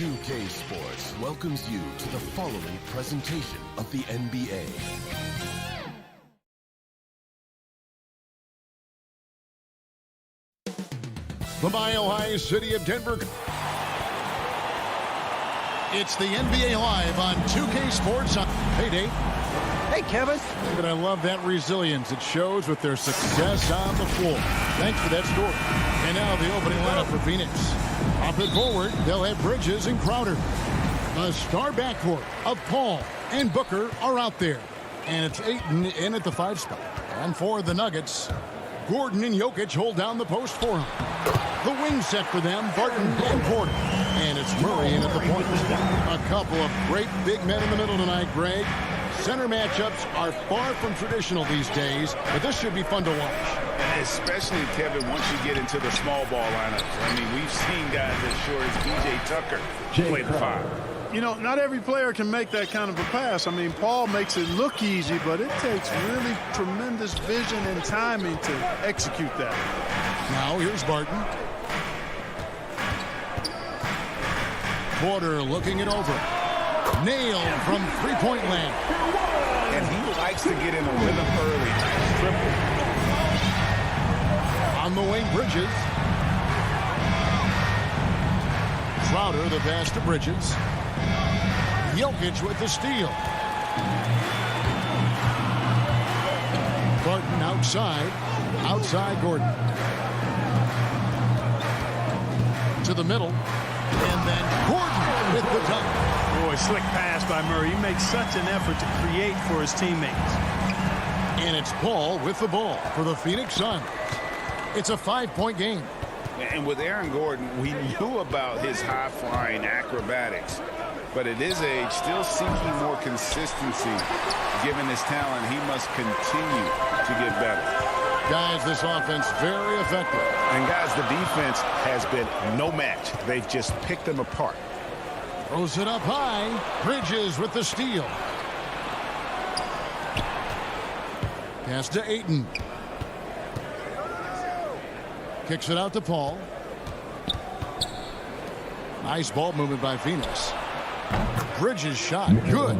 CLA Sports welcomes you to the following presentation of the NBA. The Mile High City of Denver. It's the NBA Live on 2K Sports on Payday. Hey, Kevin. But I love that resilience. It shows with their success on the floor. Thanks for that story. And now the opening lineup for Phoenix. Off it forward, they'll have Bridges and Crowder. The star backcourt of Paul and Booker are out there. And it's Ayton in at the 5 spot. And for the Nuggets, Gordon and Jokic hold down the post for him. The wing set for them, Barton and Porter. And it's Murray in at the point. A couple of great big men in the middle tonight, Greg. Center matchups are far from traditional these days, but this should be fun to watch. Especially, Kevin, once you get into the small ball lineups. I mean, we've seen guys as short as P.J. Tucker play the 5. You know, not every player can make that kind of a pass. I mean, Paul makes it look easy, but it takes really tremendous vision and timing to execute that. Now, here's Barton. Porter looking it over. Nailed from three-point land. And he likes to get in a rhythm early. Nice triple. On the wing, Bridges. Crowder, the pass to Bridges. Jokic with the steal. Barton outside. Outside Gordon. To the middle. And then Gordon with the dunk. Boy, slick pass by Murray. He makes such an effort to create for his teammates. And it's Paul with the ball for the Phoenix Suns. It's a 5-point game. And with Aaron Gordon, we knew about his high-flying acrobatics. But at his age, still seeking more consistency. Given his talent, he must continue to get better. Guys, this offense very effective. And guys, the defense has been no match. They've just picked them apart. Throws it up high. Bridges with the steal. Pass to Ayton. Kicks it out to Paul. Nice ball movement by Phoenix. Bridges shot. Good.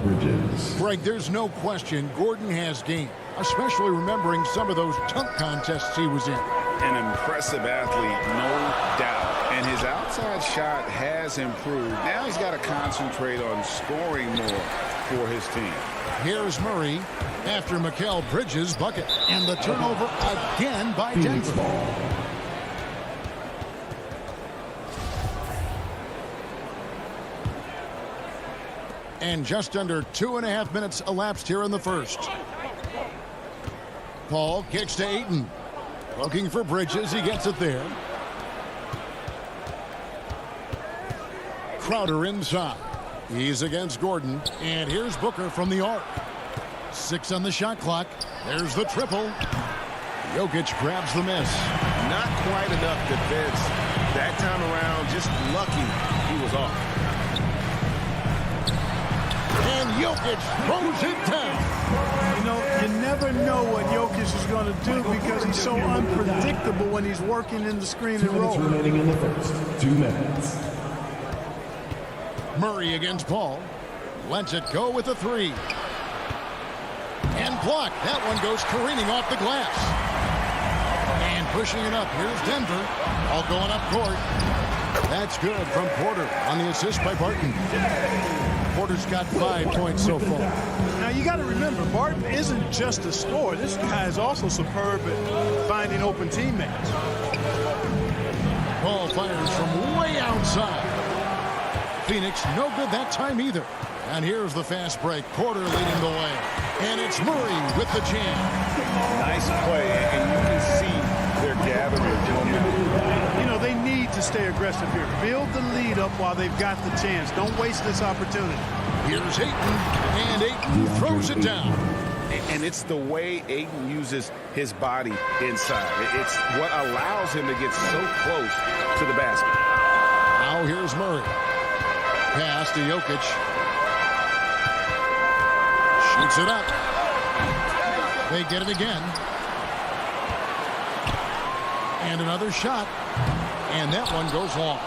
Greg, there's no question Gordon has game, especially remembering some of those dunk contests he was in. An impressive athlete, no doubt. And his outside shot has improved. Now he's got to concentrate on scoring more for his team. Here's Murray after Mikal Bridges' bucket. And the turnover again by Denver. And just under 2.5 minutes elapsed here in the first. Paul kicks to Ayton. Looking for Bridges. He gets it there. Crowder inside. He's against Gordon. And here's Booker from the arc. 6 on the shot clock. There's the triple. Jokic grabs the miss. Not quite enough defense. That time around, just lucky he was off. And Jokic throws it down. You know, you never know what Jokic is going to do because he's so unpredictable when he's working in the screen and roll. 2 minutes remaining in the first. 2 minutes. Murray against Paul. Lets it go with a 3. And blocked. That one goes careening off the glass. And pushing it up. Here's Denver. All going up court. That's good from Porter on the assist by Barton. Porter's got 5 points so far. Now, you got to remember, Barton isn't just a scorer. This guy is also superb at finding open teammates. Ball fires from way outside. Phoenix, no good that time either. And here's the fast break. Porter leading the way. And it's Murray with the jam. Nice play, and you can see they're gathering momentum. You know, they need to to stay aggressive here. Build the lead up while they've got the chance. Don't waste this opportunity. Here's Ayton, and Ayton throws it down. And it's the way Ayton uses his body inside. It's what allows him to get so close to the basket. Now here's Murray. Pass to Jokic. Shoots it up. They get it again. And another shot. And that one goes long.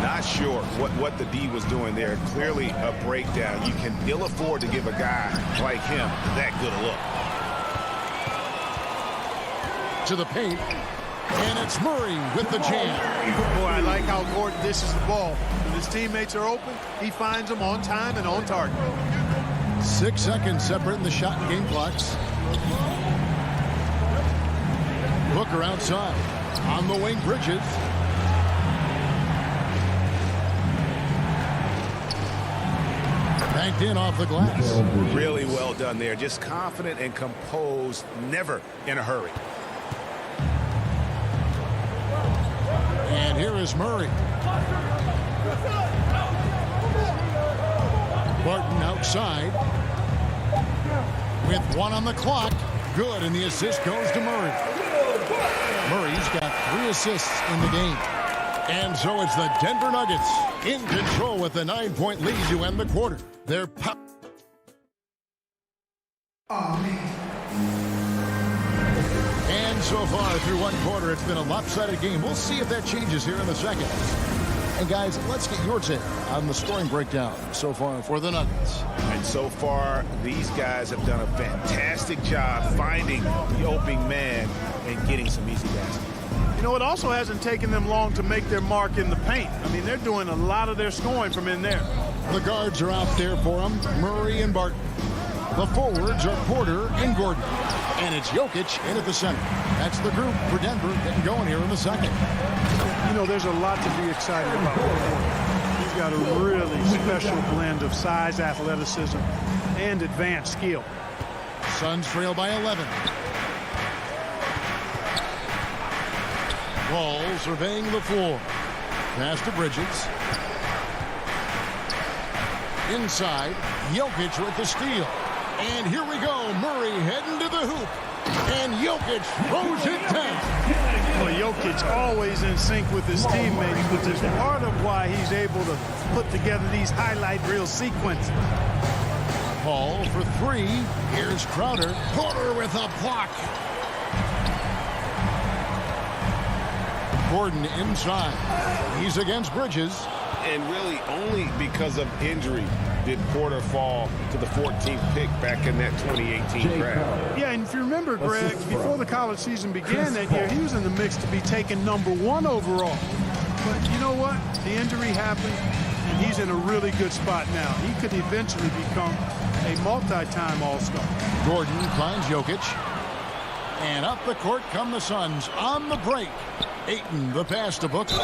Not sure what the D was doing there. Clearly a breakdown. You can ill afford to give a guy like him that good a look. To the paint. And it's Murray with the jam. Boy, I like how Gordon dishes the ball. When his teammates are open, he finds them on time and on target. 6 seconds separating the shot and game clocks. Booker outside. On the wing, Bridges. Banked in off the glass. Really well done there. Just confident and composed. Never in a hurry. And here is Murray. Barton outside. With 1 on the clock. Good, and the assist goes to Murray. Murray's got 3 assists in the game. And so it's the Denver Nuggets in control with a 9-point lead to end the quarter. They're And so far through one quarter, it's been a lopsided game. We'll see if that changes here in the second. And guys, let's get your take on the scoring breakdown so far for the Nuggets. And so far, these guys have done a fantastic job finding the opening man and getting some easy baskets. You know, it also hasn't taken them long to make their mark in the paint. I mean, they're doing a lot of their scoring from in there. The guards are out there for them, Murray and Barton. The forwards are Porter and Gordon. And it's Jokic in at the center. That's the group for Denver getting going here in the second. You know, there's a lot to be excited about. He's got a really special blend of size, athleticism, and advanced skill. Suns trail by 11. Ball surveying the floor. Pass to Bridges. Inside, Jokic with the steal. And here we go, Murray heading to the hoop. And Jokic throws it down. Well, Jokic always in sync with his teammates, which is part of why he's able to put together these highlight reel sequences. Ball for 3. Here's Crowder. Porter with a block. Gordon inside. He's against Bridges. And really only because of injury did Porter fall to the 14th pick back in that 2018 draft. Yeah, and if you remember, Greg, before the college season began that year, he was in the mix to be taken #1 overall. But you know what? The injury happened, and he's in a really good spot now. He could eventually become a multi-time All-Star. Gordon finds Jokic. And up the court come the Suns on the break. Ayton, the pass to Booker.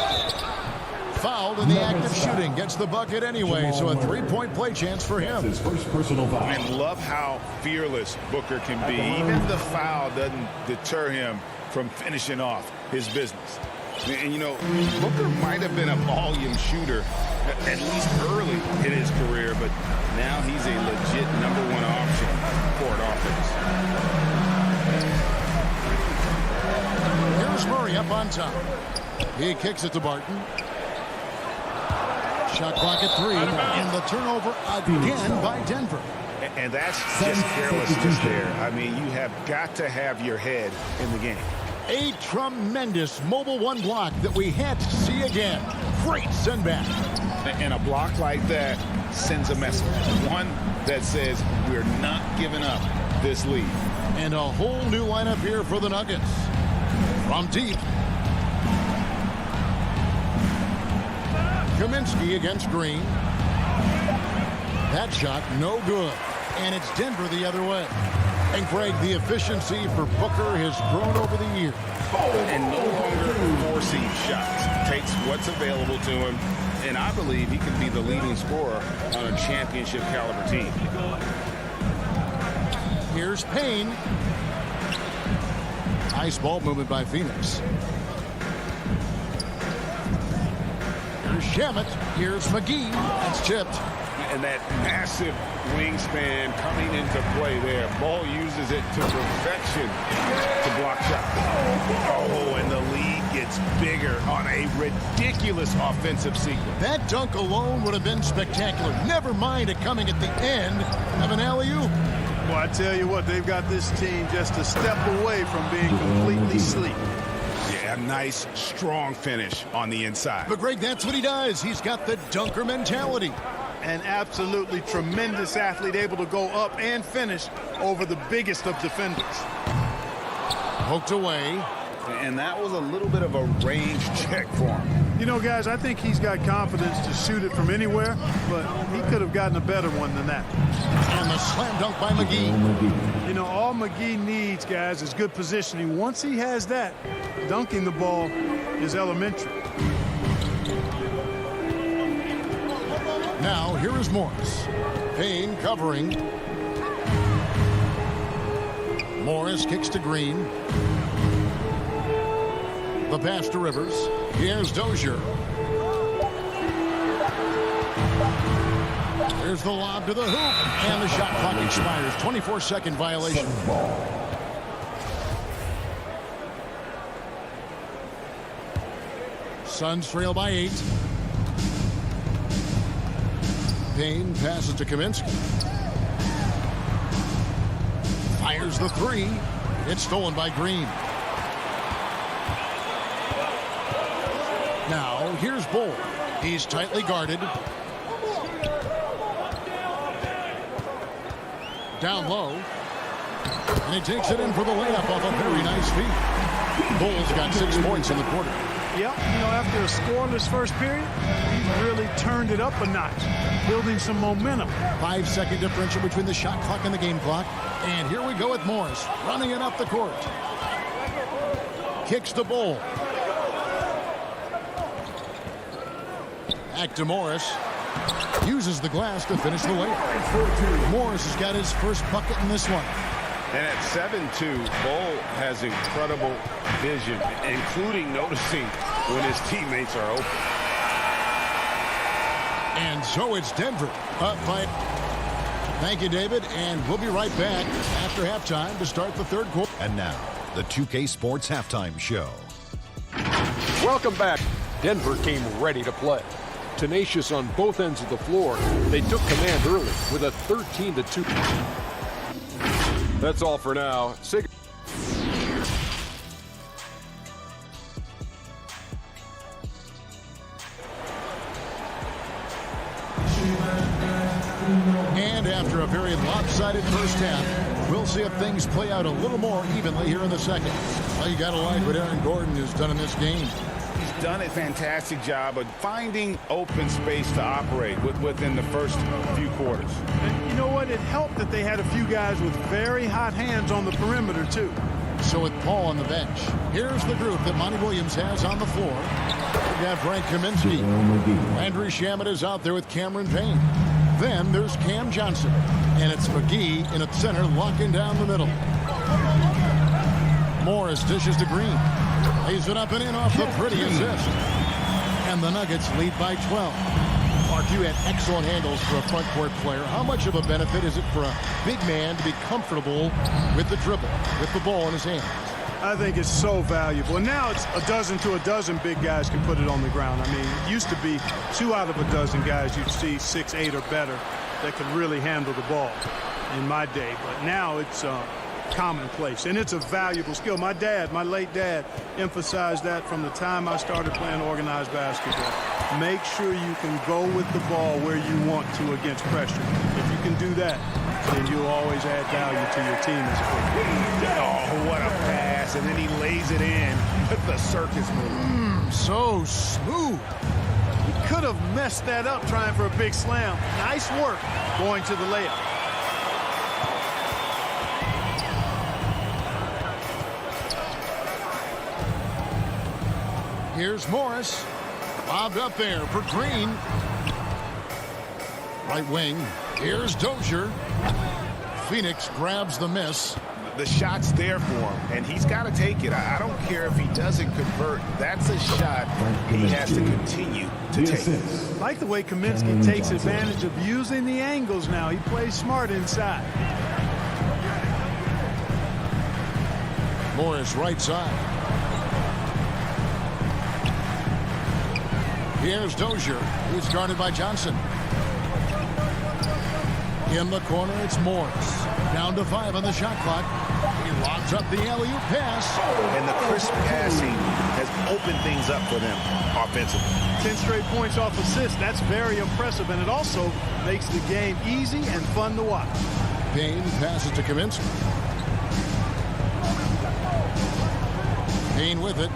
Fouled in the act of shooting. Gets the bucket anyway, so a 3-point play chance for him. His first personal foul. And love how fearless Booker can be. Even the foul doesn't deter him from finishing off his business. And, you know, Booker might have been a volume shooter, at least early in his career, but now he's a legit #1 option for an offense. Here's Murray up on top. He kicks it to Barton. Shot clock at 3, and the turnover again by Denver. And that's just carelessness there. I mean, you have got to have your head in the game. A tremendous mobile 1 block that we had to see again. Great send back. And a block like that sends a message. One that says we're not giving up this lead. And a whole new lineup here for the Nuggets. From deep. Kaminsky against Green. That shot no good. And it's Denver the other way. And Greg, the efficiency for Booker has grown over the years. And no longer forcing shots. Takes what's available to him. And I believe he can be the leading scorer on a championship caliber team. Here's Payne. Nice ball movement by Phoenix. There's Shamet. Here's McGee. That's chipped. And that massive wingspan coming into play there. Ball uses it to perfection to block shots. Oh, and the lead gets bigger on a ridiculous offensive sequence. That dunk alone would have been spectacular. Never mind it coming at the end of an alley-oop. Well, I tell you what, they've got this team just a step away from being completely asleep. Yeah, a nice, strong finish on the inside. But, Greg, that's what he does. He's got the dunker mentality. An absolutely tremendous athlete, able to go up and finish over the biggest of defenders. Poked away. And that was a little bit of a range check for him. You know, guys, I think he's got confidence to shoot it from anywhere, but he could have gotten a better one than that. And the slam dunk by McGee. You know, all McGee needs, guys, is good positioning. Once he has that, dunking the ball is elementary. Now, here is Morris. Payne covering. Morris kicks to Green. The pass to Rivers. Here's Dozier. There's the lob to the hoop. And the shot clock expires. 24-second violation. Suns trail by 8. Payne passes to Kaminsky. Fires the three. It's stolen by Green. Now, here's Bull. He's tightly guarded. Down low. And he takes it in for the layup off a very nice feed. Bull's got 6 points in the quarter. Yep, you know, after a scoreless first period, he really turned it up a notch, building some momentum. 5-second differential between the shot clock and the game clock. And here we go with Morris, running it up the court. Kicks the Bull. Back to Morris. Uses the glass to finish the layup. Morris has got his first bucket in this one. And at 7-2, Bull has incredible vision, including noticing when his teammates are open. And so it's Denver up by. Thank you, David. And we'll be right back after halftime to start the third quarter. And now, the 2K Sports Halftime Show. Welcome back. Denver came ready to play. Tenacious on both ends of the floor, they took command early with a 13-2. That's all for now. And after a very lopsided first half, we'll see if things play out a little more evenly here in the second. Well, you got to like what Aaron Gordon has done in this game. He's done a fantastic job of finding open space to operate within the first few quarters. And you know what? It helped that they had a few guys with very hot hands on the perimeter, too. So with Paul on the bench, here's the group that Monty Williams has on the floor. We got Frank Kaminsky. Landry Shamet is out there with Cameron Payne. Then there's Cam Johnson. And it's McGee in at center, locking down the middle. Morris dishes to Green. Lays it up and in off the pretty assist. And the Nuggets lead by 12. Mark, you had excellent handles for a front court player. How much of a benefit is it for a big man to be comfortable with the dribble, with the ball in his hands? I think it's so valuable. And now it's a dozen to a dozen big guys can put it on the ground. I mean, it used to be 2 out of a dozen guys you'd see 6, 8 or better that could really handle the ball in my day. But now it's commonplace, and it's a valuable skill. My late dad, emphasized that from the time I started playing organized basketball. Make sure you can go with the ball where you want to against pressure. If you can do that, then you'll always add value to your team as a player. Oh, what a pass, and then he lays it in with the circus move. So smooth. He could have messed that up trying for a big slam. Nice work going to the layup. Here's Morris. Bobbed up there for Green. Right wing. Here's Dozier. Phoenix grabs the miss. The shot's there for him, and he's got to take it. I don't care if he doesn't convert. That's a shot he has to continue to take. I like the way Kaminsky takes advantage of using the angles now. He plays smart inside. Morris right side. Here's Dozier, who's guarded by Johnson. In the corner, it's Morris. Down to 5 on the shot clock. He lobs up the alley-oop pass. And the crisp passing has opened things up for them offensively. 10 straight points off assists. That's very impressive, and it also makes the game easy and fun to watch. Payne passes to Kaminsky. Payne with it.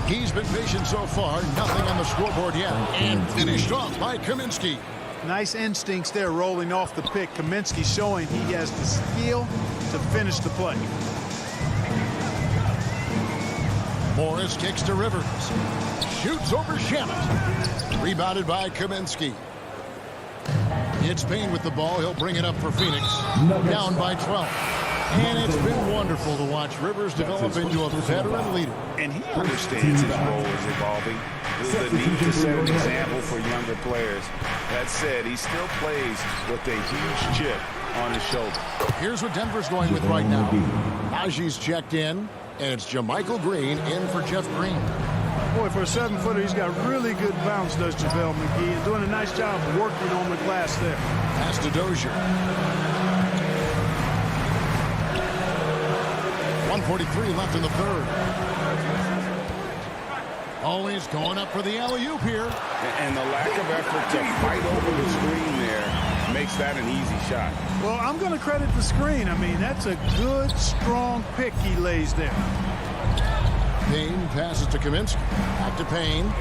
He's been patient so far. Nothing on the scoreboard yet. And finished off by Kaminsky. Nice instincts there rolling off the pick. Kaminsky showing he has the skill to finish the play. Morris kicks to Rivers. Shoots over Shamet. Rebounded by Kaminsky. It's Payne with the ball. He'll bring it up for Phoenix. Down by 12. And it's been wonderful to watch Rivers develop into a veteran leader. And he understands his role is evolving. The need to set an example for younger players. That said, he still plays with a huge chip on his shoulder. Here's what Denver's going with right now. Aji's checked in, and it's JaMychal Green in for Jeff Green. Boy, for a 7-footer, he's got really good bounce, does JaVale McGee, and doing a nice job working on the glass there. Pass to Dozier. 1:43 left in the third. Always going up for the alley-oop here. And the lack of effort to fight over the screen there makes that an easy shot. Well, I'm going to credit the screen. I mean, that's a good, strong pick he lays there. Payne passes to Kaminsky. Back to Payne.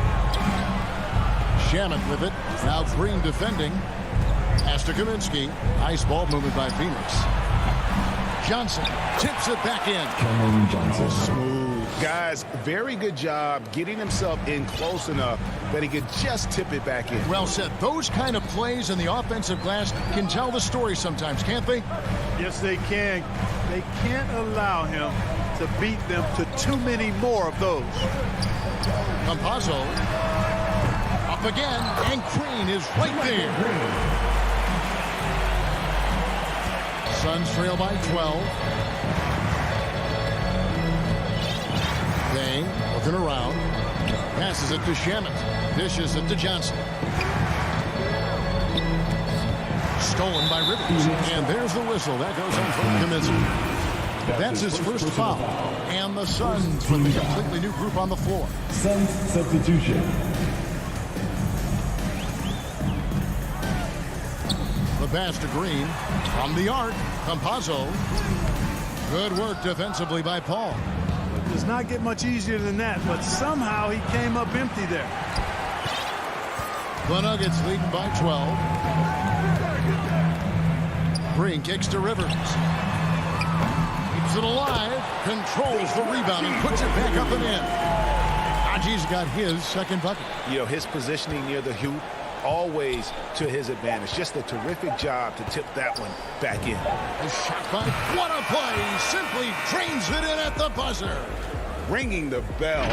Shamet with it. Now Green defending. Pass to Kaminsky. Nice ball movement by Phoenix. Johnson tips it back in. Smooth. Guys, very good job getting himself in close enough that he could just tip it back in. Well said. Those kind of plays in the offensive glass can tell the story sometimes, can't they? Yes, they can. They can't allow him to beat them to too many more of those. Campazzo up again, and Green is right there. Suns trail by 12. Payne looking around. Passes it to Shamet. Dishes it to Johnson. Stolen by Rivers. And there's the whistle. That goes on for Kaminsky. That's his first foul. And the Suns with a completely new group on the floor. Suns substitution. The pass to Green. From the arc, Campazzo. Good work defensively by Paul. It does not get much easier than that, but somehow he came up empty there. The Nuggets lead by 12. Green kicks to Rivers. Keeps it alive. Controls the rebound and puts it back up and in. Aji's got his second bucket. You know, his positioning near the hoop, always to his advantage. Just a terrific job to tip that one back in. A shot by, what a play! Simply drains it in at the buzzer. Ringing the bell.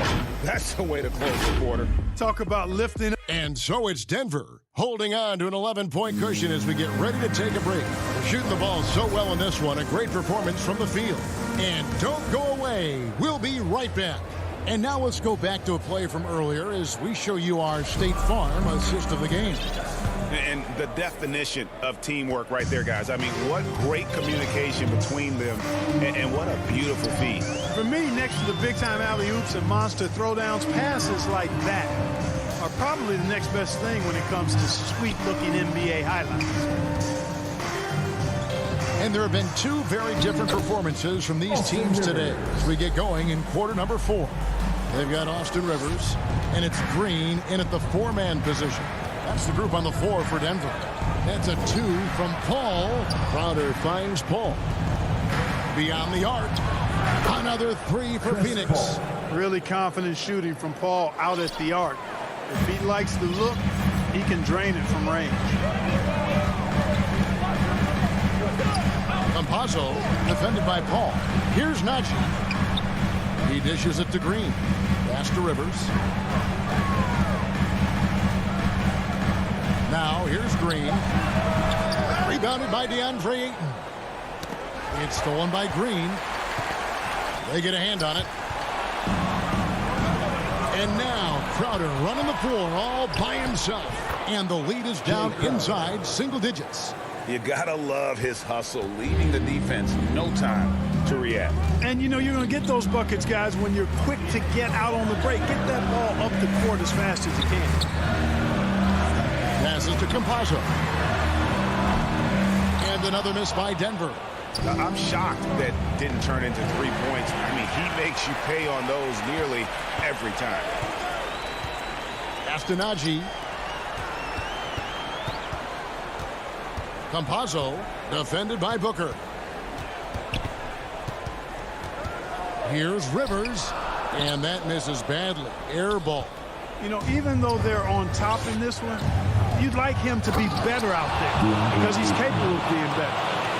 That's the way to close the quarter. Talk about lifting. And so it's Denver holding on to an 11-point cushion as we get ready to take a break. Shooting the ball so well in this one. A great performance from the field. And don't go away. We'll be right back. And now let's go back to a play from earlier as we show you our State Farm assist of the game. And the definition of teamwork right there, guys. I mean, what great communication between them, and what a beautiful feed. For me, next to the big-time alley-oops and monster throwdowns, passes like that are probably the next best thing when it comes to sweet-looking NBA highlights. And there have been two very different performances from these teams today as we get going in quarter number 4. They've got Austin Rivers, and it's Green in at the 4-man position. That's the group on the floor for Denver. That's a 2 from Paul. Crowder finds Paul. Beyond the arc. Another 3 for Phoenix. Really confident shooting from Paul out at the arc. If he likes the look, he can drain it from range. Campazzo defended by Paul. Here's Najee. He dishes it to Green. Pass to Rivers. Green. Rebounded by DeAndre Ayton. It's stolen by Green. They get a hand on it. And now Crowder running the floor all by himself. And the lead is down inside single digits. You gotta love his hustle, leaving the defense no time to react. And you know you're going to get those buckets, guys, when you're quick to get out on the break. Get that ball up the court as fast as you can. Passes to Campazzo. And another miss by Denver. I'm shocked that didn't turn into 3 points. I mean, he makes you pay on those nearly every time. Castanagi. Campazzo defended by Booker. Here's Rivers, and that misses badly. Air ball. You know, even though they're on top in this one, you'd like him to be better out there because he's capable of being better.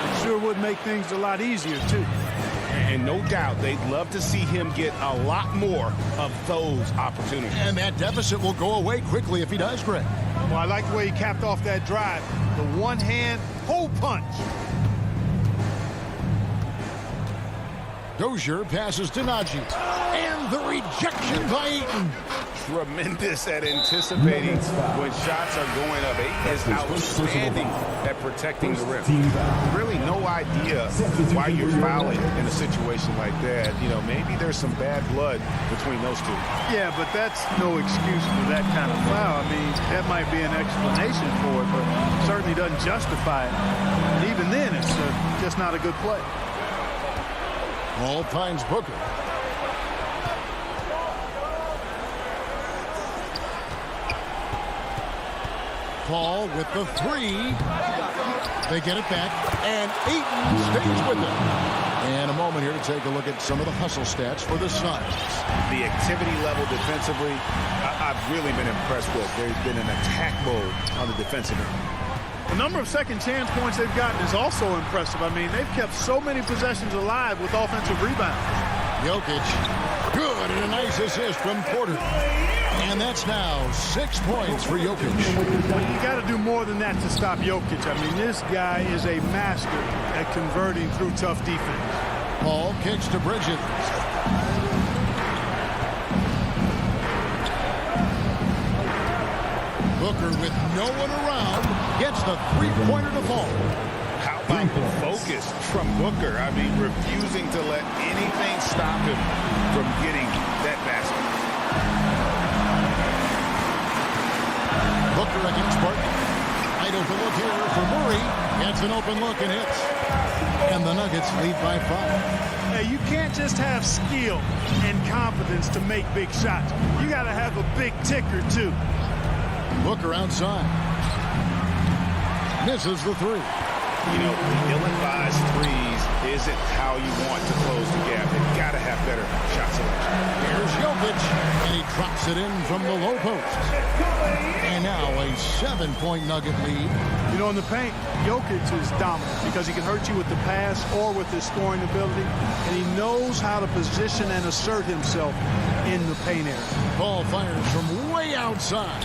It sure would make things a lot easier, too. And no doubt they'd love to see him get a lot more of those opportunities. And that deficit will go away quickly if he does, Greg. Well, I like the way he capped off that drive. The one-hand hole punch. Dozier passes to Najee. And the rejection by Ayton. Tremendous at anticipating when shots are going up. Ayton is outstanding at protecting the rim. Really no idea why you're fouling in a situation like that. You know, maybe there's some bad blood between those two. Yeah, but that's no excuse for that kind of foul. I mean, that might be an explanation for it, but certainly doesn't justify it. And even then, it's just not a good play. Ball finds Booker. Paul with the three. They get it back, and Ayton stays with it. And a moment here to take a look at some of the hustle stats for the Suns. The activity level defensively, I've really been impressed with. There's been an attack mode on the defensive end. The number of second chance points they've gotten is also impressive. I mean, they've kept so many possessions alive with offensive rebounds. Jokic, good, and a nice assist from Porter. And that's now 6 points for Jokic. But you got to do more than that to stop Jokic. I mean, this guy is a master at converting through tough defense. Paul kicks to Bridges. Booker with no one around gets the three-pointer to fall. How about the focus from Booker? I mean, refusing to let anything stop him from getting that basket. Booker against Barton. Wide open look here for Murray. Gets an open look and hits. And the Nuggets lead by 5. Hey, you can't just have skill and confidence to make big shots. You got to have a big ticker, too. Booker outside. Misses the three. You know, ill-advised threes isn't how you want to close the gap. They've got to have better shot selection. Here's Jokic, and he drops it in from the low post. And now a 7-point Nugget lead. You know, in the paint, Jokic is dominant because he can hurt you with the pass or with his scoring ability, and he knows how to position and assert himself in the paint area. Ball fires from way outside,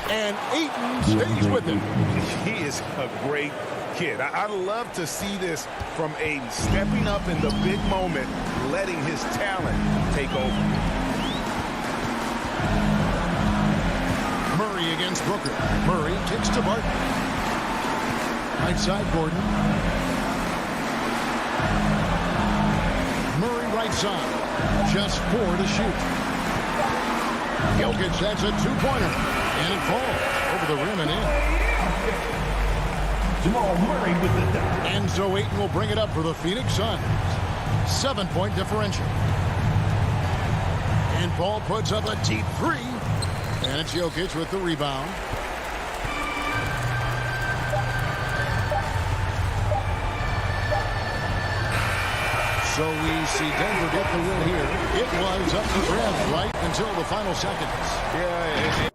and Ayton stays with him. He is a great kid. I love to see this from a stepping up in the big moment, letting his talent take over. Murray against Booker. Murray kicks to Barton. Right side, Gordon. Murray right side. Just 4 to shoot. Jokic, that's a 2-pointer. And it falls over the rim and in. Jamal Murray with the dunk. And so Ayton will bring it up for the Phoenix Suns. 7-point differential. And Paul puts up a deep three. And it's Jokic with the rebound. So we see Denver get the win here. It was up to grabs right until the final seconds. Yeah,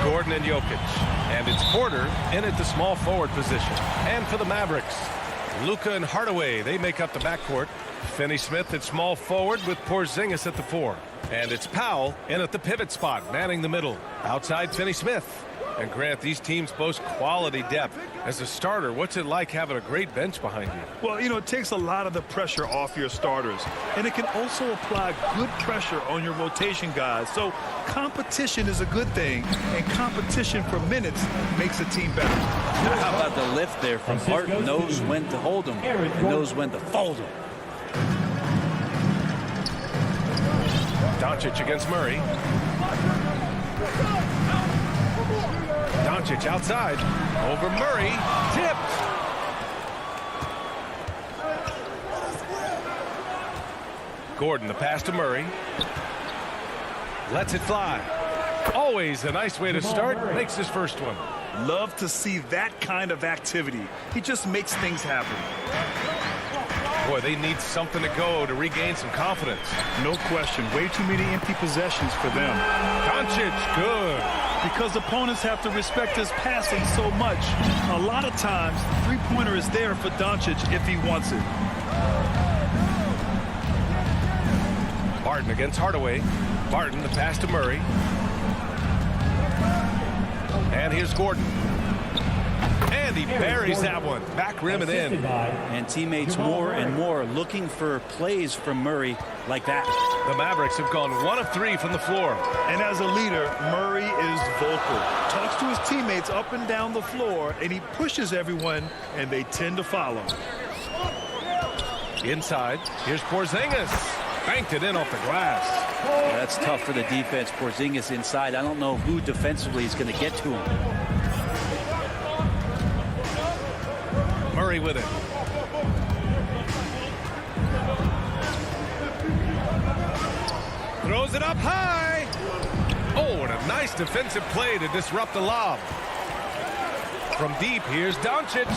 Gordon and Jokic. And it's Porter in at the small forward position. And for the Mavericks, Luka and Hardaway, they make up the backcourt. Finney-Smith at small forward with Porzingis at the 4. And it's Powell in at the pivot spot, manning the middle. Outside Finney-Smith. And Grant, these teams boast quality depth. As a starter, what's it like having a great bench behind you? Well, you know, it takes a lot of the pressure off your starters. And it can also apply good pressure on your rotation guys. So competition is a good thing. And competition for minutes makes a team better. How about the lift there from Barton? Knows when to hold him and knows when to fold him. Doncic against Murray. Doncic outside. Over Murray. Tipped. Gordon, the pass to Murray. Lets it fly. Always a nice way to start. Makes his first one. Love to see that kind of activity. He just makes things happen. Boy, they need something to go to regain some confidence. No question. Way too many empty possessions for them. Doncic, good. Because opponents have to respect his passing so much. A lot of times, three-pointer is there for Doncic if he wants it. Barton against Hardaway. Barton, the pass to Murray. And here's Gordon. And he buries that one. Back rim and in. And teammates more and more looking for plays from Murray like that. The Mavericks have gone 1 of 3 from the floor. And as a leader, Murray is vocal. Talks to his teammates up and down the floor, and he pushes everyone, and they tend to follow. Inside, here's Porzingis. Banked it in off the glass. Yeah, that's tough for the defense. Porzingis inside. I don't know who defensively is going to get to him. Murray with it. Throws it up high. Oh, and a nice defensive play to disrupt the lob. From deep, here's Doncic.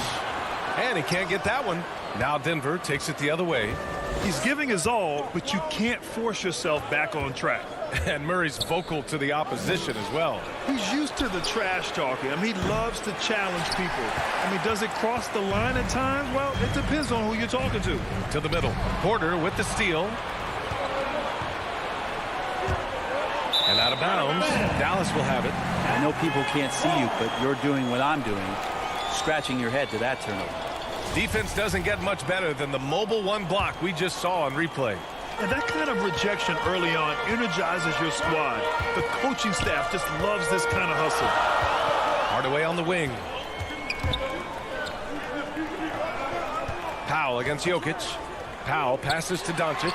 And he can't get that one. Now Denver takes it the other way. He's giving his all, but you can't force yourself back on track. And Murray's vocal to the opposition as well. He's used to the trash talking. I mean, he loves to challenge people. I mean, does it cross the line at times? Well, it depends on who you're talking to. To the middle. Porter with the steal. And out of bounds. Dallas will have it. I know people can't see you, but you're doing what I'm doing. Scratching your head to that turnover. Defense doesn't get much better than the mobile one block we just saw on replay. And that kind of rejection early on energizes your squad. The coaching staff just loves this kind of hustle. Hardaway on the wing. Powell against Jokic. Powell passes to Doncic.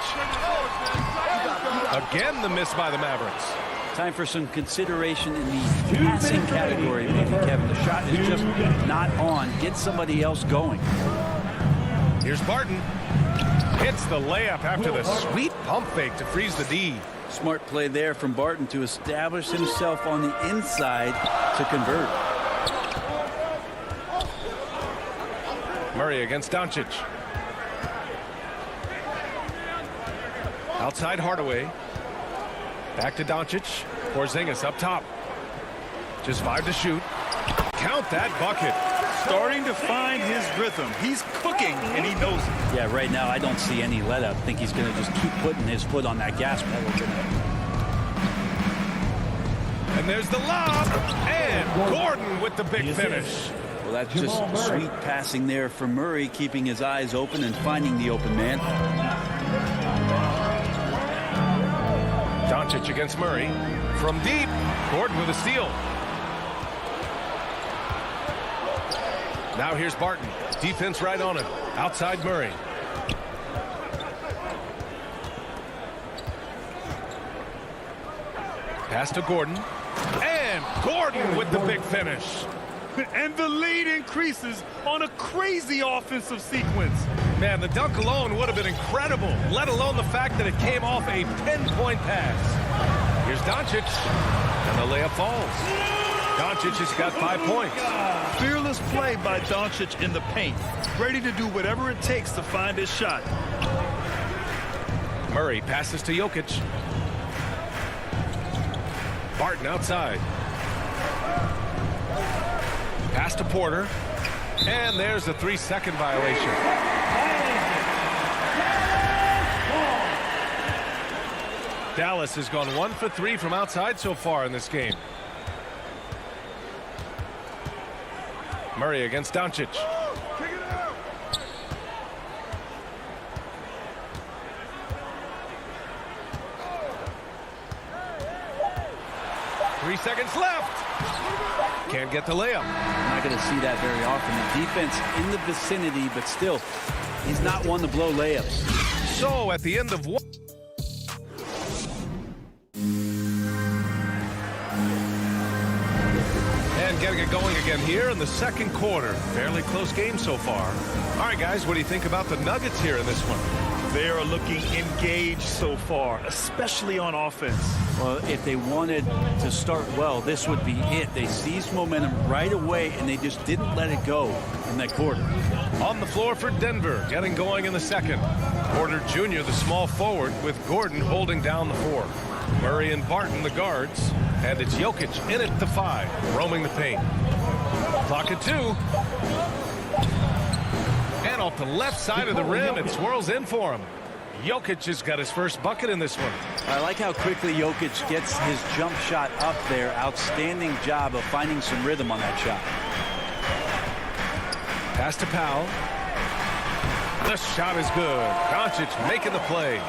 Again, the miss by the Mavericks. Time for some consideration in the passing category, maybe, Kevin. The shot is just not on. Get somebody else going. Here's Barton. Hits the layup after the sweet pump fake to freeze the D. Smart play there from Barton to establish himself on the inside to convert. Murray against Doncic. Outside Hardaway. Back to Doncic. Porzingis up top. Just 5 to shoot. Count that bucket. Starting to find his rhythm. He's cooking, and he knows it. Yeah, right now I don't see any let-up. I think he's going to just keep putting his foot on that gas pedal tonight. And there's the lob. And Gordon with the big finish. Well, that's just sweet passing there for Murray, keeping his eyes open and finding the open man. Doncic against Murray. From deep, Gordon with a steal. Now here's Barton. Defense right on him. Outside Murray. Pass to Gordon. And Gordon with the big finish. And the lead increases on a crazy offensive sequence. Man, the dunk alone would have been incredible, let alone the fact that it came off a pinpoint pass. Here's Doncic, and the layup falls. Doncic has got 5 points. Fearless play by Doncic in the paint. Ready to do whatever it takes to find his shot. Murray passes to Jokic. Barton outside. Pass to Porter. And there's a 3-second violation. Dallas has gone 1 for 3 from outside so far in this game. Murray against Doncic. Three seconds left. Can't get the layup. Not going to see that very often. The defense in the vicinity, but still, he's not one to blow layups. So at the end of one. And getting it going again here in the second quarter. Fairly close game so far. All right, guys, what do you think about the Nuggets here in this one? They are looking engaged so far, especially on offense. Well, if they wanted to start well, this would be it. They seized momentum right away, and they just didn't let it go in that quarter. On the floor for Denver, getting going in the second. Porter Jr., the small forward, with Gordon holding down the 4. Murray and Barton, the guards. And it's Jokic in at the 5, roaming the paint. Clock at 2. And off the left side of the rim, it swirls in for him. Jokic has got his first bucket in this one. I like how quickly Jokic gets his jump shot up there. Outstanding job of finding some rhythm on that shot. Pass to Powell. The shot is good. Doncic making the play.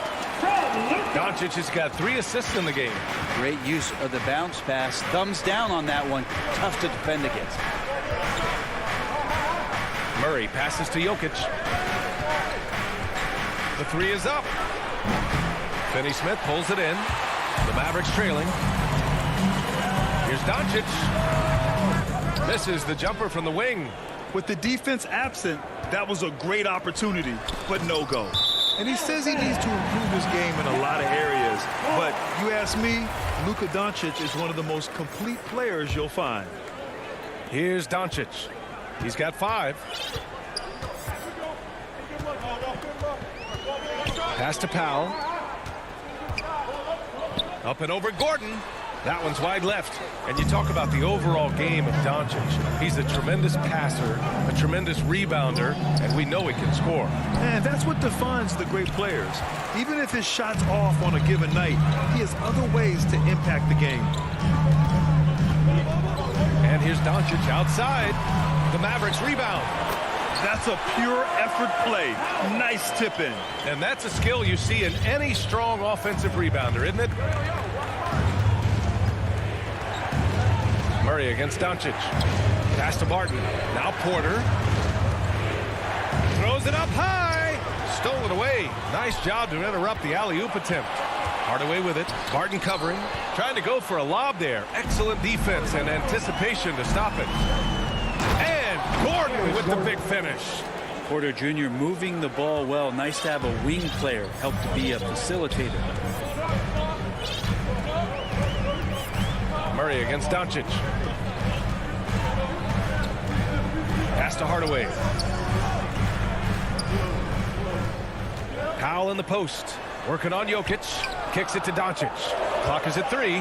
Doncic has got 3 assists in the game. Great use of the bounce pass. Thumbs down on that one. Tough to defend against. Murray passes to Jokic. The 3 is up. Finney Smith pulls it in. The Mavericks trailing. Here's Doncic. Misses the jumper from the wing. With the defense absent, that was a great opportunity, but no go. And he says he needs to improve his game in a lot of areas. But you ask me, Luka Doncic is one of the most complete players you'll find. Here's Doncic. He's got 5. Pass to Powell. Up and over Gordon. That one's wide left. And you talk about the overall game of Doncic. He's a tremendous passer, a tremendous rebounder, and we know he can score. And that's what defines the great players. Even if his shot's off on a given night, he has other ways to impact the game. And here's Doncic outside. The Mavericks rebound. That's a pure effort play. Nice tip in. And that's a skill you see in any strong offensive rebounder, isn't it? Murray against Doncic. Pass to Barton. Now Porter. Throws it up high. Stolen away. Nice job to interrupt the alley-oop attempt. Hardaway with it. Barton covering. Trying to go for a lob there. Excellent defense and anticipation to stop it. And Gordon with the big finish. Porter Jr. moving the ball well. Nice to have a wing player help to be a facilitator. Murray against Doncic. Pass to Hardaway. Powell in the post. Working on Jokic. Kicks it to Doncic. Clock is at 3.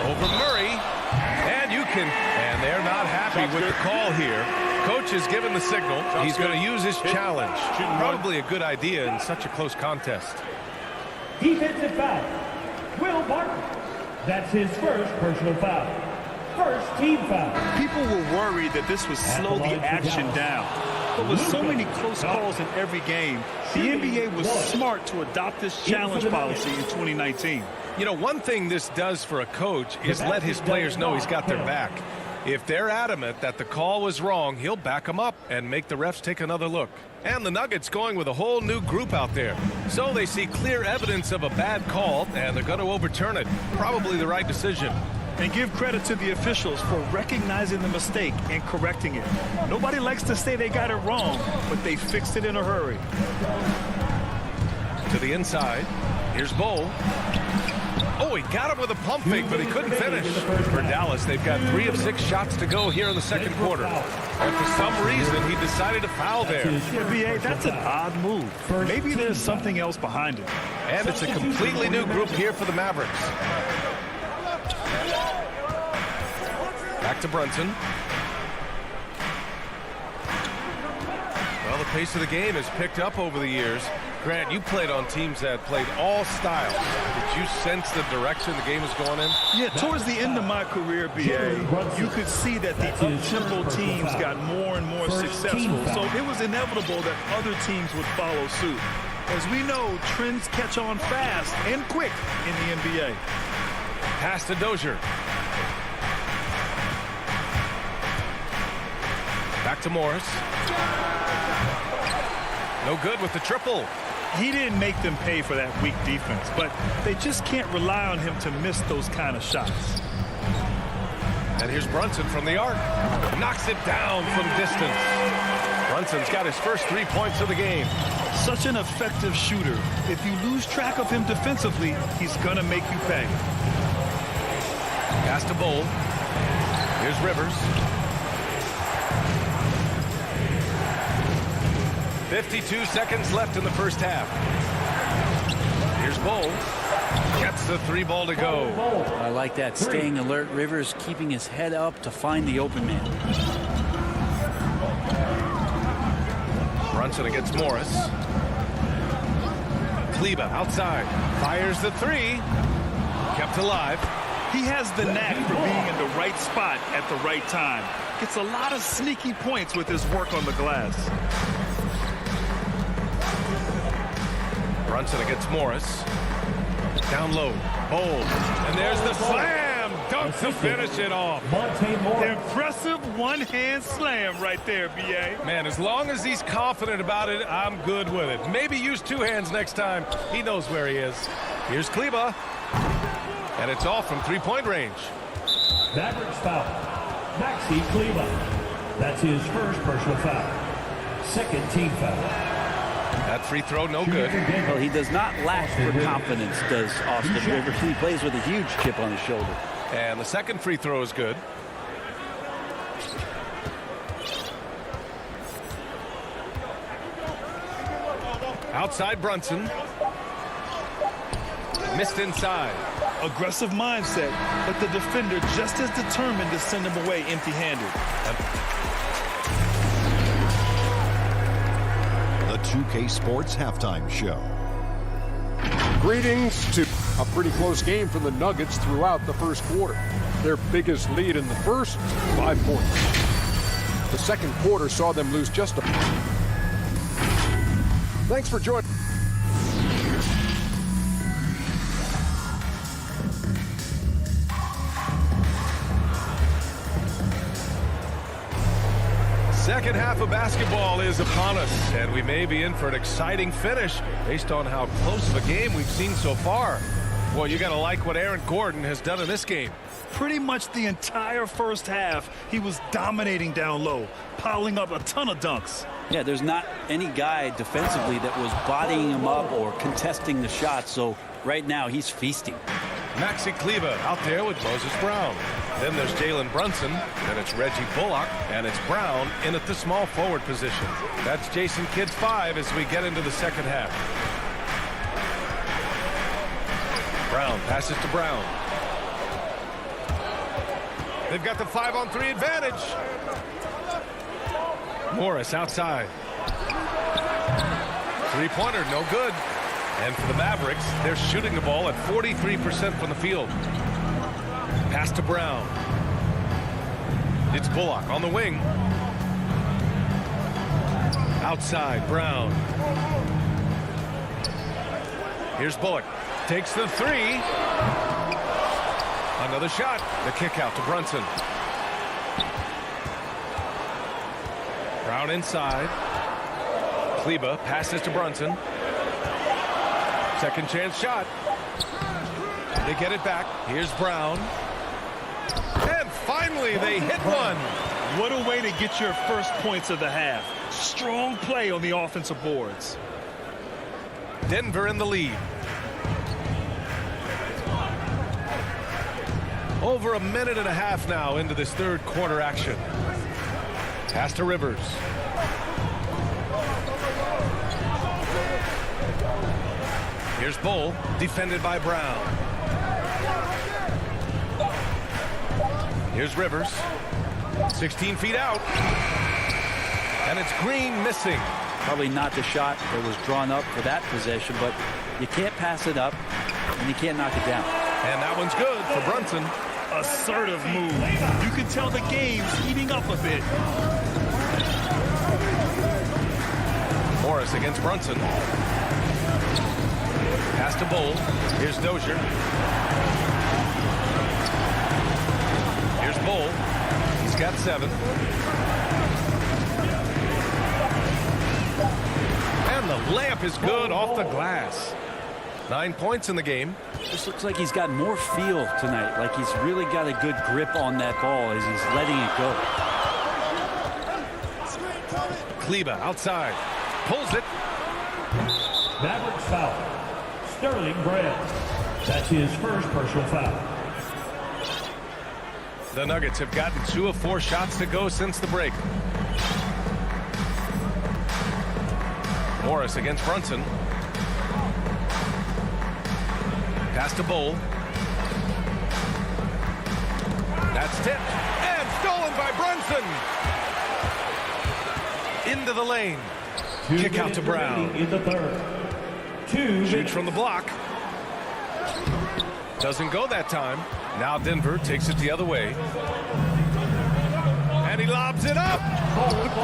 Over Murray. And and they're not happy with the call here. Coach has given the signal. He's going to use his challenge. Probably a good idea in such a close contest. Defensive foul. Will Barton. That's his first personal foul. First team foul. People were worried that this would slow the action down. But with so many close calls in every game, the NBA was smart to adopt this challenge policy in 2019. You know, one thing this does for a coach is let his players know he's got their back. If they're adamant that the call was wrong, he'll back them up and make the refs take another look. And the Nuggets going with a whole new group out there. So they see clear evidence of a bad call, and they're going to overturn it. Probably the right decision. And give credit to the officials for recognizing the mistake and correcting it. Nobody likes to say they got it wrong, but they fixed it in a hurry. To the inside. Here's Bol. Oh, he got him with a pump fake, but he couldn't finish. For Dallas, they've got 3 of 6 shots to go here in the second quarter. And for some reason, he decided to foul there. Yeah, B.A., that's an odd move. Maybe there's something else behind it. And it's a completely new group here for the Mavericks. Back to Brunson. Well, the pace of the game has picked up over the years. Grant, you played on teams that played all styles. Did you sense the direction the game was going in? Yeah, towards the end of my career, B.A., you could see that the up-tempo teams got more and more successful. So it was inevitable that other teams would follow suit. As we know, trends catch on fast and quick in the NBA. Pass to Dozier. Back to Morris. No good with the triple. He didn't make them pay for that weak defense, but they just can't rely on him to miss those kind of shots. And here's Brunson from the arc. Knocks it down from distance. Brunson's got his first 3 points of the game. Such an effective shooter. If you lose track of him defensively, he's going to make you pay. Pass to Bol. Here's Rivers. 52 seconds left in the first half. Here's Bol. Gets the 3 ball to go. I like that. Staying alert. Rivers keeping his head up to find the open man. Brunson against Morris. Kleba outside. Fires the 3. Kept alive. He has the knack for being in the right spot at the right time. Gets a lot of sneaky points with his work on the glass. Brunson against Morris. Down low. Bold. And there's the slam. Dunk to finish it off. Impressive one-hand slam right there, B.A. Man, as long as he's confident about it, I'm good with it. Maybe use 2 hands next time. He knows where he is. Here's Kleba. And it's off from 3-point range. Mavericks foul. Maxi Kleba. That's his first personal foul. Second team foul. That free throw, no good. Well, he does not lack for confidence, does Austin Rivers. He plays with a huge chip on his shoulder. And the second free throw is good. Outside Brunson. Missed inside. Aggressive mindset, but the defender just as determined to send him away empty-handed. The 2K Sports Halftime Show. Greetings to a pretty close game for the Nuggets throughout the first quarter. Their biggest lead in the first, 5 points. The second quarter saw them lose just a... Thanks for joining. Second half of basketball is upon us, and we may be in for an exciting finish based on how close of a game we've seen so far. Well, you got to like what Aaron Gordon has done in this game. Pretty much the entire first half, he was dominating down low, piling up a ton of dunks. Yeah, there's not any guy defensively that was bodying him up or contesting the shot, so right now he's feasting. Maxi Kleber out there with Moses Brown. Then there's Jalen Brunson, then it's Reggie Bullock, and it's Brown in at the small forward position. That's Jason Kidd's 5 as we get into the second half. Brown passes to Brown. They've got the 5-on-3 advantage. Morris outside. Three-pointer, no good. And for the Mavericks, they're shooting the ball at 43% from the field. Pass to Brown. It's Bullock on the wing. Outside, Brown. Here's Bullock. Takes the three. Another shot. The kick out to Brunson. Brown inside. Kleber passes to Brunson. Second chance shot. They get it back. Here's Brown. And finally they hit one. What a way to get your first points of the half. Strong play on the offensive boards. Denver in the lead. Over a minute and a half now into this third quarter action. Pass to Rivers. Here's Bull, defended by Brown. Here's Rivers. 16 feet out. And it's Green missing. Probably not the shot that was drawn up for that possession, but you can't pass it up, and you can't knock it down. And that one's good for Brunson. Assertive move. You can tell the game's heating up a bit. Morris against Brunson. Pass to Bull. Here's Dozier. Here's Bull. He's got 7. And the layup is good off the glass. 9 points in the game. Just looks like he's got more feel tonight, like he's really got a good grip on that ball as he's letting it go. Kleber outside. Pulls it. Mavericks foul. Sterling Brand. That's his first personal foul. The Nuggets have gotten 2 of 4 shots to go since the break. Morris against Brunson. Pass to Bull. That's tipped and stolen by Brunson. Into the lane. Kick out to Brown. In the third. Shoots from the block. Doesn't go that time. Now Denver takes it the other way. And he lobs it up.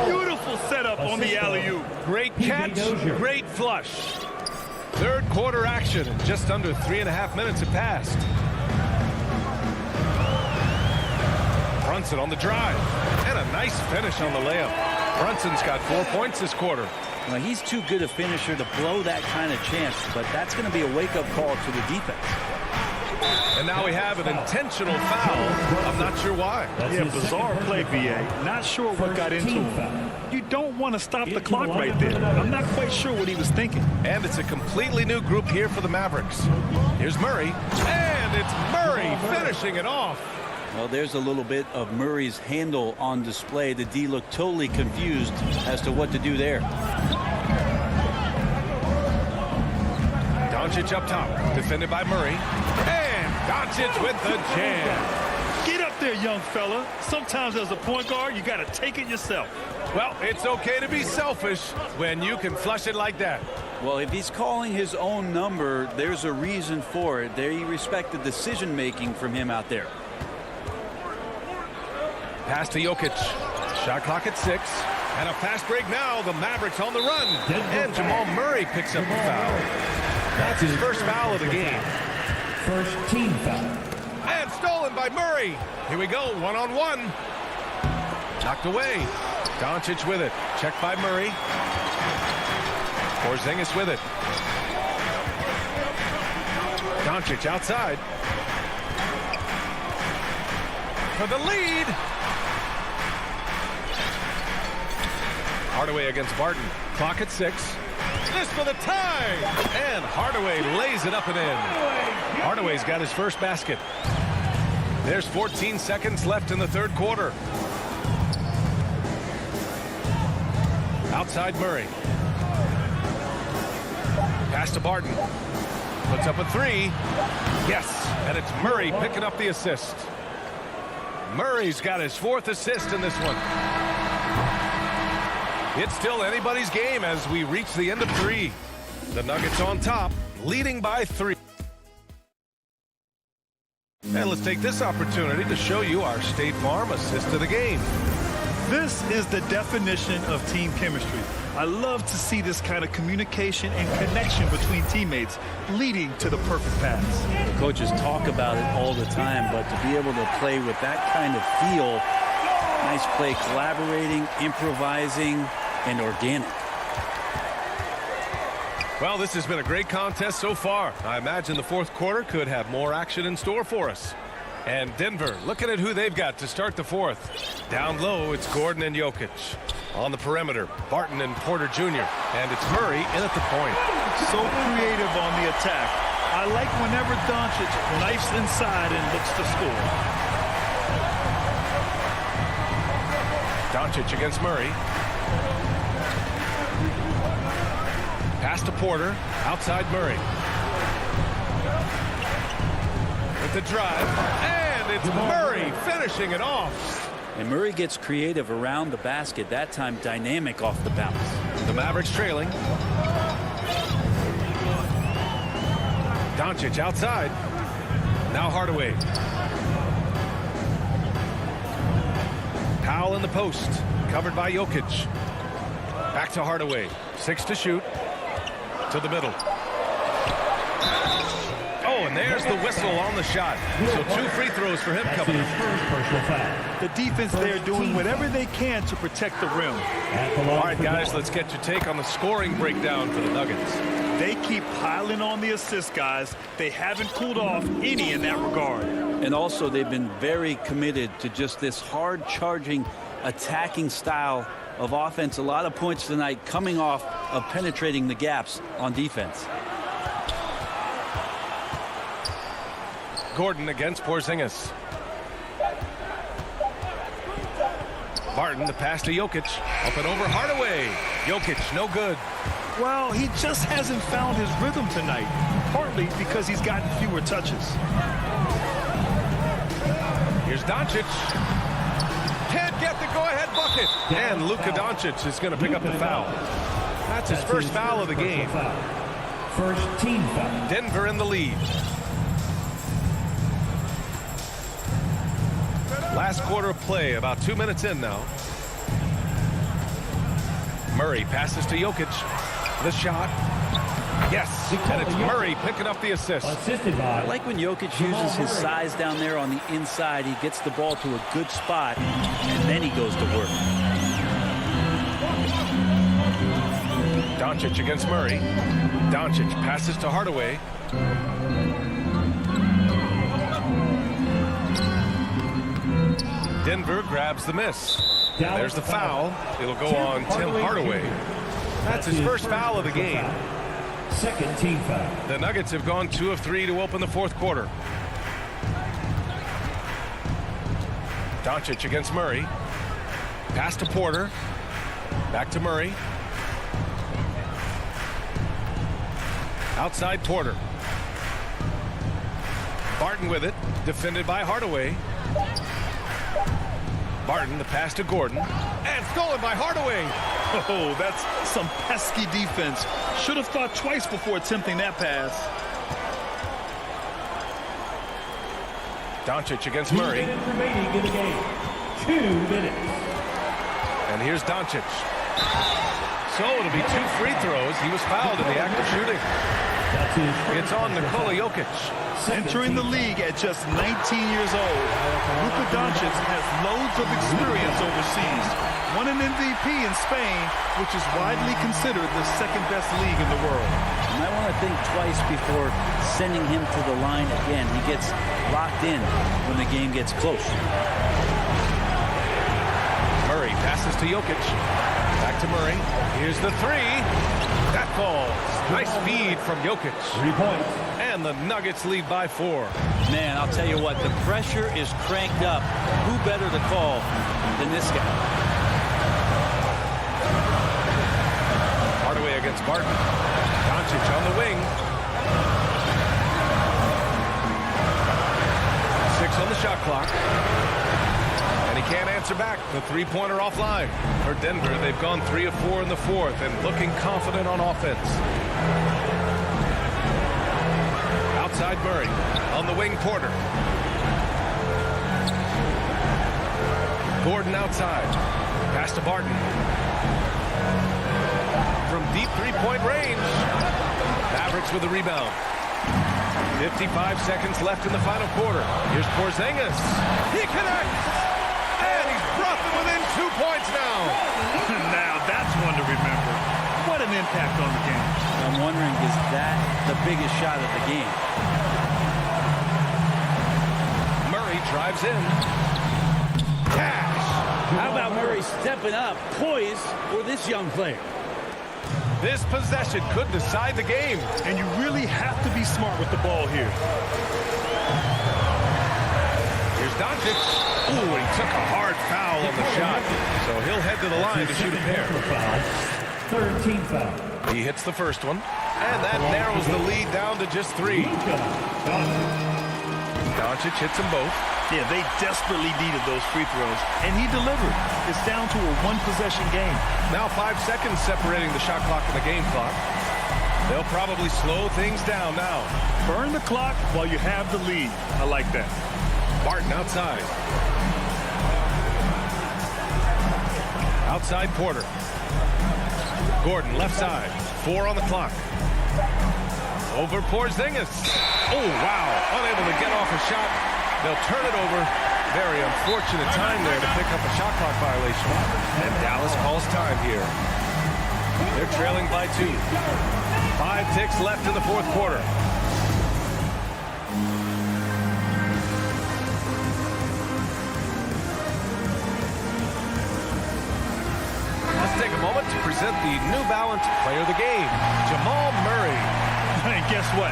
Beautiful setup on the alley-oop. Great catch, great flush. Third quarter action, and just under 3.5 minutes have passed. Brunson on the drive, and a nice finish on the layup. Brunson's got 4 points this quarter. Well, he's too good a finisher to blow that kind of chance, but that's going to be a wake-up call to the defense. And now we have an intentional foul. I'm not sure why. Yeah, bizarre play, VA. Not sure what got into him. You don't want to stop the clock right there. I'm not quite sure what he was thinking. And it's a completely new group here for the Mavericks. Here's Murray, and it's Murray finishing it off. Well, there's a little bit of Murray's handle on display. The D looked totally confused as to what to do there. Doncic up top, defended by Murray. And Doncic with the jam. Get up there, young fella. Sometimes as a point guard, you got to take it yourself. Well, it's okay to be selfish when you can flush it like that. Well, if he's calling his own number, there's a reason for it. They respect the decision-making from him out there. Pass to Jokic. Shot clock at 6. And a fast break now. The Mavericks on the run. And Jamal Murray picks up the foul. That's his first foul of the game. First team foul. And stolen by Murray. Here we go, one-on-one. Knocked away. Doncic with it. Checked by Murray. Porzingis with it. Doncic outside. For the lead. Hardaway against Barton. Clock at 6. This for the tie. And Hardaway lays it up and in. Hardaway's got his first basket. There's 14 seconds left in the third quarter. Outside Murray. Pass to Barton. Puts up a 3. Yes, and it's Murray picking up the assist. Murray's got his 4th assist in this one. It's still anybody's game as we reach the end of 3. The Nuggets on top, leading by 3. And let's take this opportunity to show you our State Farm assist of the game. This is the definition of team chemistry. I love to see this kind of communication and connection between teammates leading to the perfect pass. The coaches talk about it all the time, but to be able to play with that kind of feel, nice play, collaborating, improvising, and organic. Well, this has been a great contest so far. I imagine the fourth quarter could have more action in store for us. And Denver, looking at who they've got to start the fourth. Down low, it's Gordon and Jokic. On the perimeter, Barton and Porter Jr. And it's Murray in at the point. So creative on the attack. I like whenever Doncic knifes inside and looks to score. Doncic against Murray. Pass to Porter. Outside Murray. With the drive. And it's Murray finishing it off. And Murray gets creative around the basket, that time dynamic off the bounce. The Mavericks trailing. Doncic outside. Now Hardaway. Powell in the post. Covered by Jokic. Back to Hardaway. 6 to shoot. To the middle. Oh, and there's the whistle on the shot. So 2 free throws for him coming up. The defense there doing whatever they can to protect the rim. All right, guys, let's get your take on the scoring breakdown for the Nuggets. They keep piling on the assists, guys. They haven't cooled off any in that regard. And also, they've been very committed to just this hard-charging, attacking style of offense. A lot of points tonight coming off of penetrating the gaps on defense. Gordon against Porzingis. Barton, the pass to Jokic. Up and over Hardaway. Jokic, no good. Well, he just hasn't found his rhythm tonight, partly because he's gotten fewer touches. Here's Doncic. Can't get the go-ahead bucket. And Luka Doncic is going to pick up the foul. That's his first foul of the game. First team foul. Denver in the lead. Last quarter of play, about 2 minutes in now. Murray passes to Jokic. The shot. Yes, and it's Murray picking up the assist. I like when Jokic uses his size down there on the inside. He gets the ball to a good spot, and then he goes to work. Doncic against Murray. Doncic passes to Hardaway. Denver grabs the miss. There's the foul. It'll go on Tim Hardaway. That's his first foul of the game. Second team foul. The Nuggets have gone 2 of 3 to open the fourth quarter. Doncic against Murray. Pass to Porter. Back to Murray. Outside Porter. Barton with it. Defended by Hardaway. Barton, the pass to Gordon. And stolen by Hardaway. Oh, that's some pesky defense. Should have thought twice before attempting that pass. Doncic against Murray. 2 minutes remaining in the game. 2 minutes. And here's Doncic. So it'll be 2 free throws. He was fouled in the act of shooting. It's on Nikola Jokic. Entering the league at just 19 years old, Luka Doncic has loads of experience overseas. Won an MVP in Spain, which is widely considered the second-best league in the world. You might want to think twice before sending him to the line again. He gets locked in when the game gets close. Murray passes to Jokic. Back to Murray. Here's the 3. That falls. Nice feed from Jokic. 3 points. And the Nuggets lead by 4. Man, I'll tell you what, the pressure is cranked up. Who better to call than this guy? Hardaway against Barton. Doncic on the wing. 6 on the shot clock. And he can't answer back. The three-pointer offline. For Denver, they've gone 3 of 4 in the fourth and looking confident on offense. Outside Murray. On the wing, Porter. Gordon outside. Pass to Barton. From deep three-point range. Mavericks with the rebound. 55 seconds left in the final quarter. Here's Porzingis. He connects! And he's brought them within 2 points now. Now that's one to remember. What an impact on the game. I'm wondering, is that the biggest shot of the game? Murray drives in. Cash! How about Murray stepping up, poised for this young player? This possession could decide the game. And you really have to be smart with the ball here. Here's Doncic. Ooh, he took a hard foul on the shot. So he'll head to the line to shoot a pair. Third team foul. He hits the first one. And that narrows the lead down to just 3. Doncic hits them both. Yeah, they desperately needed those free throws, and he delivered. It's down to a one-possession game. Now 5 seconds separating the shot clock and the game clock. They'll probably slow things down now. Burn the clock while you have the lead. I like that. Barton outside. Outside Porter. Gordon left side. 4 on the clock. Over Porzingis. Oh, wow. Unable to get off a shot. They'll turn it over. Very unfortunate time there to pick up a shot clock violation. And Dallas calls time here. They're trailing by 2. 5 ticks left in the fourth quarter. Let's take a moment to present the New Balance player of the game, Jamal Murray. And guess what?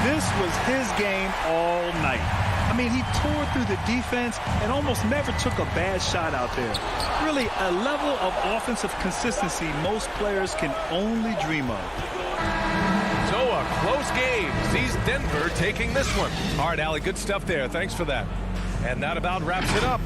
This was his game all night. I mean, he tore through the defense and almost never took a bad shot out there. Really, a level of offensive consistency most players can only dream of. So a close game sees Denver taking this one. All right, Allie, good stuff there. Thanks for that. And that about wraps it up.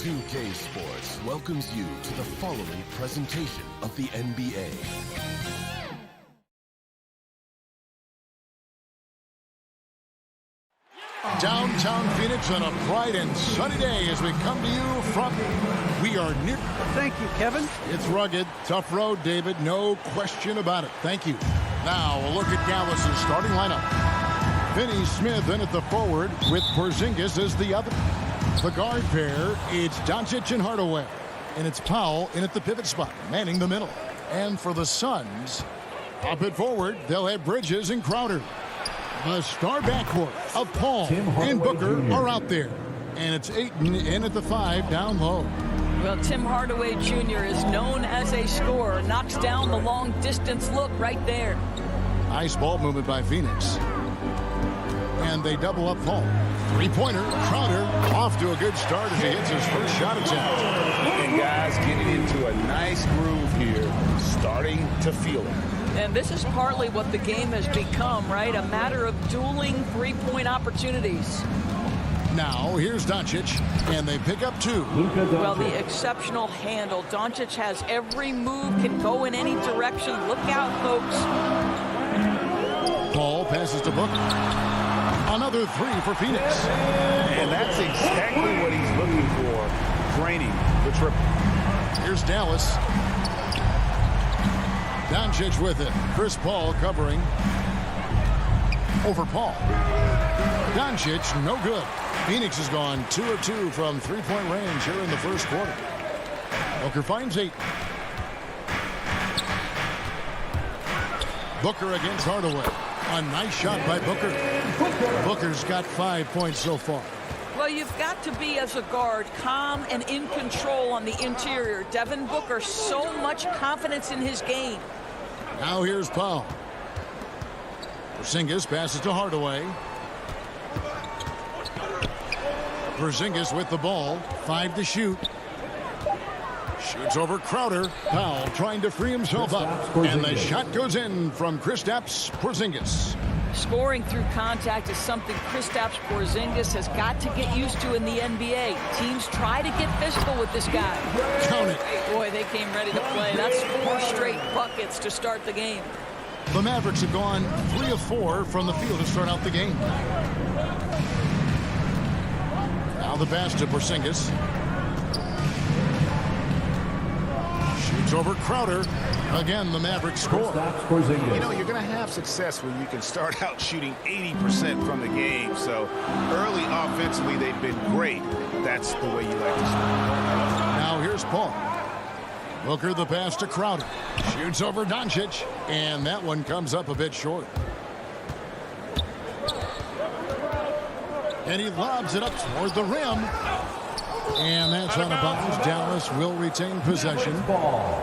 2K Sports welcomes you to the following presentation of the NBA. Downtown Phoenix on a bright and sunny day as we come to you from We Are Near. Thank you, Kevin. It's rugged, tough road, David. No question about it. Thank you. Now a look at Dallas's starting lineup. Finney Smith in at the forward with Porzingis as the other. The guard pair, it's Doncic and Hardaway. And it's Powell in at the pivot spot, manning the middle. And for the Suns, up at forward, they'll have Bridges and Crowder. The star backcourt of Paul and Booker are out there. And it's Ayton in at the 5 down low. Well, Tim Hardaway Jr. is known as a scorer. Knocks down the long distance look right there. Nice ball movement by Phoenix. And they double up Paul. Three-pointer, Crowder off to a good start as he hits his first shot attempt. And guys getting into a nice groove here, starting to feel it. And this is partly what the game has become, right? A matter of dueling three-point opportunities. Now, here's Doncic, and they pick up 2. Well, the exceptional handle. Doncic has every move, can go in any direction. Look out, folks. Paul passes to Booker. Another 3 for Phoenix. And that's exactly what he's looking for, draining the triple. Here's Dallas. Doncic with it. Chris Paul covering over Paul. Doncic, no good. Phoenix has gone 2 of 2 from three-point range here in the first quarter. Booker finds 8. Booker against Hardaway. A nice shot by Booker. Booker's got 5 points so far. Well, you've got to be, as a guard, calm and in control on the interior. Devin Booker, so much confidence in his game. Now here's Powell. Porzingis passes to Hardaway. Porzingis with the ball. 5 to shoot. Shoots over Crowder. Powell trying to free himself up. And the shot goes in from Kristaps Porzingis. Scoring through contact is something Kristaps Porzingis has got to get used to in the NBA. Teams try to get physical with this guy. Count it. Boy, they came ready to play. That's 4 straight buckets to start the game. The Mavericks have gone 3 of 4 from the field to start out the game. Now the pass to Porzingis. Shoots over Crowder. Again, the Mavericks score. You know, you're going to have success when you can start out shooting 80% from the game. So early offensively, they've been great. That's the way you like to start. Now here's Paul. Booker the pass to Crowder. Shoots over Doncic. And that one comes up a bit short. And he lobs it up toward the rim. And that's out of bounds. Dallas will retain possession.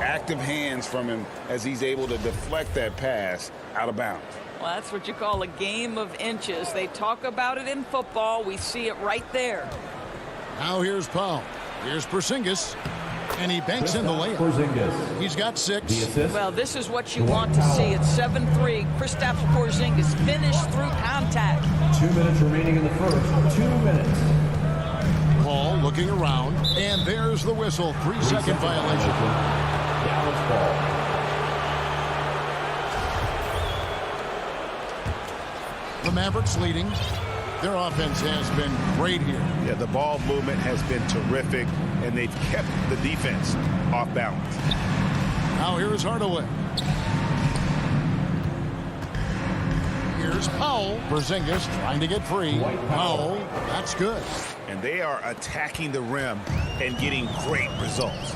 Active hands from him as he's able to deflect that pass out of bounds. Well, that's what you call a game of inches. They talk about it in football. We see it right there. Now here's Powell. Here's Porzingis. And he banks in the layup. He's got 6. Well, this is what you want to see. It's 7-3. Kristaps Porzingis finished through contact. 2 minutes remaining in the first. 2 minutes. Paul looking around, and there's the whistle. 3-second violation. Dallas ball. The Mavericks leading. Their offense has been great here. Yeah, the ball movement has been terrific, and they've kept the defense off balance. Now here's Hardaway. Here's Powell. Porzingis trying to get free. Powell, that's good. And they are attacking the rim and getting great results.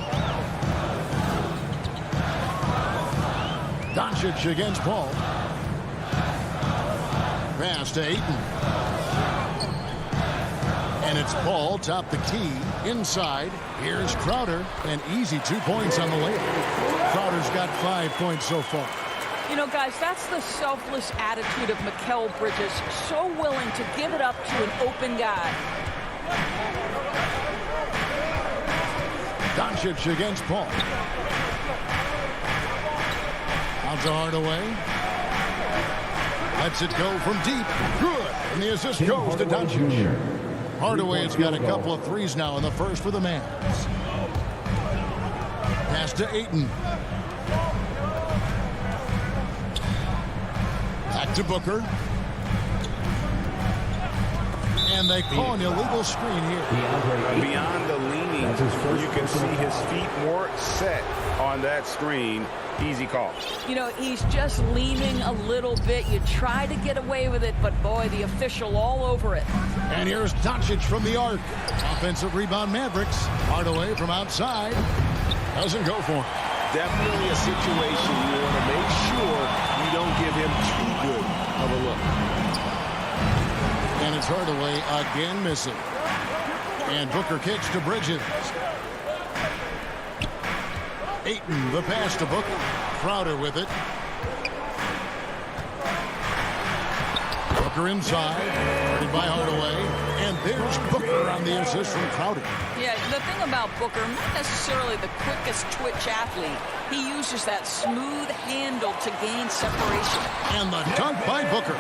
Doncic against Paul. Pass to Ayton. And it's Paul, top the key, inside. Here's Crowder, and easy 2 points on the layup. Crowder's got 5 points so far. You know, guys, that's the selfless attitude of Mikal Bridges. So willing to give it up to an open guy. Doncic against Paul. Out to Hardaway. Lets it go from deep. Good. And the assist goes to Doncic. Hardaway has got a couple of threes now in the first for the Mavs. Pass to Ayton. Back to Booker. And they call an illegal screen here. Beyond the leaning, you can see his feet more set on that screen. Easy call. You know, he's just leaning a little bit. You try to get away with it, but boy, the official all over it. And here's Doncic from the arc. Offensive rebound Mavericks. Hardaway from outside. Doesn't go for him. Definitely a situation you want to make sure you don't give him too good of a look. And it's Hardaway again missing. And Booker kicks to Bridges. Ayton, the pass to Booker. Crowder with it. Booker inside. Guarded by Hardaway. And there's Booker on the assist from Crowder. Yeah, the thing about Booker, not necessarily the quickest twitch athlete. He uses that smooth handle to gain separation. And the dunk by Booker.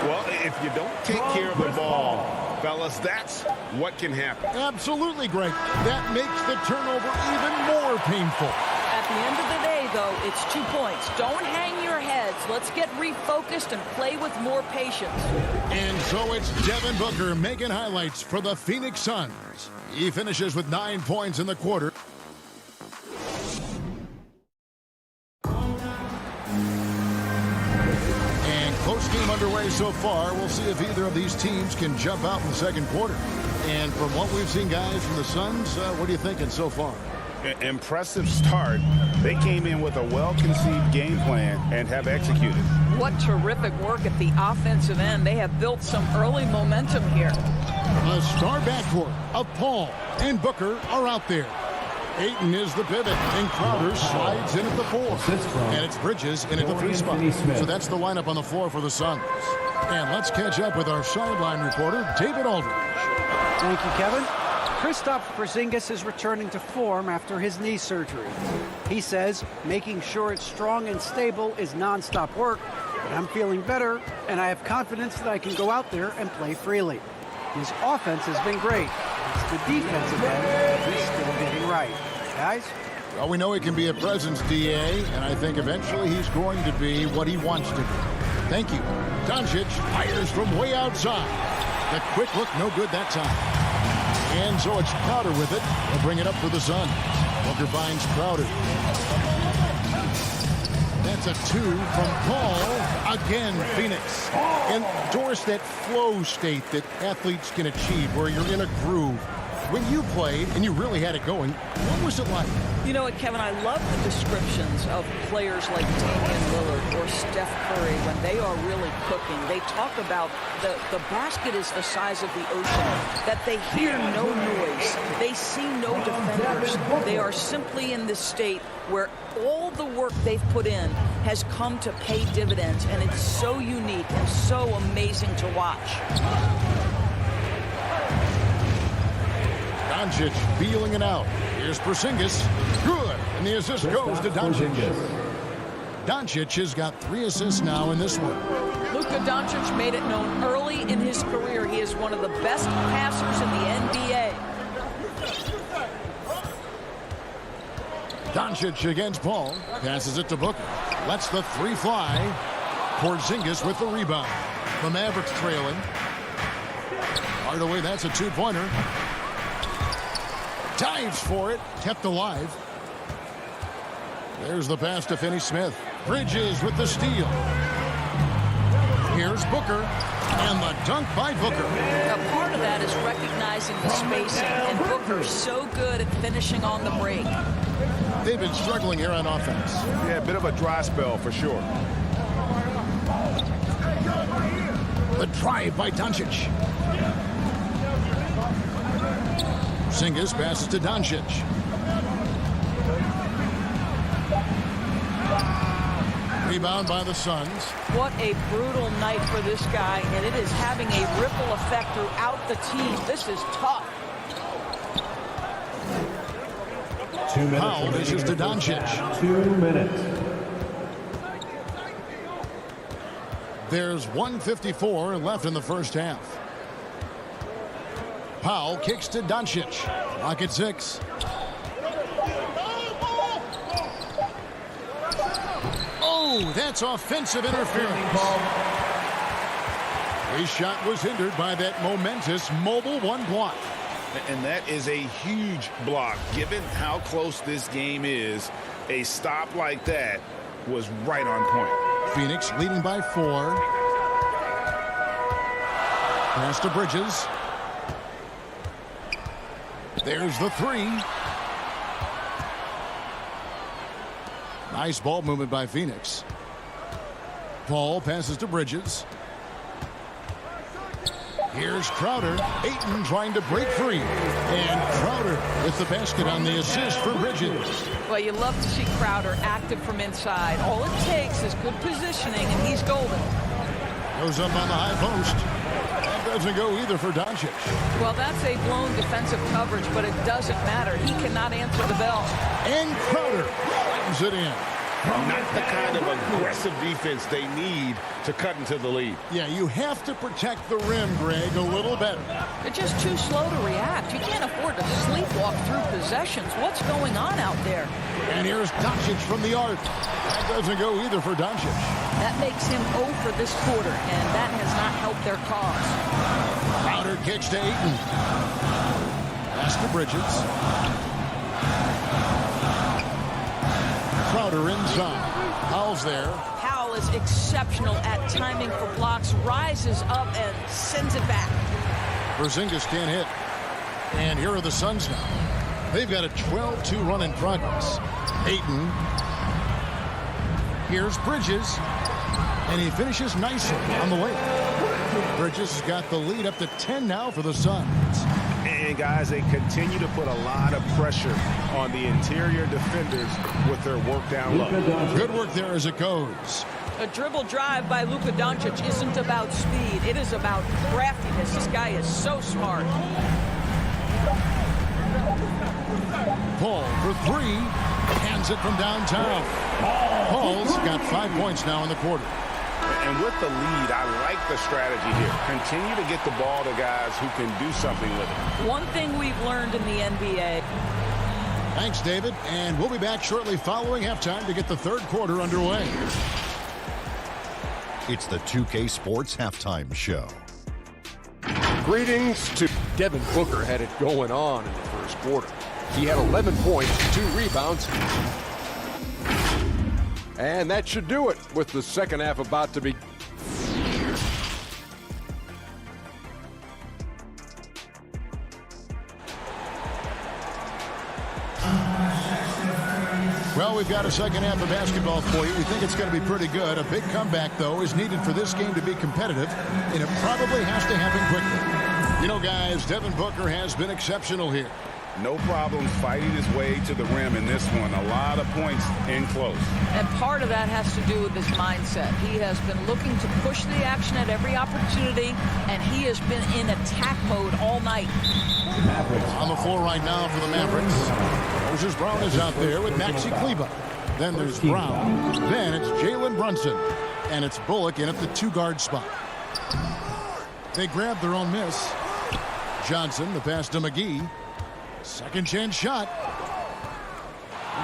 Well, if you don't take care of the ball, fellas, that's what can happen. Absolutely, Greg. That makes the turnover even more painful. At the end of the day, though, it's 2 points. Don't hang your heads. Let's get refocused and play with more patience. And so it's Devin Booker making highlights for the Phoenix Suns. He finishes with 9 points in the quarter. And close game underway so far. We'll see if either of these teams can jump out in the second quarter. And from what we've seen, guys, from the Suns, what are you thinking so far? Impressive start. They came in with a well-conceived game plan and have executed. What terrific work at the offensive end. They have built some early momentum here. A star backcourt of Paul and Booker are out there. Ayton is the pivot, and Crowder slides in at the 4. And it's Bridges in at the 3 spot. So that's the lineup on the floor for the Suns. And let's catch up with our sideline reporter, David Aldridge. Thank you, Kevin. Kristaps Porzingis is returning to form after his knee surgery. He says making sure it's strong and stable is nonstop work, but I'm feeling better, and I have confidence that I can go out there and play freely. His offense has been great. It's the defensive end that he's still getting right. Guys? Well, we know he can be a presence, DA, and I think eventually he's going to be what he wants to be. Thank you. Doncic fires from way outside. The quick look, no good that time. And so it's Crowder with it. They'll bring it up for the Suns. Booker finds Crowder. That's a 2 from Paul. Again, Phoenix. Endorse that flow state that athletes can achieve where you're in a groove. When you played and you really had it going, what was it like? You know what, Kevin, I love the descriptions of players like Damian Lillard or Steph Curry when they are really cooking. They talk about the basket is the size of the ocean, that they hear no noise, they see no defenders. They are simply in this state where all the work they've put in has come to pay dividends, and it's so unique and so amazing to watch. Doncic feeling it out. Here's Porzingis. Good. And the assist goes to Doncic. Doncic has got 3 assists now in this one. Luka Doncic made it known early in his career he is one of the best passers in the NBA. Doncic against Paul. Passes it to Booker. Lets the 3 fly. Porzingis with the rebound. The Mavericks trailing. Hardaway, that's a 2-pointer. Dives for it. Kept alive. There's the pass to Finney Smith. Bridges with the steal. Here's Booker. And the dunk by Booker. A part of that is recognizing the spacing. And Booker's so good at finishing on the break. They've been struggling here on offense. Yeah, a bit of a dry spell for sure. The drive by Doncic. Porzingis passes to Doncic. Rebound by the Suns. What a brutal night for this guy, and it is having a ripple effect throughout the team. This is tough. 2 minutes. Powell dishes to Doncic. 2 minutes. There's 1:54 left in the first half. Powell kicks to Doncic. Clock at 6. Oh, that's offensive interference. His shot was hindered by that momentous mobile one block. And that is a huge block. Given how close this game is, a stop like that was right on point. Phoenix leading by 4. Pass to Bridges. There's the 3. Nice ball movement by Phoenix. Paul passes to Bridges. Here's Crowder. Ayton trying to break free. And Crowder with the basket on the assist for Bridges. Well, you love to see Crowder active from inside. All it takes is good positioning, and he's golden. Goes up on the high post. That doesn't go either for Doncic. Well, that's a blown defensive coverage, but it doesn't matter. He cannot answer the bell. And Crowder brings it in. Not the kind of aggressive defense they need to cut into the lead. Yeah, you have to protect the rim, Greg, a little better. They're just too slow to react. You can't afford to sleepwalk through possessions. What's going on out there? And here's Doncic from the arc. That doesn't go either for Doncic. That makes him 0 for this quarter, and that has not helped their cause. Crowder kicks to Ayton. Pass to Bridges. Crowder inside. Powell's there. Powell is exceptional at timing for blocks, rises up and sends it back. Porzingis can't hit. And here are the Suns now. They've got a 12-2 run in progress. Ayton. Here's Bridges. And he finishes nicely on the way. Bridges has got the lead up to 10 now for the Suns. And guys, they continue to put a lot of pressure on the interior defenders with their work down low. Good work there as it goes. A dribble drive by Luka Doncic isn't about speed. It is about craftiness. This guy is so smart. Paul for 3. Hands it from downtown. Paul's got 5 points now in the quarter. And with the lead, I like the strategy here. Continue to get the ball to guys who can do something with it. One thing we've learned in the NBA. Thanks, David. And we'll be back shortly following halftime to get the third quarter underway. It's the 2K Sports Halftime Show. Greetings to Devin Booker. Had it going on in the first quarter. He had 11 points, 2 rebounds. And that should do it with the second half about to be. Well, we've got a second half of basketball for you. We think it's going to be pretty good. A big comeback, though, is needed for this game to be competitive, and it probably has to happen quickly. You know, guys, Devin Booker has been exceptional here. No problem fighting his way to the rim in this one. A lot of points in close. And part of that has to do with his mindset. He has been looking to push the action at every opportunity, and he has been in attack mode all night. On the floor right now for the Mavericks. Moses Brown is out there with Maxi Kleber. Then there's Brown. Then it's Jalen Brunson. And it's Bullock in at the 2-guard spot. They grabbed their own miss. Johnson, the pass to McGee. Second chance shot.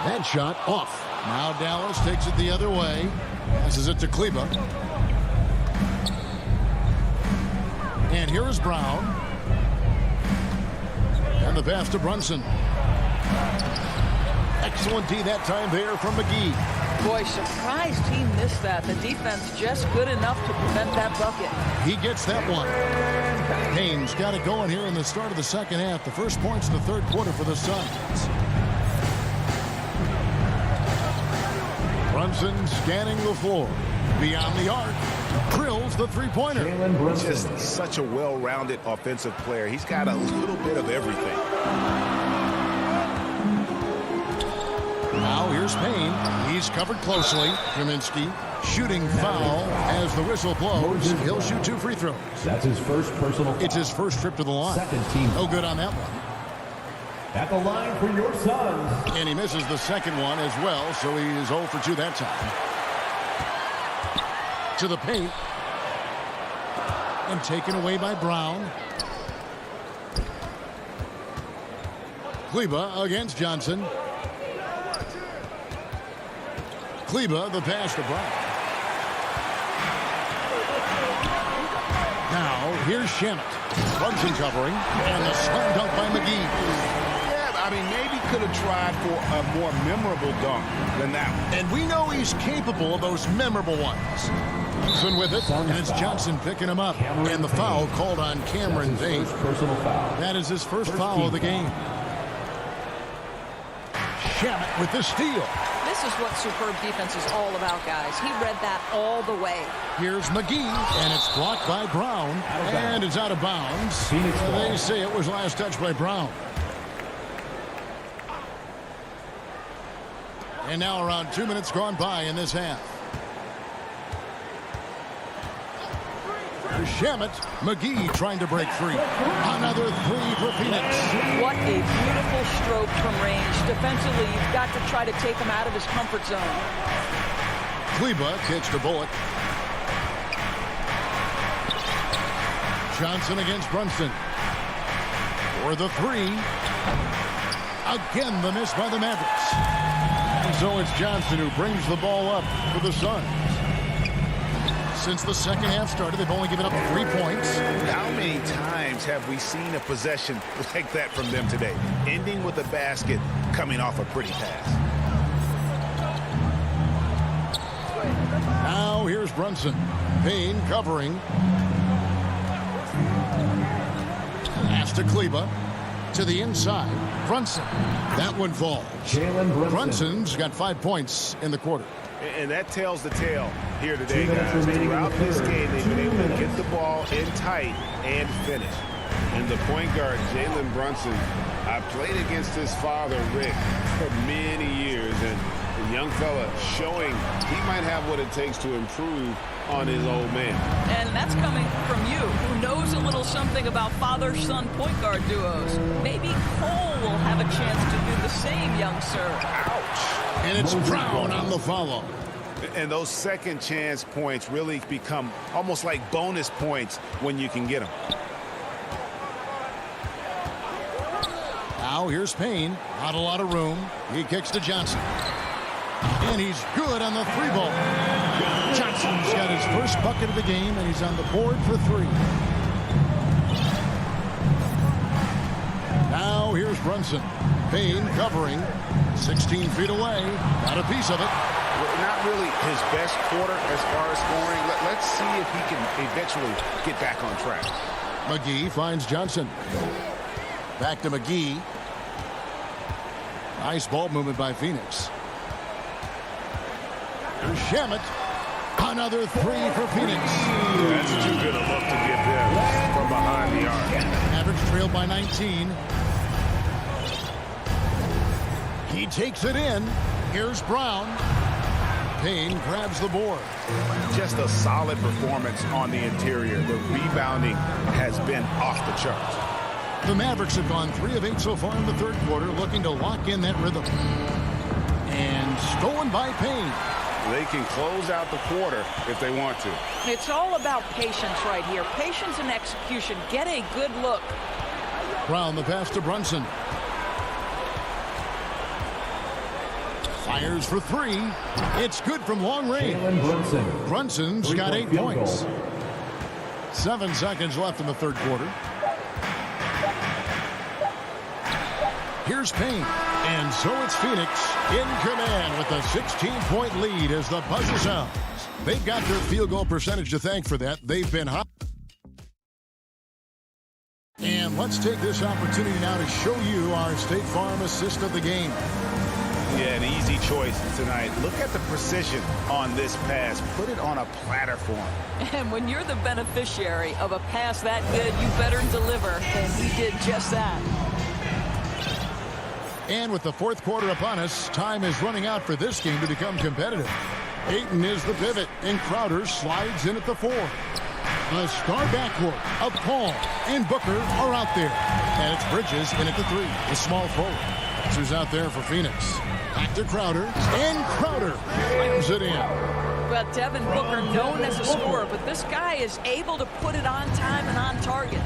That shot off. Now Dallas takes it the other way. Passes it to Kleber. And here is Brown. And the pass to Brunson. Excellent D that time there from McGee. Boy, surprised he missed that. The defense just good enough to prevent that bucket. He gets that one. Haynes got it going here in the start of the second half. The first points in the third quarter for the Suns. Brunson scanning the floor. Beyond the arc. Drills the three-pointer. Just such a well-rounded offensive player. He's got a little bit of everything. Now here's Payne. He's covered closely. Kaminsky shooting foul as the whistle blows. He'll shoot 2 free throws. That's his first personal foul. It's his first trip to the line. Second team. No good on that one. At the line for your Suns. And he misses the second one as well, so he is 0 for 2 that time. To the paint. And taken away by Brown. Kleba against Johnson. Kleba, the pass to Brown. Now, here's Shamet. Brunson covering, and the slam dunk by McGee. Yeah, I mean, maybe could have tried for a more memorable dunk than that one. And we know he's capable of those memorable ones. Johnson with it, and it's Johnson picking him up. And the foul called on Cameron Payne. That is his first foul of the game. Shamet with the steal. This is what superb defense is all about, guys. He read that all the way. Here's McGee, and it's blocked by Brown, and it's out of bounds. They say it was last touch by Brown. And now around 2 minutes gone by in this half. Shamet, McGee trying to break free. Another three for Phoenix. What a beautiful stroke from range. Defensively, you've got to try to take him out of his comfort zone. Kleba kicks to Bullock. Johnson against Brunson. For the three. Again, the miss by the Mavericks. And so it's Johnson who brings the ball up for the Suns. Since the second half started, they've only given up 3 points. How many times have we seen a possession like that from them today? Ending with a basket, coming off a pretty pass. Now here's Brunson. Payne covering. Pass to Kleba. To the inside. Brunson. That one falls. Brunson's got 5 points in the quarter. And that tells the tale here today, guys. Throughout this game, they've been able to get the ball in tight and finish. And the point guard, Jalen Brunson, I played against his father, Rick, for many years. And the young fella showing he might have what it takes to improve on his old man. And that's coming from you, who knows a little something about father-son point guard duos. Maybe Cole will have a chance to do the same, young sir. Ouch. And it's Brown on the follow. And those second chance points really become almost like bonus points when you can get them. Now here's Payne. Not a lot of room. He kicks to Johnson. And he's good on the three ball. Johnson's got his first bucket of the game, and he's on the board for three. Now here's Brunson. Payne covering. 16 feet away. Got a piece of it. Not really his best quarter as far as scoring. Let's see if he can eventually get back on track. McGee finds Johnson. Back to McGee. Nice ball movement by Phoenix. Here's Shamet. Another three for Phoenix. That's too good a look to give them from behind the arc. Average trailed by 19. He takes it in. Here's Brown. Payne grabs the board. Just a solid performance on the interior. The rebounding has been off the charts. The Mavericks have gone 3 of 8 so far in the third quarter, looking to lock in that rhythm. And stolen by Payne. They can close out the quarter if they want to. It's all about patience right here. Patience and execution. Get a good look. Brown, the pass to Brunson. Fires for three. It's good from long range. Brunson's got 8 points. 7 seconds left in the third quarter. Here's Payne. And so it's Phoenix in command with a 16-point lead as the buzzer sounds. They've got their field goal percentage to thank for that. They've been hot. And let's take this opportunity now to show you our State Farm assist of the game. Yeah, an easy choice tonight. Look at the precision on this pass. Put it on a platter form. And when you're the beneficiary of a pass that good, you better deliver. And he did just that. And with the fourth quarter upon us, time is running out for this game to become competitive. Ayton is the pivot, and Crowder slides in at the 4. The star backcourt of Paul and Booker are out there. And it's Bridges in at the 3, the small forward. That's who's out there for Phoenix. Back to Crowder, and Crowder slams it in. Well, Devin Booker, known as a scorer, but this guy is able to put it on time and on target.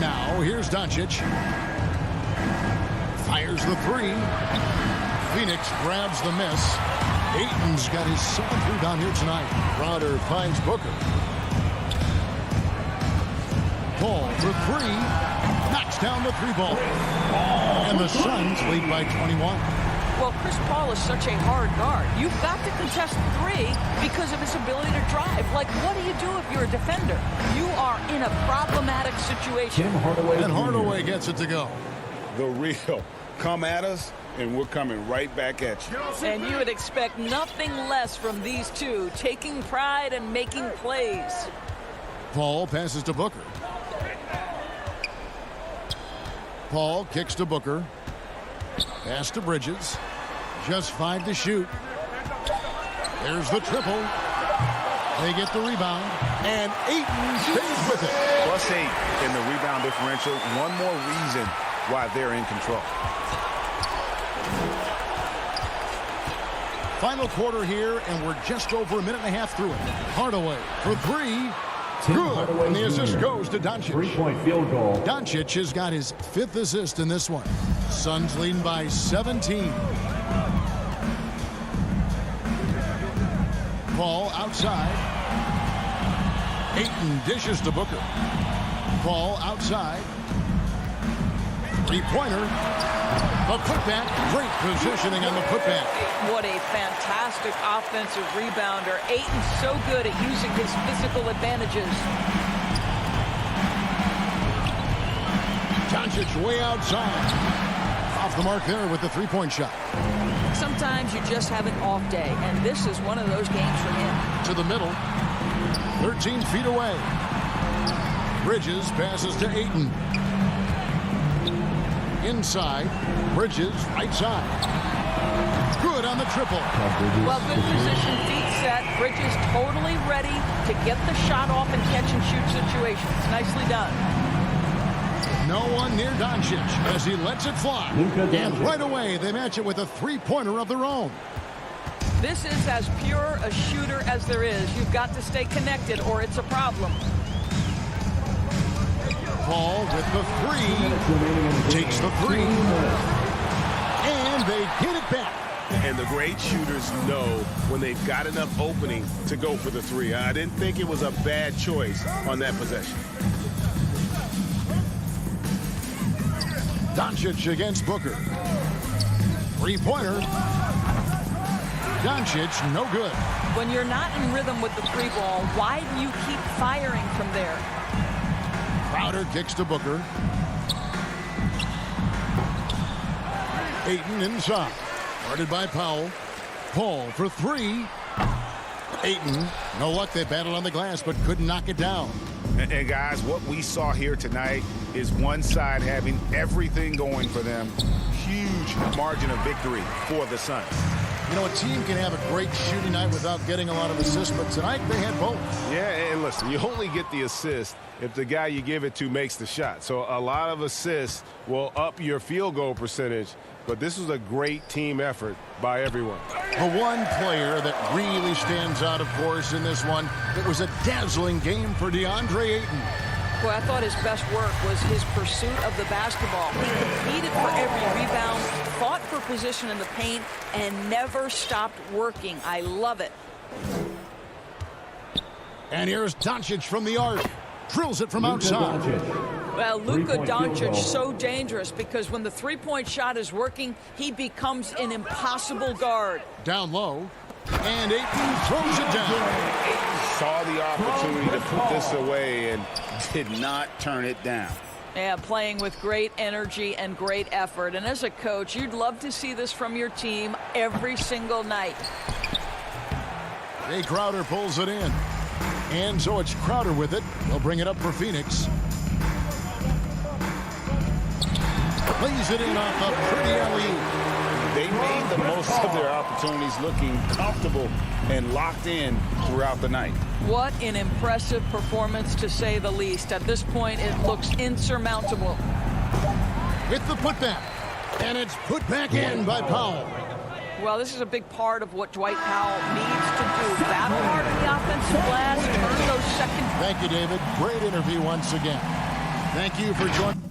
Now, here's Doncic. Fires the three. Phoenix grabs the miss. Ayton's got his 7th rebound here tonight. Crowder finds Booker. Paul for three. Knocks down the three ball. And the Suns lead by 21. Well, Chris Paul is such a hard guard. You've got to contest three because of his ability to drive. Like, what do you do if you're a defender? You are in a problematic situation. And Hardaway gets it to go. The real. Come at us, and we're coming right back at you. And you would expect nothing less from these two, taking pride and making plays. Paul passes to Booker. Paul kicks to Booker. Pass to Bridges. Just 5 to shoot. There's the triple. They get the rebound. And Ayton stays with it. +8 in the rebound differential. One more reason why they're in control. Final quarter here, and we're just over a minute and a half through it. Hardaway for three. Good. And the assist goes to Doncic. 3-point field goal. Doncic has got his 5th assist in this one. Suns leading by 17. Paul outside. Ayton dishes to Booker. Paul outside. Three-pointer. The putback. Great positioning on the putback. What a fantastic offensive rebounder. Ayton's so good at using his physical advantages. Doncic way outside. Off the mark there with the three-point shot. Sometimes you just have an off day, and this is one of those games for him. To the middle. 13 feet away. Bridges passes to Ayton. Inside. Bridges right side. Good on the triple. Well, good position, feet set. Bridges totally ready to get the shot off in catch-and-shoot situations. Nicely done. No one near Doncic as he lets it fly. And right away, they match it with a three-pointer of their own. This is as pure a shooter as there is. You've got to stay connected or it's a problem. Paul with the three. Takes the three. And they get it back. And the great shooters know when they've got enough opening to go for the three. I didn't think it was a bad choice on that possession. Doncic against Booker. Three-pointer. Doncic, no good. When you're not in rhythm with the three ball, why do you keep firing from there? Crowder kicks to Booker. Ayton inside. Guarded by Powell. Paul for three. Ayton, no luck. They battled on the glass, but couldn't knock it down. And guys, what we saw here tonight is one side having everything going for them. Huge margin of victory for the Suns. You know, a team can have a great shooting night without getting a lot of assists, but tonight they had both. Yeah, and listen, you only get the assist if the guy you give it to makes the shot. So a lot of assists will up your field goal percentage, but this was a great team effort by everyone. The one player that really stands out, of course, in this one, it was a dazzling game for DeAndre Ayton. Boy, I thought his best work was his pursuit of the basketball. He competed for every rebound, fought for position in the paint, and never stopped working. I love it. And here's Doncic from the arc. Drills it from outside. Well, Luka Doncic, so dangerous because when the three-point shot is working, he becomes an impossible guard. Down low, and Ayton throws it down. Saw the opportunity to put this away and did not turn it down. Yeah, playing with great energy and great effort. And as a coach, you'd love to see this from your team every single night. Jay Crowder pulls it in. And so it's Crowder with it. They'll bring it up for Phoenix. Plays it in off a pretty alley-oop. They made the most of their opportunities, looking comfortable and locked in throughout the night. What an impressive performance, to say the least. At this point, it looks insurmountable. With the putback. And it's put back in by Powell. Well, this is a big part of what Dwight Powell needs to do. Battle hard in the offensive glass, turn those second. Thank you, David. Great interview once again. Thank you for joining.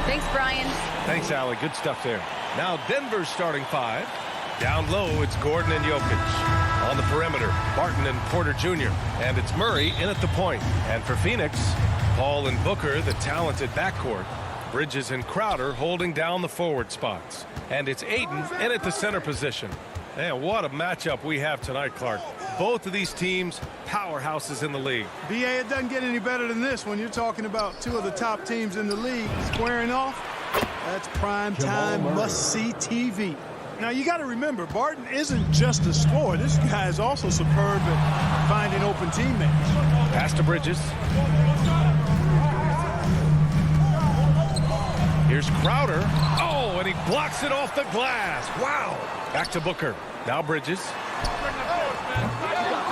Thanks, Brian. Thanks, Allie. Good stuff there. Now Denver's starting 5. Down low, it's Gordon and Jokic. On the perimeter, Barton and Porter Jr. And it's Murray in at the point. And for Phoenix, Paul and Booker, the talented backcourt. Bridges and Crowder holding down the forward spots. And it's Ayton in at the center position. And what a matchup we have tonight, Clark. Both of these teams, powerhouses in the league. BA, it doesn't get any better than this when you're talking about two of the top teams in the league squaring off. That's prime time must-see TV. Now, you got to remember, Barton isn't just a scorer. This guy is also superb at finding open teammates. Pass to Bridges. Here's Crowder. Oh, and he blocks it off the glass. Wow. Back to Booker. Now Bridges.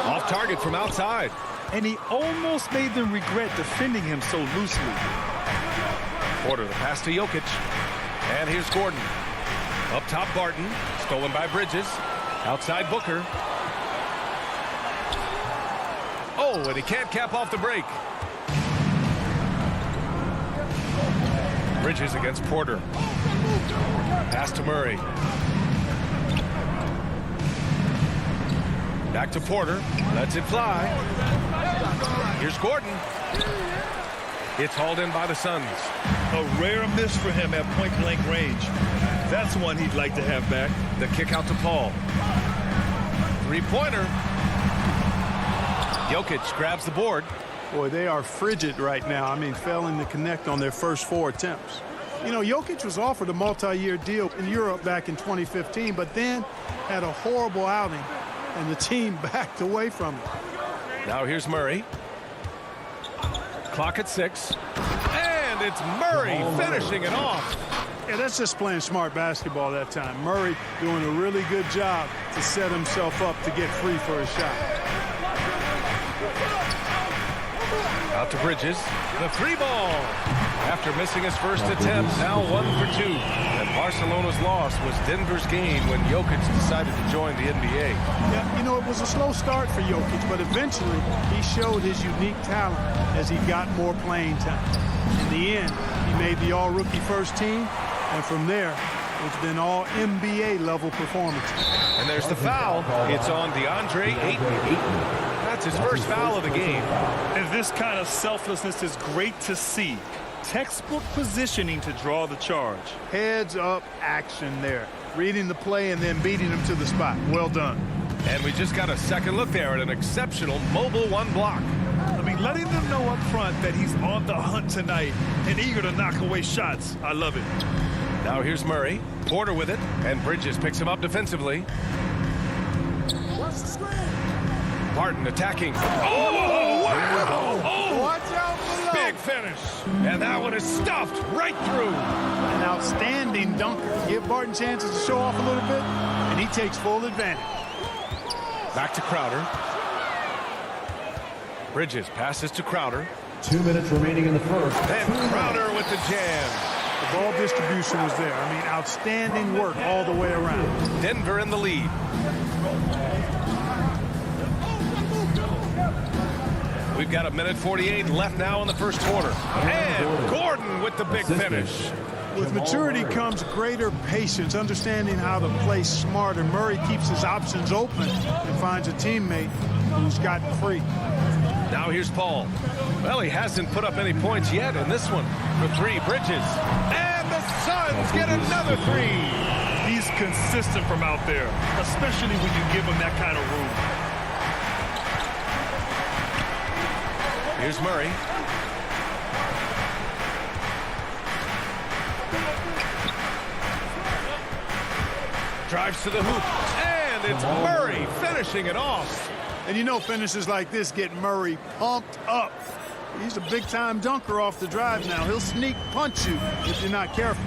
Off target from outside. And he almost made them regret defending him so loosely. Porter, the pass to Jokic. And here's Gordon. Up top, Barton. Stolen by Bridges. Outside Booker. Oh, and he can't cap off the break. Bridges against Porter. Pass to Murray. Back to Porter. Lets it fly. Here's Gordon. It's hauled in by the Suns. A rare miss for him at point-blank range. That's one he'd like to have back. The kick out to Paul. Three-pointer. Jokic grabs the board. Boy, they are frigid right now. I mean, failing to connect on their first 4 attempts. You know, Jokic was offered a multi-year deal in Europe back in 2015, but then had a horrible outing, and the team backed away from it. Now here's Murray. Clock at 6. And it's Murray finishing it off. Yeah, that's just playing smart basketball that time. Murray doing a really good job to set himself up to get free for a shot. Out to Bridges. The 3-ball. After missing his first attempt, now 1 for 2. And Barcelona's loss was Denver's gain when Jokic decided to join the NBA. Yeah, you know, it was a slow start for Jokic, but eventually he showed his unique talent as he got more playing time. In the end, he made the all-rookie first team, and from there, it's been all NBA-level performances. And there's the foul. It's on DeAndre Ayton. That's his first foul of the game. And this kind of selflessness is great to see. Textbook positioning to draw the charge. Heads-up action there. Reading the play and then beating him to the spot. Well done. And we just got a second look there at an exceptional mobile 1 block. I mean, letting them know up front that he's on the hunt tonight and eager to knock away shots. I love it. Now here's Murray. Porter with it. And Bridges picks him up defensively. Barton attacking. Oh, wow! Oh, watch out below. Big finish. And that one is stuffed right through. An outstanding dunker. Give Barton chances to show off a little bit, and he takes full advantage. Back to Crowder. Bridges passes to Crowder. 2 minutes remaining in the first. And Crowder with the jam. The ball distribution was there. I mean, outstanding work all the way around. Denver in the lead. We've got 1:48 left now in the first quarter. And Gordon with the big finish. With maturity comes greater patience, understanding how to play smarter. Murray keeps his options open and finds a teammate who's gotten free. Now here's Paul. Well, he hasn't put up any points yet in this one. For 3, Bridges. And the Suns get another 3. He's consistent from out there, especially when you give him that kind of room. Here's Murray. Drives to the hoop. And it's Murray finishing it off. And you know, finishes like this get Murray pumped up. He's a big-time dunker off the drive now. He'll sneak punch you if you're not careful.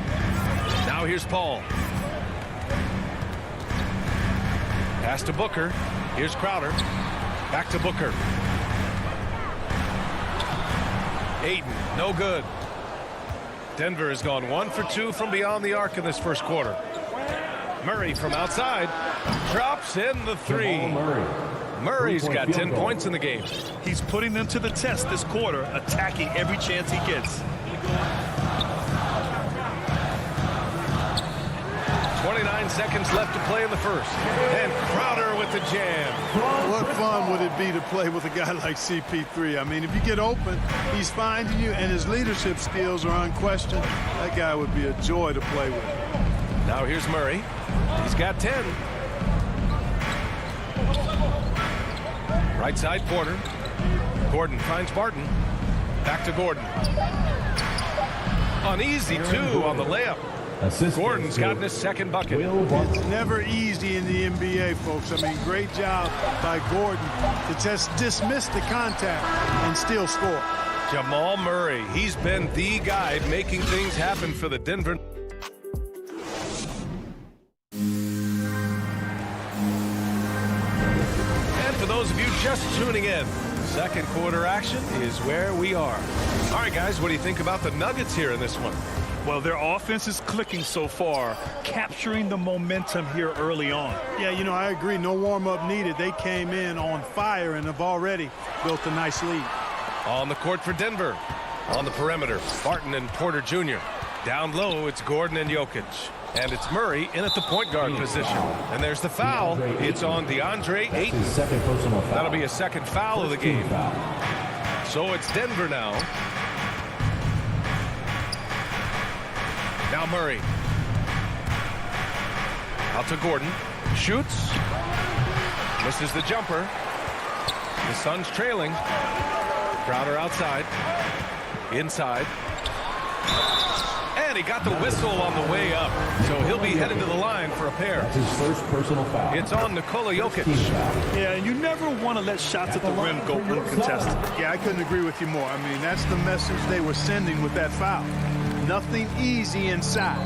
Now here's Paul. Pass to Booker. Here's Crowder. Back to Booker. Ayton, no good. Denver has gone 1 for 2 from beyond the arc in this first quarter. Murray from outside. Drops in the 3. Murray's got 10 points in the game. He's putting them to the test this quarter, attacking every chance he gets. 29 seconds left to play in the first. And Crowder with the jam. What fun would it be to play with a guy like CP3? I mean, if you get open, he's finding you, and his leadership skills are unquestioned. That guy would be a joy to play with. Now here's Murray. He's got 10. Right side, Porter. Gordon finds Barton. Back to Gordon. Uneasy, too, on the layup. Gordon's gotten his second bucket. It's never easy in the NBA, folks. I mean, great job by Gordon to just dismiss the contact and still score. Jamal Murray, he's been the guy making things happen for the Denver. And for those of you just tuning in, second quarter action is where we are. All right, guys, what do you think about the Nuggets here in this one? Well, their offense is clicking so far, capturing the momentum here early on. Yeah, you know, I agree. No warm-up needed. They came in on fire and have already built a nice lead. On the court for Denver. On the perimeter, Barton and Porter Jr. Down low, it's Gordon and Jokic. And it's Murray in at the point guard position. And there's the foul. It's on DeAndre Ayton. That'll be a second foul of the game. So it's Denver now. Now Murray. Out to Gordon. Shoots. Misses the jumper. The Suns trailing. Crowder outside. Inside. And he got the whistle on the way up. So he'll be headed to the line for a pair. That's his first personal foul. It's on Nikola Jokic. Yeah, and you never want to let shots at the rim go uncontested. Yeah, I couldn't agree with you more. I mean, that's the message they were sending with that foul. Nothing easy inside.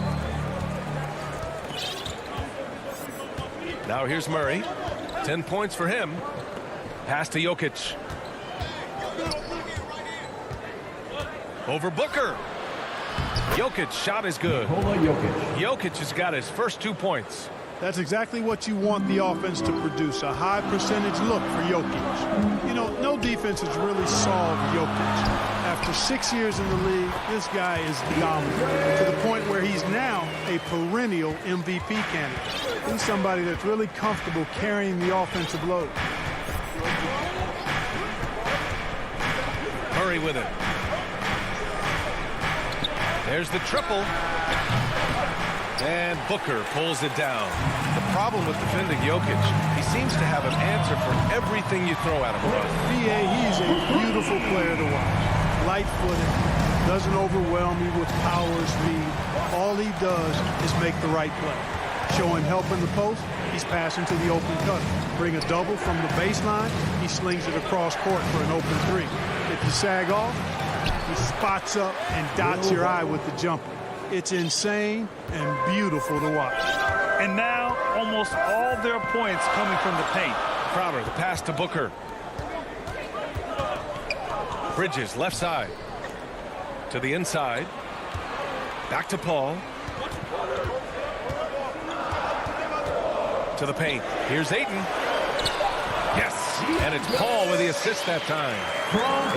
Now here's Murray. 10 points for him. Pass to Jokic. Over Booker. Jokic shot is good. Jokic has got his first 2 points. That's exactly what you want the offense to produce, a high percentage look for Jokic. You know, no defense has really solved Jokic. After 6 years in the league, this guy is dominant to the point where he's now a perennial MVP candidate. He's somebody that's really comfortable carrying the offensive load. Murray with it. There's the triple. And Booker pulls it down. The problem with defending Jokic, he seems to have an answer for everything you throw at him. VA, he's a beautiful player to watch. Light-footed, doesn't overwhelm you with power or speed. All he does is make the right play. Show him help in the post, he's passing to the open cutter. Bring a double from the baseline, he slings it across court for an open three. If you sag off, he spots up and dots your eye with the jumper. It's insane and beautiful to watch. And now, almost all their points coming from the paint. Crowder, the pass to Booker. Bridges, left side. To the inside. Back to Paul. To the paint. Here's Ayton. Yes, and it's Paul with the assist that time.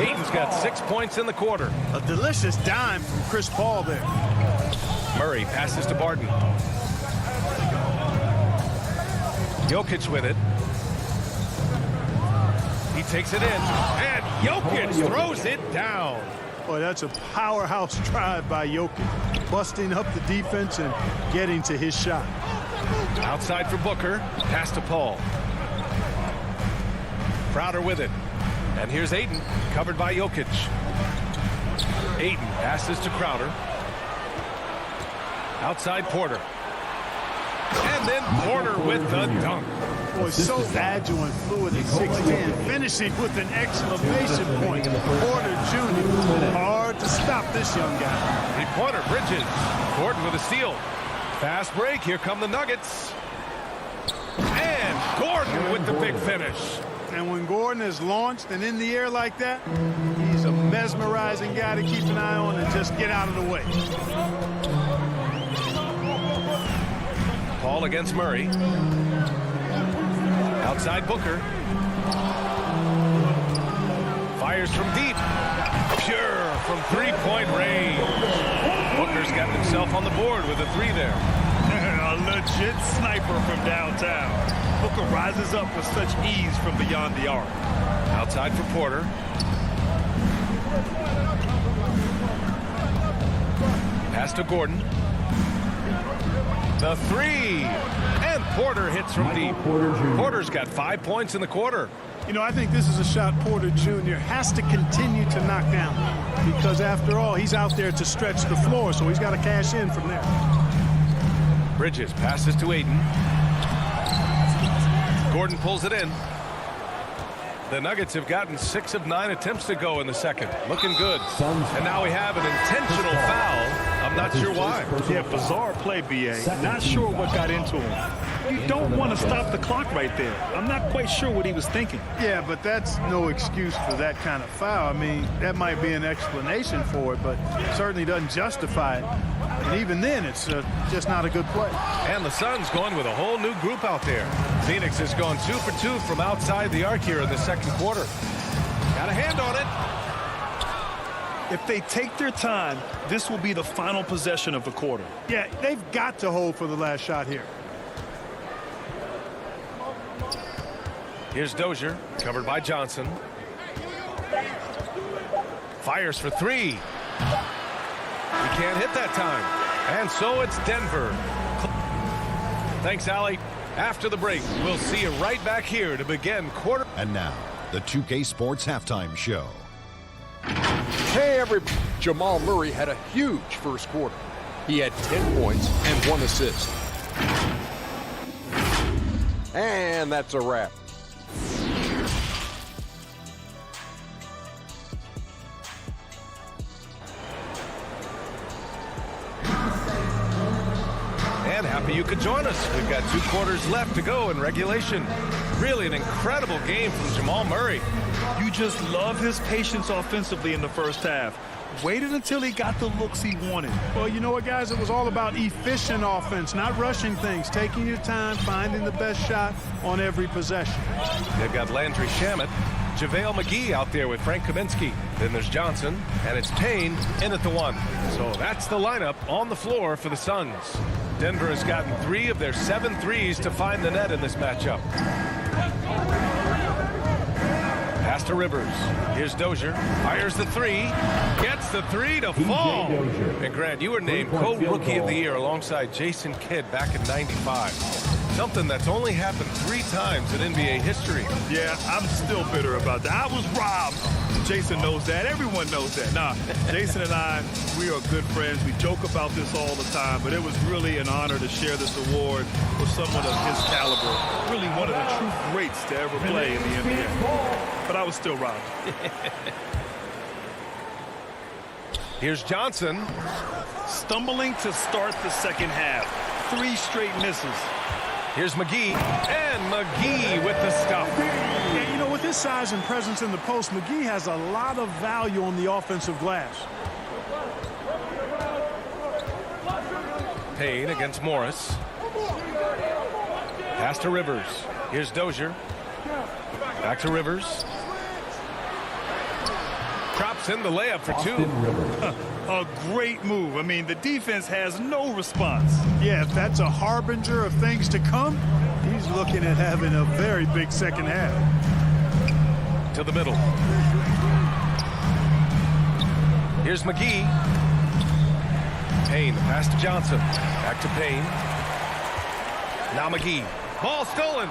Ayton's got 6 points in the quarter. A delicious dime from Chris Paul there. Murray passes to Barton. Jokic with it. He takes it in, and Jokic throws it down. Boy, that's a powerhouse drive by Jokic, busting up the defense and getting to his shot. Outside for Booker, pass to Paul. Crowder with it, and here's Ayton, covered by Jokic. Ayton passes to Crowder. Outside Porter. And then Porter with the dunk. Boy, so agile and fluid at 6'10", finishing with an exclamation point. Porter Jr. Hard to stop this young guy. Three-pointer, Bridges. Gordon with a steal. Fast break, here come the Nuggets. And Gordon with the big finish. And when Gordon is launched and in the air like that, he's a mesmerizing guy to keep an eye on and just get out of the way. Paul against Murray. Outside Booker. Fires from deep. Pure from three-point range. Booker's got himself on the board with a three there. A legit sniper from downtown. Booker rises up with such ease from beyond the arc. Outside for Porter. Pass to Gordon. The three. And Porter hits from deep. Porter's got 5 points in the quarter. You know, I think this is a shot Porter Jr. has to continue to knock down because, after all, he's out there to stretch the floor, so he's got to cash in from there. Bridges passes to Aiden. Gordon pulls it in. The Nuggets have gotten 6 of 9 attempts to go in the second. Looking good. And now we have an intentional foul. I'm not sure why. Yeah, bizarre play, B.A. Not sure what got into him. You don't want to stop the clock right there. I'm not quite sure what he was thinking. Yeah, but that's no excuse for that kind of foul. I mean, that might be an explanation for it, but it certainly doesn't justify it. And even then, it's just not a good play. And the Suns going with a whole new group out there. Phoenix has gone 2 for 2 from outside the arc here in the second quarter. Got a hand on it. If they take their time, this will be the final possession of the quarter. Yeah, they've got to hold for the last shot here. Here's Dozier, covered by Johnson. Fires for 3. He can't hit that time. And so it's Denver. Thanks, Allie. After the break, we'll see you right back here to begin quarter. And now, the 2K Sports Halftime Show. Hey, everybody. Jamal Murray had a huge first quarter. He had 10 points and 1 assist. And that's a wrap. And happy you could join us. We've got 2 quarters left to go in regulation. Really an incredible game from Jamal Murray. You just love his patience offensively in the first half. Waited until he got the looks he wanted. Well, you know what, guys? It was all about efficient offense, not rushing things, taking your time, finding the best shot on every possession. They've got Landry Shamet, JaVale McGee out there with Frank Kaminsky. Then there's Johnson, and it's Payne in at the 1. So that's the lineup on the floor for the Suns. Denver has gotten 3 of their 7 threes to find the net in this matchup. Pass to Rivers. Here's Dozier. Fires the 3. Gets the 3 to fall. And Grant, you were named co-rookie of the year alongside Jason Kidd back in '95. Something that's only happened 3 times in NBA history. Yeah, I'm still bitter about that. I was robbed. Jason knows that. Everyone knows that. Nah, Jason and I, we are good friends. We joke about this all the time, but it was really an honor to share this award with someone of his caliber. Really one of the true greats to ever play in the NBA. But I was still robbed. Here's Johnson. Stumbling to start the second half. 3 straight misses. Here's McGee. And McGee with the stuff. Yeah, you know, with his size and presence in the post, McGee has a lot of value on the offensive glass. Payne against Morris. Pass to Rivers. Here's Dozier. Back to Rivers. Drops in the layup for 2. A great move. I mean, the defense has no response. Yeah, if that's a harbinger of things to come, he's looking at having a very big second half. To the middle. Here's McGee. Payne, pass to Johnson. Back to Payne. Now McGee. Ball stolen.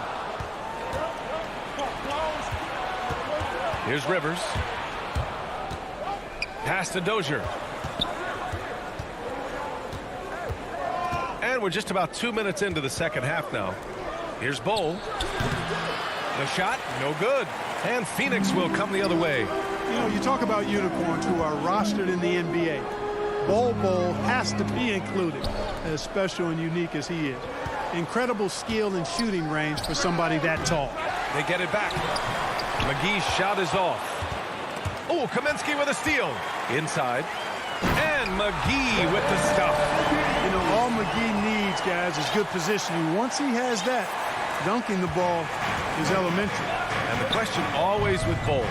Here's Rivers. Pass to Dozier. And we're just about 2 minutes into the second half now. Here's Bol. The shot, no good. And Phoenix will come the other way. You know, you talk about unicorns who are rostered in the NBA. Bol has to be included, as special and unique as he is. Incredible skill and shooting range for somebody that tall. They get it back. McGee's shot is off. Oh, Kaminsky with a steal. Inside. And McGee with the stuff. You know, all McGee needs, guys, is good positioning. Once he has that, dunking the ball is elementary. And the question always with Bowl,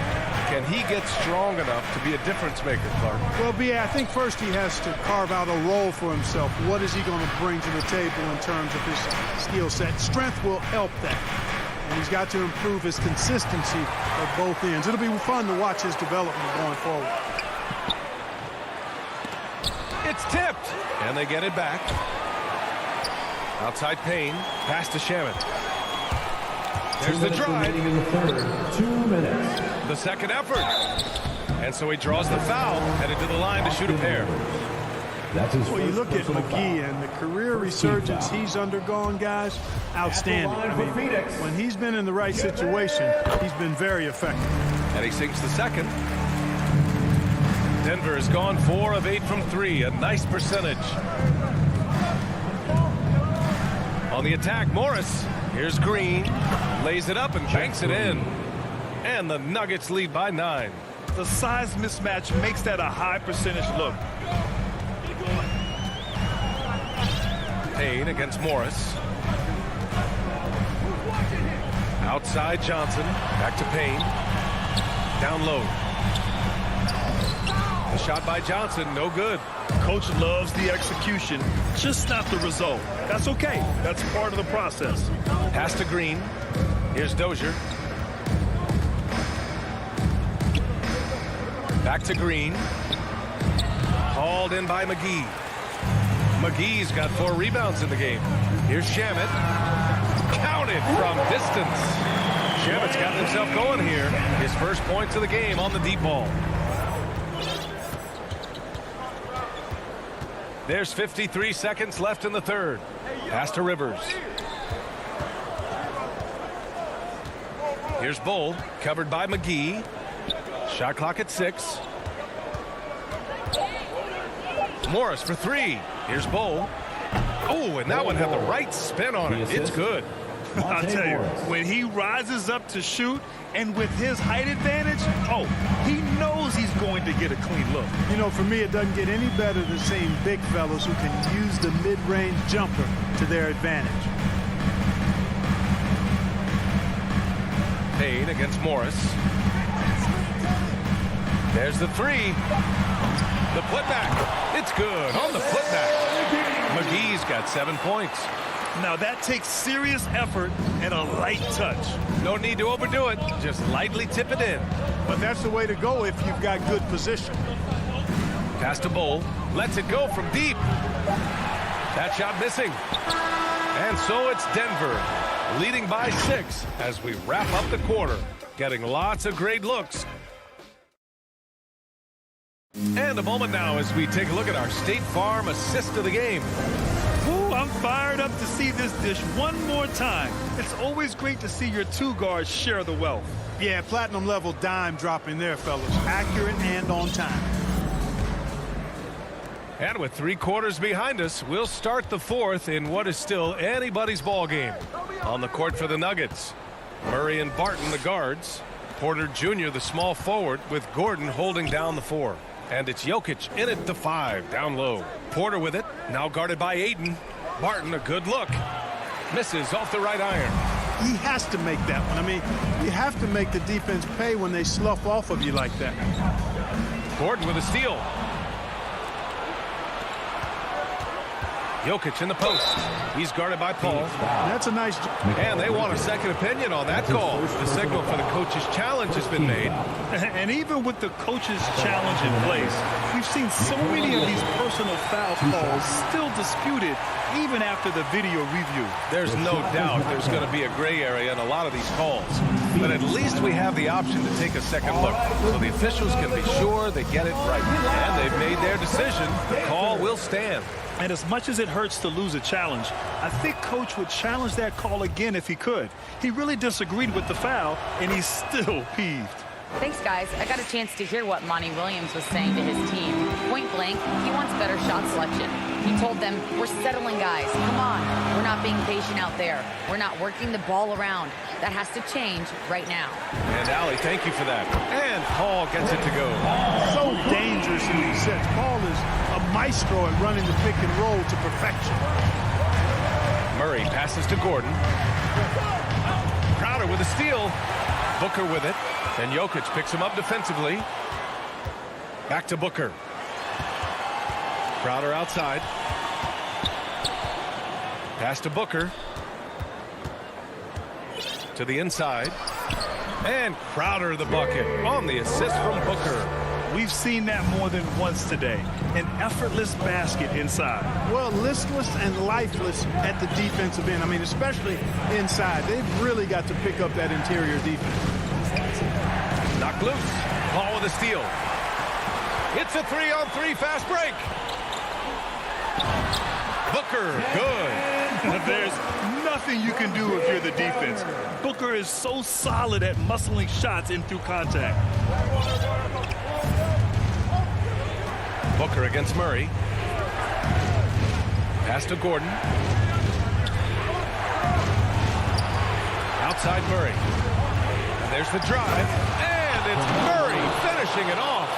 can he get strong enough to be a difference maker, Clark? Well, B.A., I think first he has to carve out a role for himself. What is he going to bring to the table in terms of his skill set? Strength will help that. And he's got to improve his consistency at both ends. It'll be fun to watch his development going forward. It's tipped, and they get it back. Outside Payne, pass to Shaman. There's the drive. In the third, 2 minutes. The second effort. And so he draws the foul, headed to the line to shoot a pair. Well, you look at McGee and the career resurgence he's undergone, guys, outstanding. I mean, when he's been in the right situation, he's been very effective. And he sinks the second. Denver has gone 4 of 8 from 3, a nice percentage. On the attack, Morris. Here's Green, lays it up and banks it in. And the Nuggets lead by 9. The size mismatch makes that a high percentage look. Payne against Morris. Outside Johnson, back to Payne. Down low. The shot by Johnson, no good. Coach loves the execution, just not the result. That's okay. That's part of the process. Pass to Green. Here's Dozier. Back to Green. Hauled in by McGee. McGee's got 4 rebounds in the game. Here's Shamet. Counted from distance. Shamet's got himself going here. His first points of the game on the deep ball. There's 53 seconds left in the third. Pass to Rivers. Here's Bull, covered by McGee. Shot clock at 6. Morris for 3. Here's Bull. Oh, and that one had the right spin on it. It's good. I'll tell you, when he rises up to shoot, and with his height advantage, oh, he knows he's going to get a clean look. You know, for me, it doesn't get any better than seeing big fellows who can use the mid-range jumper to their advantage. Payne against Morris. There's the 3. The putback. It's good on the putback. McGee's got 7 points. Now that takes serious effort and a light touch. No need to overdo it. Just lightly tip it in. But that's the way to go if you've got good position. Pass to Bull. Lets it go from deep. That shot missing. And so it's Denver leading by 6 as we wrap up the quarter. Getting lots of great looks. And a moment now as we take a look at our State Farm assist of the game. Ooh, I'm fired up to see this dish one more time. It's always great to see your 2 guards share the wealth. Yeah, platinum level dime dropping there, fellas. Accurate and on time. And with 3 quarters behind us, we'll start the 4th in what is still anybody's ball game. On the court for the Nuggets, Murray and Barton the guards. Porter Jr. the small forward with Gordon holding down the 4. And it's Jokic in at the 5, down low. Porter with it, now guarded by Ayton. Barton, a good look. Misses off the right iron. He has to make that one. I mean, you have to make the defense pay when they slough off of you like that. Gordon with a steal. Jokic in the post. He's guarded by Paul. That's a nice... And they want a second opinion on that call. The signal for the coach's challenge has been made. And even with the coach's challenge in place, we've seen so many of these personal foul calls still disputed even after the video review. There's no doubt there's going to be a gray area in a lot of these calls. But at least we have the option to take a second look so the officials can be sure they get it right. And they've made their decision. The call will stand. And as much as it hurts to lose a challenge, I think Coach would challenge that call again if he could. He really disagreed with the foul, and he's still peeved. Thanks, guys. I got a chance to hear what Monty Williams was saying to his team. Point blank, he wants better shot selection. He told them, we're settling, guys. Come on. We're not being patient out there. We're not working the ball around. That has to change right now. And Allie, thank you for that. And Paul gets it to go. So dangerous in these sets. Paul is a maestro at running the pick and roll to perfection. Murray passes to Gordon. Crowder with a steal. Booker with it. And Jokic picks him up defensively. Back to Booker. Crowder outside. Pass to Booker. To the inside. And Crowder the bucket on the assist from Booker. We've seen that more than once today. An effortless basket inside. Well, listless and lifeless at the defensive end. I mean, especially inside. They've really got to pick up that interior defense. Knocked loose. Paul with a steal. It's a 3-on-3 fast break. Booker, good. There's nothing you can do if you're the defense. Booker is so solid at muscling shots in through contact. Booker against Murray. Pass to Gordon. Outside Murray. And there's the drive. And it's Murray finishing it off.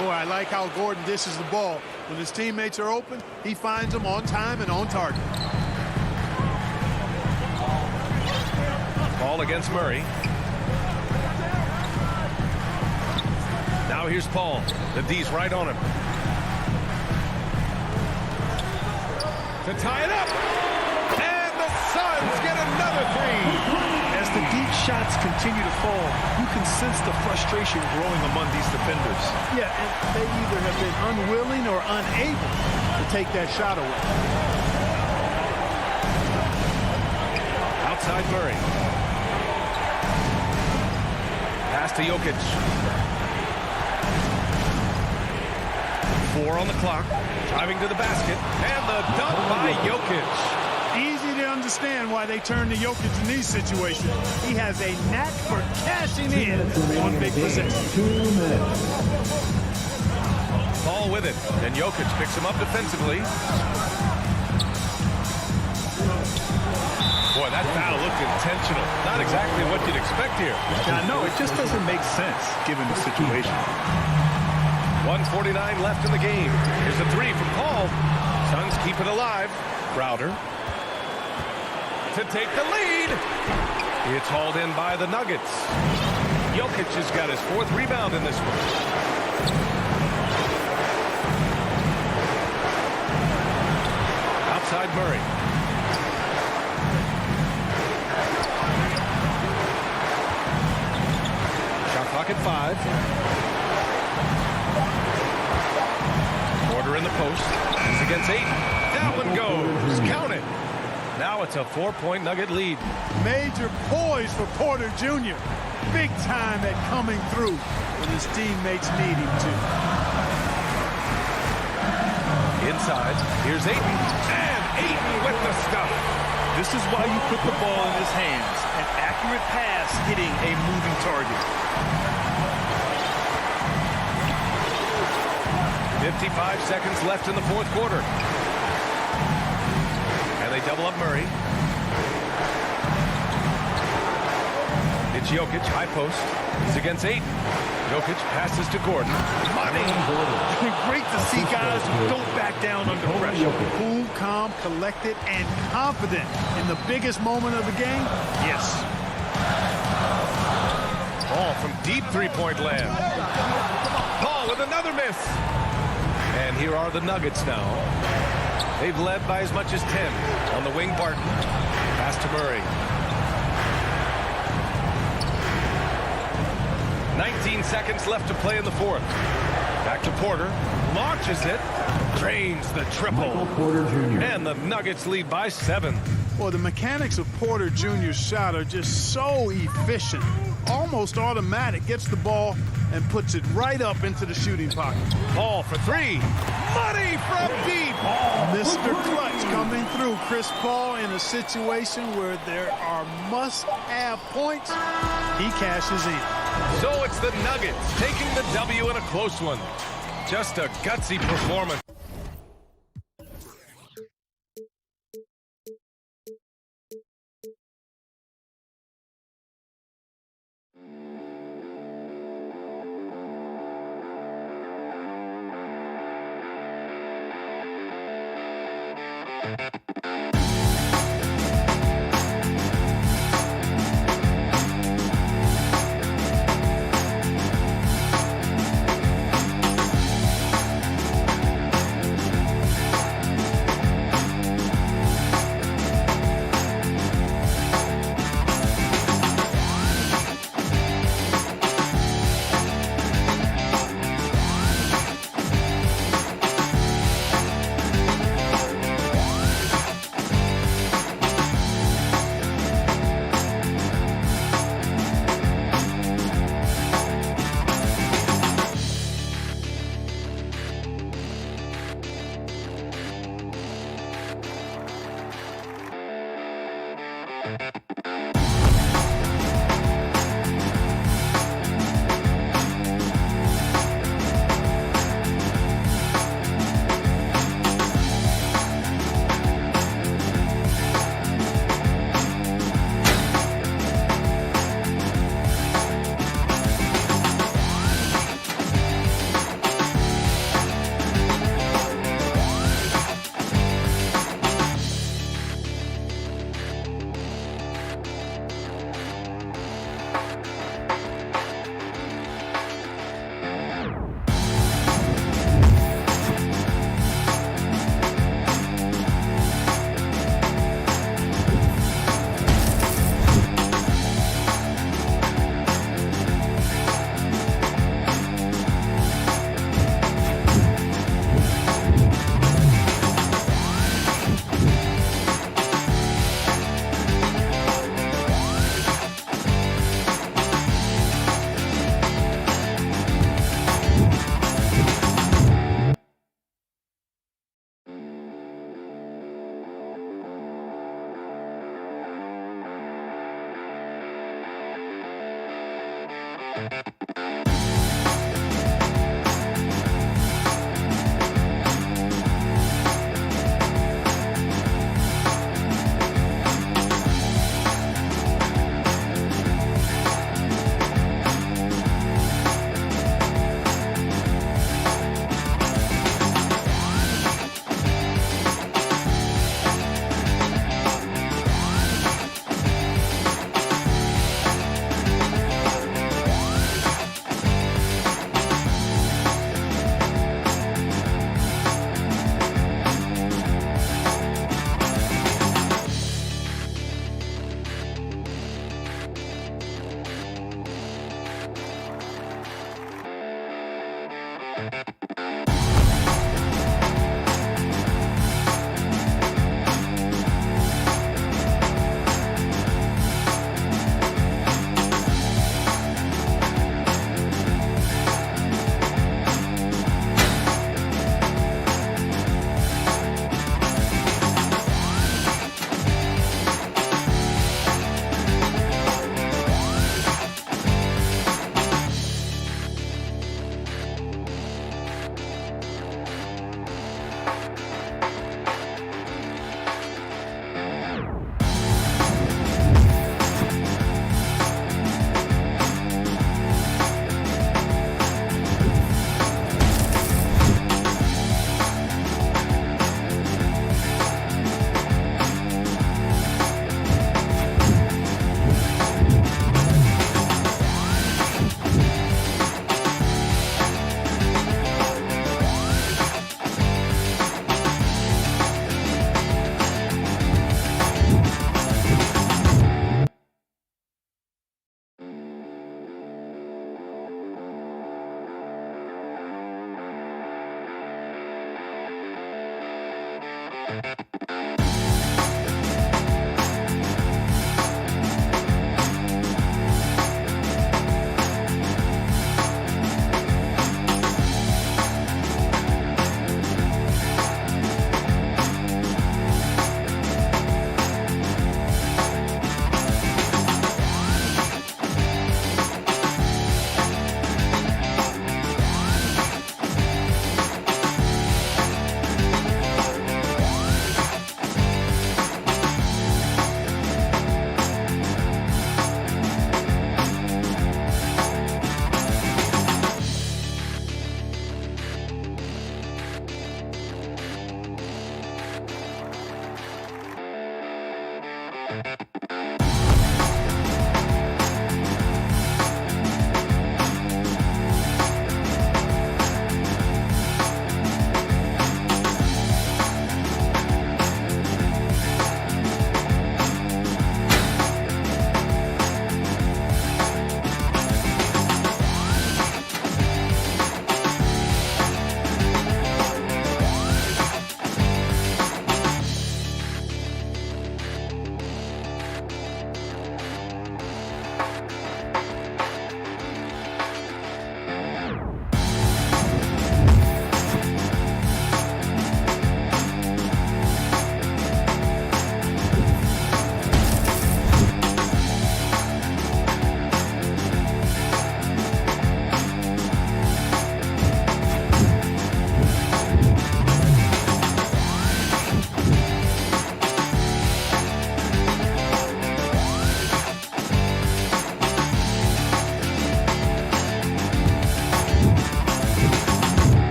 Boy, I like how Gordon dishes the ball. When his teammates are open, he finds them on time and on target. Paul against Murray. Now here's Paul. The D's right on him. To tie it up. And the Suns get another three. As the deep shots continue to fall, you can sense the frustration growing among these defenders. Yeah, and they either have been unwilling or unable to take that shot away. Outside Murray. Pass to Jokic. 4 on the clock. Driving to the basket. And the dunk by Jokic. Easy to understand why they turn to Jokic in these situations. He has a knack for cashing in on big possessions. 2 minutes. Paul with it. And Jokic picks him up defensively. Boy, that foul looked intentional. Not exactly what you'd expect here. I know, it just doesn't make sense given the situation. 1:49 left in the game. Here's a three from Paul. Suns keep it alive. Crowder to take the lead. It's hauled in by the Nuggets. Jokic has got his 4th rebound in this one. Outside Murray. Shot clock at 5. In the post. He's against 8. That one goes. Count it. Now it's a 4-point Nugget lead. Major poise for Porter Jr. Big time at coming through when his teammates need him to. Inside. Here's Ayton. And Ayton with the stuff. This is why you put the ball in his hands. An accurate pass hitting a moving target. 55 seconds left in the 4th quarter. And they double up Murray. It's Jokic, high post. He's against 8. Jokic passes to Gordon. Money. Great to see guys who don't back down under pressure. Cool, calm, collected, and confident in the biggest moment of the game. Yes. Paul from deep 3-point land. Paul with another miss. And here are the Nuggets now. They've led by as much as 10. On the wing, Barton. Pass to Murray. 19 seconds left to play in the 4th. Back to Porter. Launches it. Drains the triple. Porter Jr. And the Nuggets lead by 7. Well, the mechanics of Porter Jr.'s shot are just so efficient. Almost automatic. Gets the ball and puts it right up into the shooting pocket. Paul for 3. Money from deep. Mr. Clutch coming through. Chris Paul in a situation where there are must-have points. He cashes in. So it's the Nuggets taking the W in a close one. Just a gutsy performance.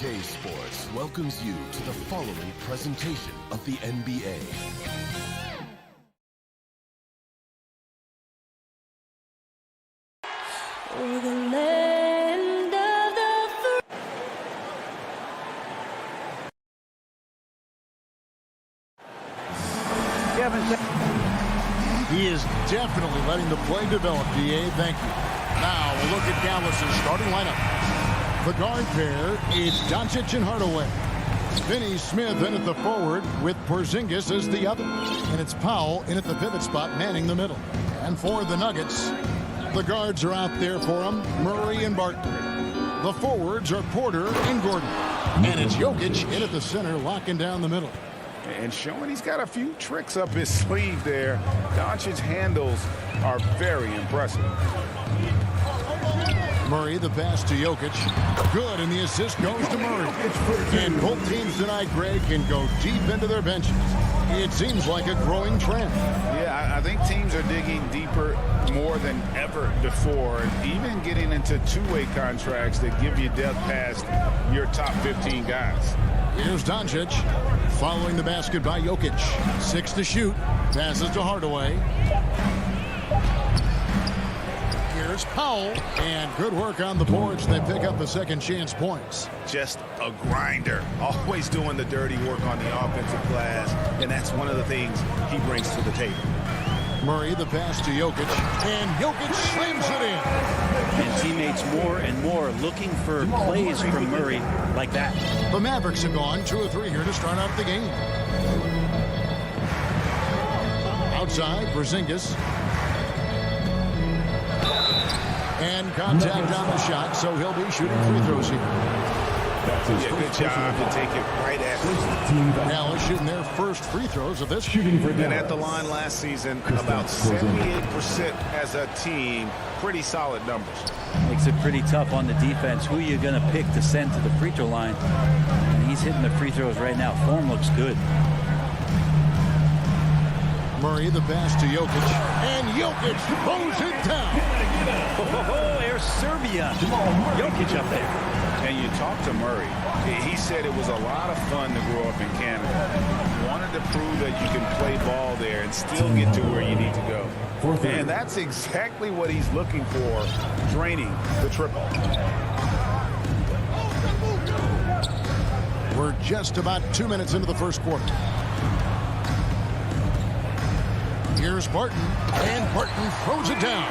2K Sports welcomes you to the following presentation of the NBA. For the land of the He is definitely letting the play develop, D.A. Thank you. Now we'll look at Dallas's starting lineup. The guard pair is Doncic and Hardaway. Finney Smith in at the forward with Porzingis as the other. And it's Powell in at the pivot spot manning the middle. And for the Nuggets, the guards are out there for them, Murray and Barton. The forwards are Porter and Gordon. And it's Jokic in at the center, locking down the middle. And showing he's got a few tricks up his sleeve there. Doncic's handles are very impressive. Murray, the pass to Jokic. Good, and the assist goes to Murray. And both teams tonight, Greg, can go deep into their benches. It seems like a growing trend. Yeah, I think teams are digging deeper more than ever before, and even getting into two-way contracts that give you depth past your top 15 guys. Here's Doncic, following the basket by Jokic. 6 to shoot, passes to Hardaway. Here's Powell, and good work on the boards. They pick up the second chance points. Just a grinder, always doing the dirty work on the offensive glass, and that's one of the things he brings to the table. Murray, the pass to Jokic, and Jokic slams it in. And teammates more and more looking for plays from Murray like that. The Mavericks have gone 2 of 3 here to start out the game. Outside, Porzingis. And contact on the shot, so he'll be shooting free throws here. Yeah, good job to take it right at him. Dallas shooting their first free throws of this. And at the line last season, about 78% as a team. Pretty solid numbers. Makes it pretty tough on the defense. Who are you going to pick to send to the free throw line? And he's hitting the free throws right now. Form looks good. Murray, the pass to Jokic, and Jokic throws it down. Air Serbia. Jokic up there. And you talk to Murray. He said it was a lot of fun to grow up in Canada. He wanted to prove that you can play ball there and still get to where you need to go. And that's exactly what he's looking for, draining the triple. We're just about 2 minutes into the first quarter. Here's Barton, and Barton throws it down.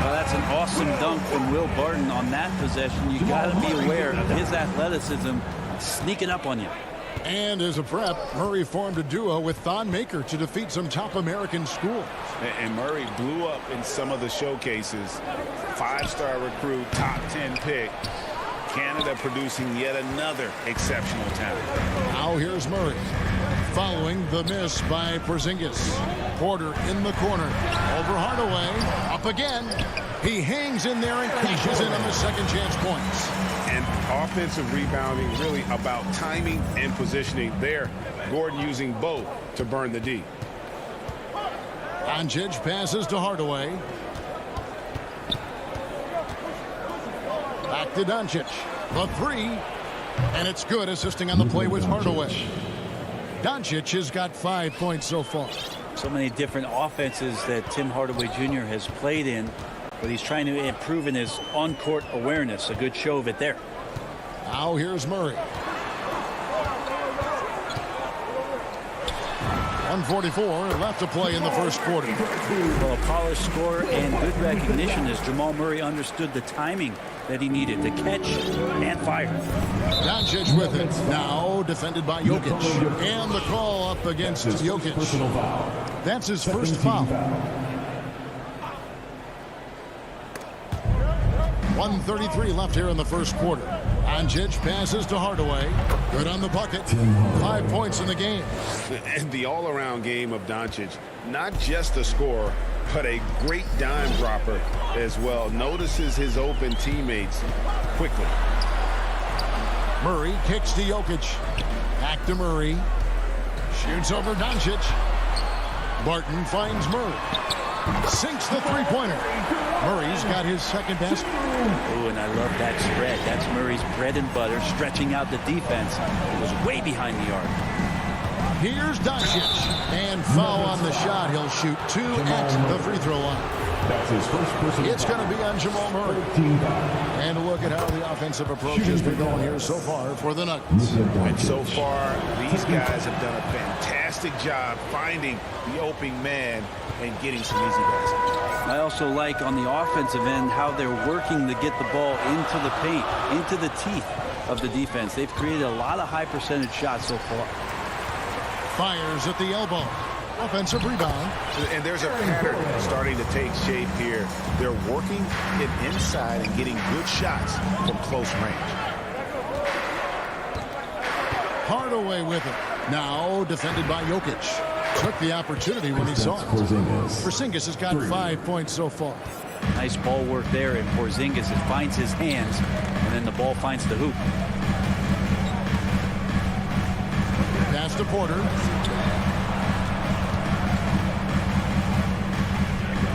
Well, that's an awesome dunk from Will Barton on that possession. You got to be aware of his athleticism sneaking up on you. And as a prep, Murray formed a duo with Thon Maker to defeat some top American schools. And Murray blew up in some of the showcases. 5-star recruit, top 10 pick. Canada producing yet another exceptional talent. Now here's Murray. Following the miss by Porzingis. Porter in the corner. Over Hardaway. Up again. He hangs in there and cashes in on the second chance points. And offensive rebounding really about timing and positioning there. Gordon using both to burn the D. Doncic passes to Hardaway. Back to Doncic. The 3. And it's good, assisting on the play with Hardaway. Doncic has got 5 points so far. So many different offenses that Tim Hardaway Jr. has played in, but he's trying to improve in his on-court awareness. A good show of it there. Now here's Murray. 1:44 left to play in the first quarter. Well, a polished score and good recognition as Jamal Murray understood the timing that he needed to catch and fire. Doncic with it. Now defended by Jokic. And the call up against Jokic. That's his first foul. 1:33 left here in the first quarter. Doncic passes to Hardaway. Good on the bucket. 5 points in the game. And the all-around game of Doncic, not just a scorer, but a great dime dropper as well. Notices his open teammates quickly. Murray kicks to Jokic. Back to Murray. Shoots over Doncic. Barton finds Murray. Sinks the three-pointer. Murray's got his second basket. Oh, and I love that spread. That's Murray's bread and butter, stretching out the defense. It was way behind the arc. Here's Doncic. And foul on the shot. He'll shoot 2 at the free throw line. That's his first personal It's going to be on Jamal Murray. And look at how the offensive approach has been going here so far for the Nuggets. And so far, these guys have done a fantastic job finding the open man and getting some easy baskets. I also like on the offensive end how they're working to get the ball into the paint, into the teeth of the defense. They've created a lot of high percentage shots so far. Fires at the elbow. Offensive rebound. And there's a pattern starting to take shape here. They're working it inside and getting good shots from close range. Hardaway with it. Now defended by Jokic. Took the opportunity when he saw it. Porzingis has got 5 points so far. Nice ball work there, and Porzingis finds his hands, and then the ball finds the hoop. Pass to Porter.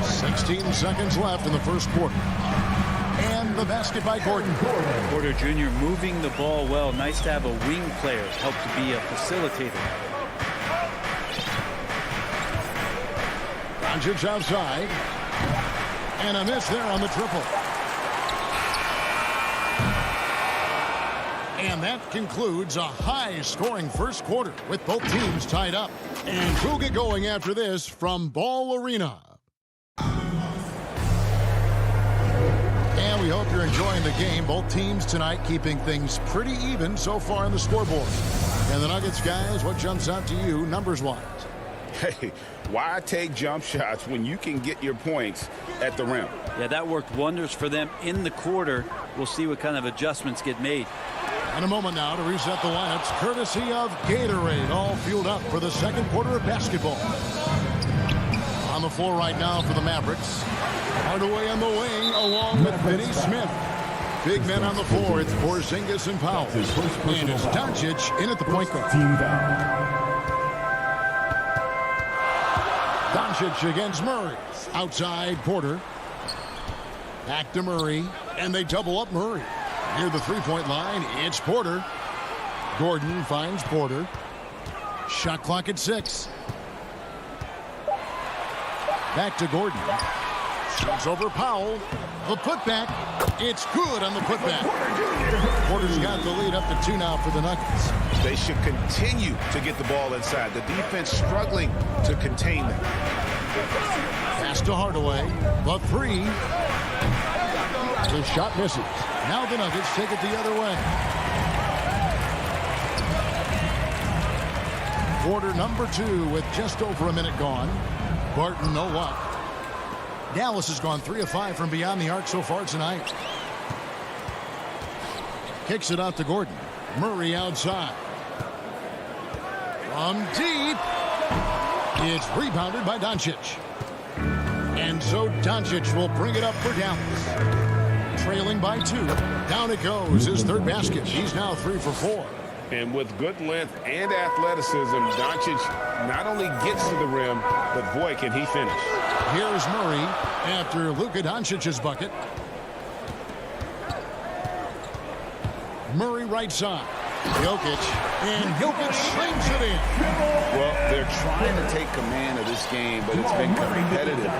16 seconds left in the first quarter. And the basket by Gordon. Porter Jr. moving the ball well. Nice to have a wing player help to be a facilitator. Doncic outside. And a miss there on the triple. And that concludes a high-scoring first quarter with both teams tied up. And we'll get going after this from Ball Arena. And we hope you're enjoying the game. Both teams tonight keeping things pretty even so far on the scoreboard. And the Nuggets, guys, what jumps out to you numbers-wise? Hey, why take jump shots when you can get your points at the rim? Yeah, that worked wonders for them in the quarter. We'll see what kind of adjustments get made. And a moment now to reset the lineups, courtesy of Gatorade, all fueled up for the second quarter of basketball. On the floor right now for the Mavericks. Hardaway on the wing, along with Finney Smith. Big men on the floor, it's Porzingis and Powell. And it's Doncic in at the point guard. Doncic against Murray. Outside Porter. Back to Murray, and they double up Murray. Near the three-point line, it's Porter. Gordon finds Porter. Shot clock at 6. Back to Gordon. Shoots over Powell. The putback. It's good on the putback. Porter's got the lead up to 2 now for the Nuggets. They should continue to get the ball inside. The defense struggling to contain them. Pass to Hardaway. The 3. The shot misses. Now the Nuggets take it the other way. Quarter number 2 with just over a minute gone. Barton, no luck. Dallas has gone 3 of 5 from beyond the arc so far tonight. Kicks it out to Gordon. Murray outside. From deep. It's rebounded by Doncic. And so Doncic will bring it up for Dallas. Trailing by 2. Down it goes. His third basket. He's now 3 for 4. And with good length and athleticism, Doncic not only gets to the rim, but boy, can he finish. Here's Murray after Luka Doncic's bucket. Murray right side. Jokic. And Jokic slings it in. Well, they're trying to take command of this game, but it's been competitive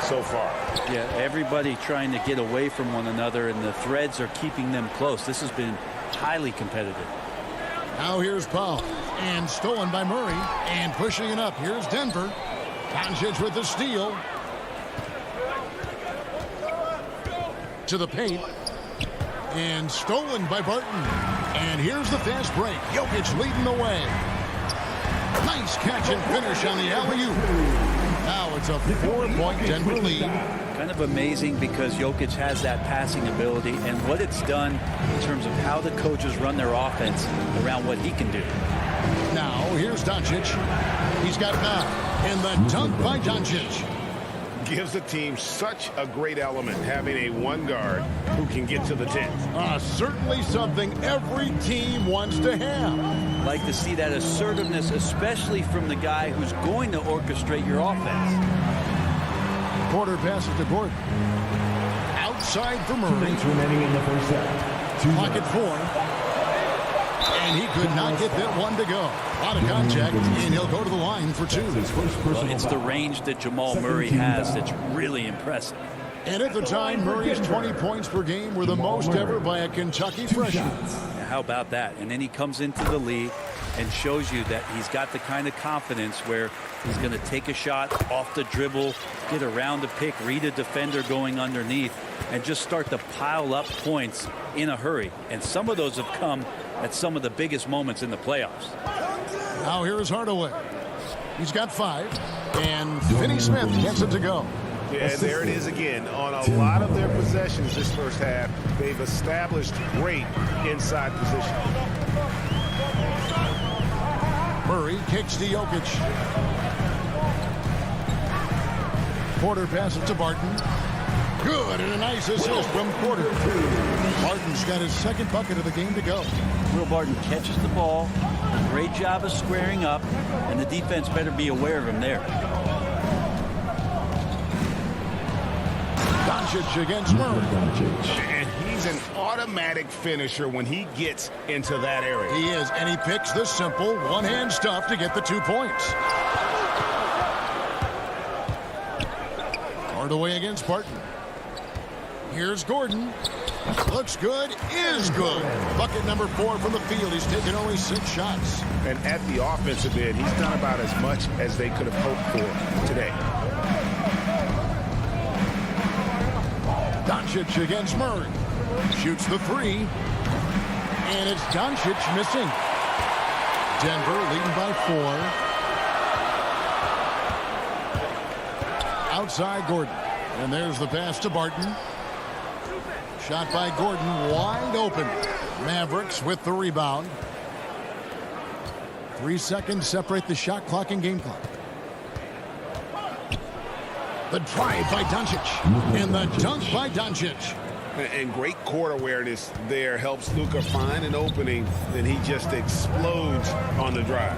so far. Yeah, everybody trying to get away from one another, and the threads are keeping them close. This has been highly competitive. Now here's Powell. And stolen by Murray. And pushing it up. Here's Denver. Doncic with the steal. To the paint. And stolen by Barton. And here's the fast break. Jokic leading the way. Nice catch and finish on the alley-oop. Now it's a 4-point Denver lead. Kind of amazing because Jokic has that passing ability and what it's done in terms of how the coaches run their offense around what he can do. Now here's Doncic. He's got 9. And the dunk by Doncic. Gives the team such a great element, having a one guard who can get to the 10. Certainly something every team wants to have. Like to see that assertiveness, especially from the guy who's going to orchestrate your offense. Porter passes to Gordon. Outside for 2 Murray. minutes remaining in the first set. Clock at 4. And he could not get that one to go. A lot of contact, and he'll go to the line for 2. Well, it's the range that Jamal Murray has that's really impressive. And at the time, Murray's 20 points per game were the most ever by a Kentucky freshman. How about that? And then he comes into the league and shows you that he's got the kind of confidence where he's going to take a shot off the dribble, get around the pick, read a defender going underneath, and just start to pile up points in a hurry. And some of those have come at some of the biggest moments in the playoffs. Now here is Hardaway. He's got 5, and Finney Smith gets it to go. Yeah, and there it is again. On a lot of their possessions this first half, they've established great inside position. Murray kicks to Jokic. Porter passes to Barton. Good, and a nice assist from Porter. Barton's got his second bucket of the game to go. Will Barton catches the ball. Great job of squaring up, and the defense better be aware of him there. Doncic against Murray. And he's an automatic finisher when he gets into that area. He is, and he picks the simple one-hand stuff to get the 2 points. Hardaway against Barton. Here's Gordon. Looks good, is good. Bucket number 4 from the field. He's taken only 6 shots. And at the offensive end, he's done about as much as they could have hoped for today. Doncic against Murray. Shoots the 3. And it's Doncic missing. Denver leading by 4. Outside Gordon. And there's the pass to Barton. Shot by Gordon, wide open. Mavericks with the rebound. 3 seconds separate the shot clock and game clock. The drive by Doncic. And the dunk by Doncic. And great court awareness there helps Luka find an opening. Then he just explodes on the drive.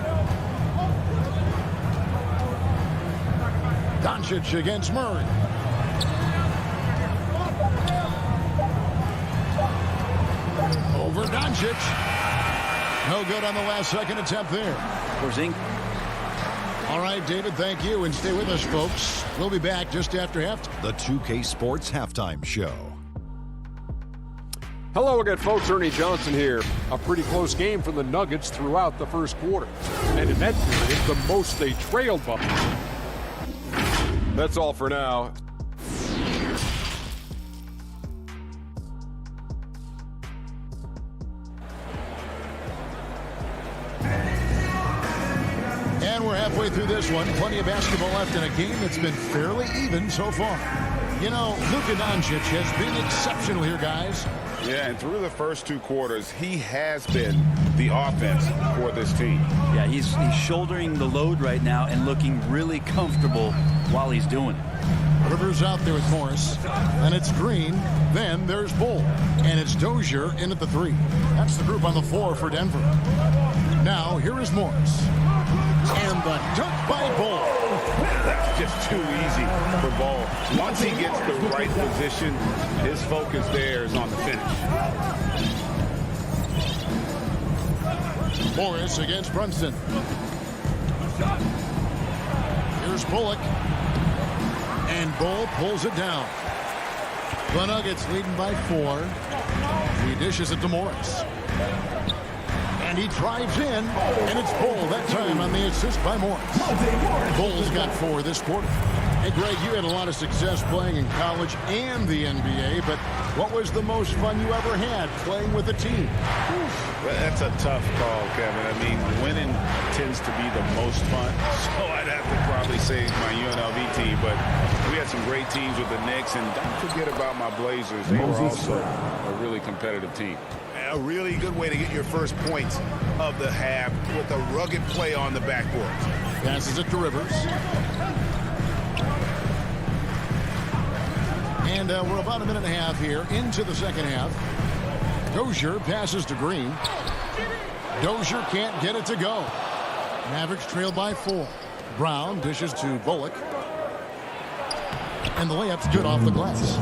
Doncic against Murray. Over Doncic. No good on the last second attempt there. All right, David, thank you. And stay with us, folks. We'll be back just after halftime. The 2K Sports Halftime Show. Hello again, folks. Ernie Johnson here. A pretty close game for the Nuggets throughout the first quarter. And in that period, the most they trailed by. That's all for now. And we're halfway through this one. Plenty of basketball left in a game that's been fairly even so far. You know, Luka Doncic has been exceptional here, guys. Yeah, and through the first 2 quarters, he has been the offense for this team. Yeah, he's shouldering the load right now and looking really comfortable while he's doing it. Rivers out there with Morris. And it's Green. Then there's Bull. And it's Dozier in at the 3. That's the group on the floor for Denver. Now, here is Morris. And the dunk by Bull. That's just too easy for Ball. Once he gets the right position, his focus there is on the finish. Morris against Brunson. Here's Bullock. And Bull pulls it down. The Nuggets leading by 4. He dishes it to Morris. And he drives in, and it's Bull that time on the assist by Morris. Bull's got 4 this quarter. Hey, Greg, you had a lot of success playing in college and the NBA, but what was the most fun you ever had playing with a team? Well, that's a tough call, Kevin. I mean, winning tends to be the most fun, so I'd have to probably say my UNLV team, but we had some great teams with the Knicks, and don't forget about my Blazers. They were also a really competitive team. A really good way to get your first points of the half with a rugged play on the backboard. Passes it to Rivers. And we're about a minute and a half here into the second half. Dozier passes to Green. Dozier can't get it to go. Mavericks trail by 4. Brown dishes to Bullock. And the layup's good off the glass.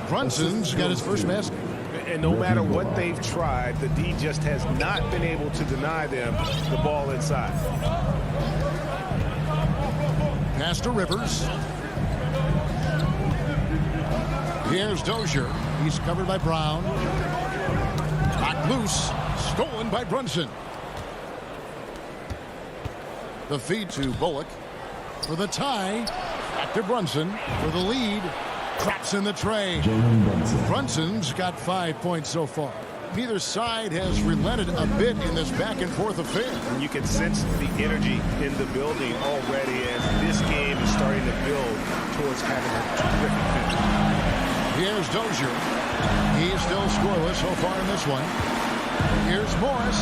Brunson's got his first basket. And no matter what they've tried, the D just has not been able to deny them the ball inside. Pass to Rivers. Here's Dozier. He's covered by Brown. Knocked loose. Stolen by Brunson. The feed to Bullock. For the tie. Back to Brunson. For the lead. Drops in the tray. Brunson's got 5 points so far. Neither side has relented a bit in this back-and-forth affair. And you can sense the energy in the building already as this game is starting to build towards having a terrific finish. Here's Dozier. He's still scoreless so far in this one. Here's Morris.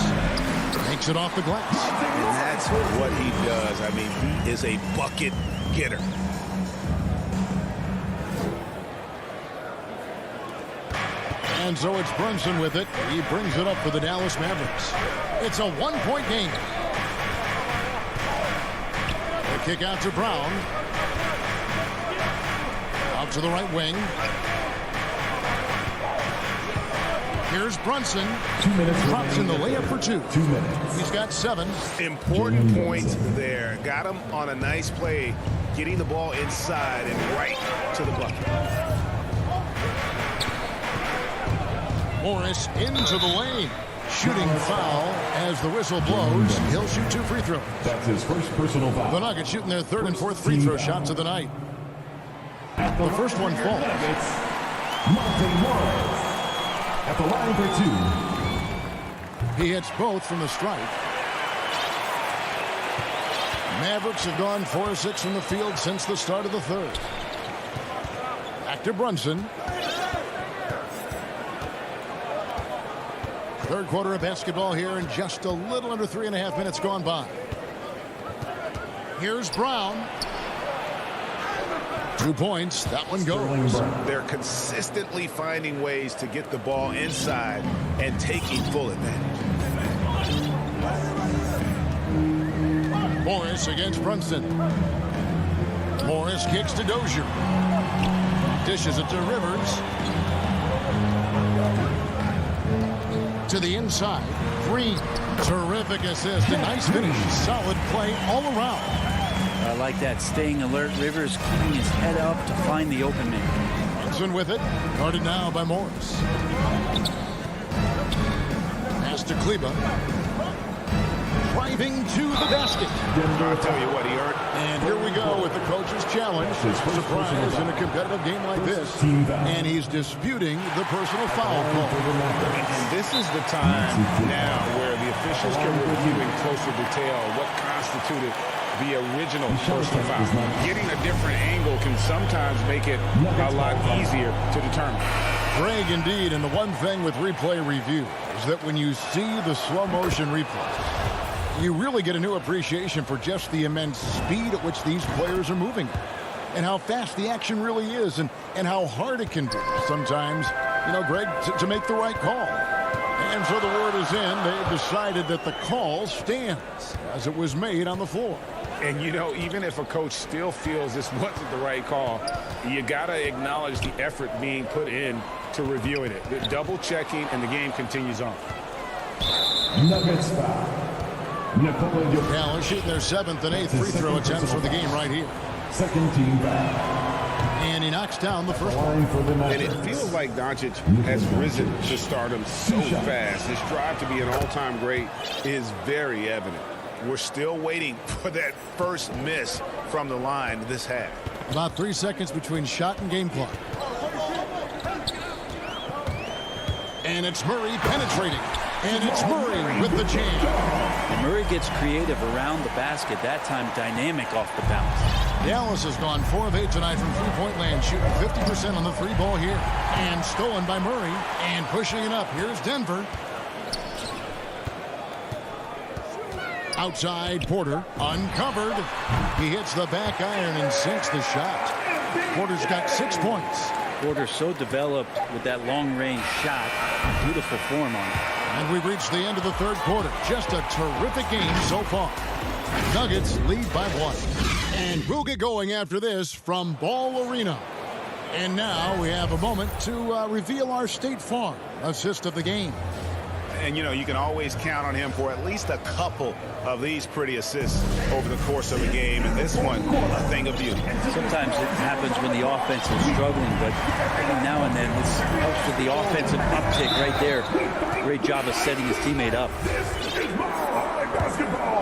Takes it off the glass. And that's what he does. I mean, he is a bucket getter. And so it's Brunson with it. He brings it up for the Dallas Mavericks. It's a one-point game. The kick out to Brown. Out to the right wing. Here's Brunson. 2 minutes. Drops in the layup for 2. 2 minutes. He's got 7. Important points there. Got him on a nice play, getting the ball inside and right to the bucket. Morris into the lane. Shooting foul as the whistle blows. He'll shoot 2 free throws. That's his first personal foul. The Nuggets shooting their 3rd and 4th free throw shots of the night. The first one falls. Monte Morris at the line for 2. He hits both from the stripe. Mavericks have gone 4 of 6 from the field since the start of the 3rd. Back to Brunson. 3rd quarter of basketball here, and just a little under 3.5 minutes gone by. Here's Brown. 2 points. That one goes. They're consistently finding ways to get the ball inside and taking full advantage. Morris against Brunson. Morris kicks to Dozier. Dishes it to Rivers. To the inside. Green. Terrific assist. A nice finish. Solid play all around. I like that. Staying alert. Rivers keeping his head up to find the open man. Brunson with it. Guarded now by Morris. Pass to Kleba. Driving to the basket. I'll tell you what, he earned. And here we go with the coach's challenge. Surprise in a competitive game like this. And he's disputing the personal foul call. And this is the time now where the officials can review in closer detail what constituted the original personal foul. Getting a different angle can sometimes make it a lot easier to determine. Greg, indeed, and the one thing with replay review is that when you see the slow motion replay, you really get a new appreciation for just the immense speed at which these players are moving and how fast the action really is and how hard it can be sometimes, you know, Greg, to make the right call. And so the word is in. They've decided that the call stands as it was made on the floor. And, you know, even if a coach still feels this wasn't the right call, you got to acknowledge the effort being put in to reviewing it. The double checking, and the game continues on. Nuggets foul. Dallas shooting their 7th and 8th free throw attempts for the game right here. Second team foul. And he knocks down the first one. And it feels like Doncic has risen to stardom so fast. His drive to be an all-time great is very evident. We're still waiting for that first miss from the line this half. About 3 seconds between shot and game clock. And it's Murray penetrating. And it's Murray with the jam. Murray gets creative around the basket. That time dynamic off the bounce. Dallas has gone 4 of 8 tonight from three-point land, shooting 50% on the 3-ball here. And stolen by Murray. And pushing it up. Here's Denver. Outside, Porter, uncovered. He hits the back iron and sinks the shot. Porter's got 6 points. Porter so developed with that long-range shot. Beautiful form on it. And we've reached the end of the third quarter. Just a terrific game so far. Nuggets lead by 1. And we'll get going after this from Ball Arena. And now we have a moment to reveal our State Farm assist of the game. And, you know, you can always count on him for at least a couple of these pretty assists over the course of a game. And this one, a thing of beauty. Sometimes it happens when the offense is struggling, but every now and then this helps with the offensive uptick right there. Great job of setting his teammate up.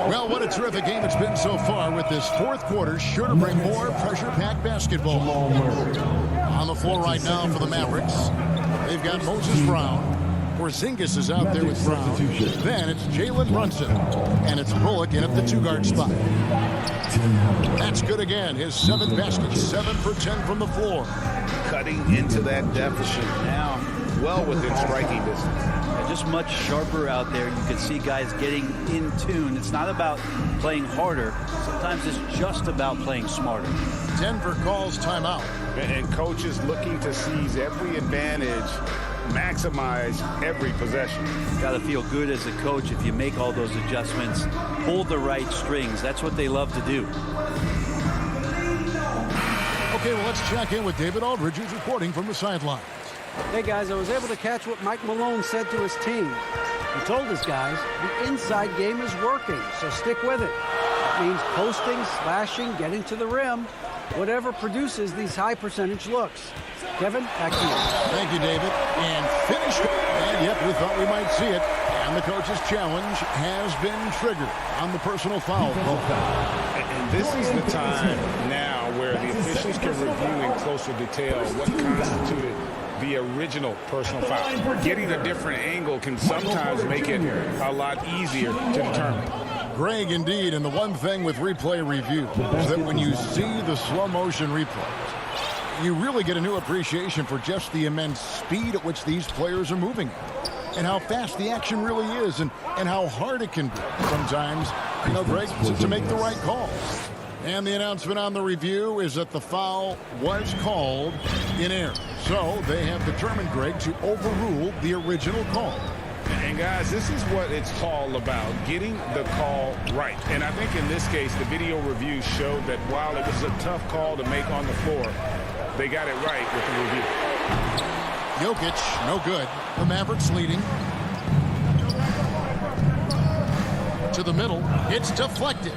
Well, what a terrific game it's been so far, with this fourth quarter sure to bring more pressure-packed basketball. On the floor right now for the Mavericks, they've got Moses Brown. Porzingis is out there with Brown. Then it's Jalen Brunson. And it's Bullock in at the 2-guard spot. That's good again. His 7th basket, 7 for 10 from the floor. Cutting into that deficit now, well within striking distance. Yeah, just much sharper out there. You can see guys getting in tune. It's not about playing harder. Sometimes it's just about playing smarter. Denver calls timeout. And coaches looking to seize every advantage, maximize every possession. Got to feel good as a coach if you make all those adjustments, pull the right strings. That's what they love to do. Okay, well, let's check in with David Aldridge, who's reporting from the sidelines. Hey, guys, I was able to catch what Mike Malone said to his team. He told his guys the inside game is working, so stick with it. It means posting, slashing, getting to the rim, whatever produces these high percentage looks. Kevin, back to you. Thank you, David. And finished. And yep, we thought we might see it. And the coach's challenge has been triggered on the personal foul. And this is the time now where the officials can review in closer detail what constituted the original personal foul. Getting a different angle can sometimes make it a lot easier to determine. Greg, indeed, and the one thing with replay review is that when you see the slow motion replays, you really get a new appreciation for just the immense speed at which these players are moving and how fast the action really is and how hard it can be sometimes, you know, Greg, to make the right call. And the announcement on the review is that the foul was called in error. So they have determined, Greg, to overrule the original call. And guys, this is what it's all about, getting the call right. And I think in this case, the video review showed that while it was a tough call to make on the floor, they got it right with the review. Jokic, no good. The Mavericks leading. To the middle. It's deflected.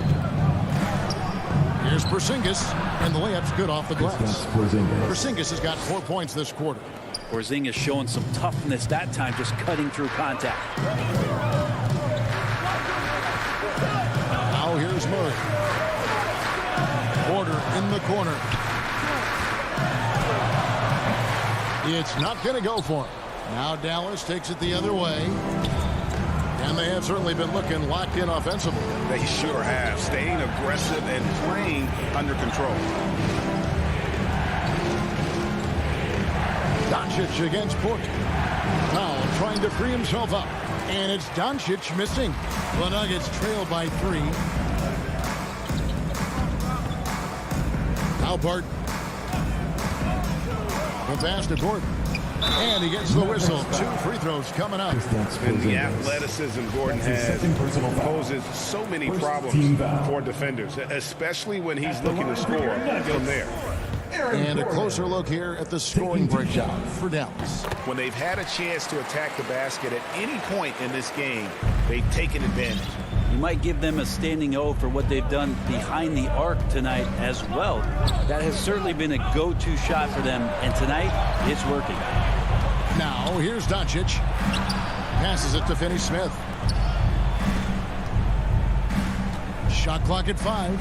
Here's Porzingis, and the layup's good off the glass. Porzingis has got 4 points this quarter. Porzingis showing some toughness that time, just cutting through contact. Now here's Murray. Porter in the corner. It's not going to go for him. Now Dallas takes it the other way. And they have certainly been looking locked in offensively. They sure have, staying aggressive and playing under control. Doncic against Porter. Now trying to free himself up. And it's Doncic missing. The Nuggets trail by 3. Now Barton. The pass to Gordon. And he gets the whistle. 2 free throws coming up. And the athleticism Gordon has poses so many problems for defenders, especially when he's looking to score from there. And a closer look here at the scoring breakdown for Dallas. When they've had a chance to attack the basket at any point in this game, they've taken advantage. You might give them a standing O for what they've done behind the arc tonight as well. That has certainly been a go-to shot for them, and tonight it's working. Now here's Doncic. Passes it to Finney-Smith. Shot clock at 5.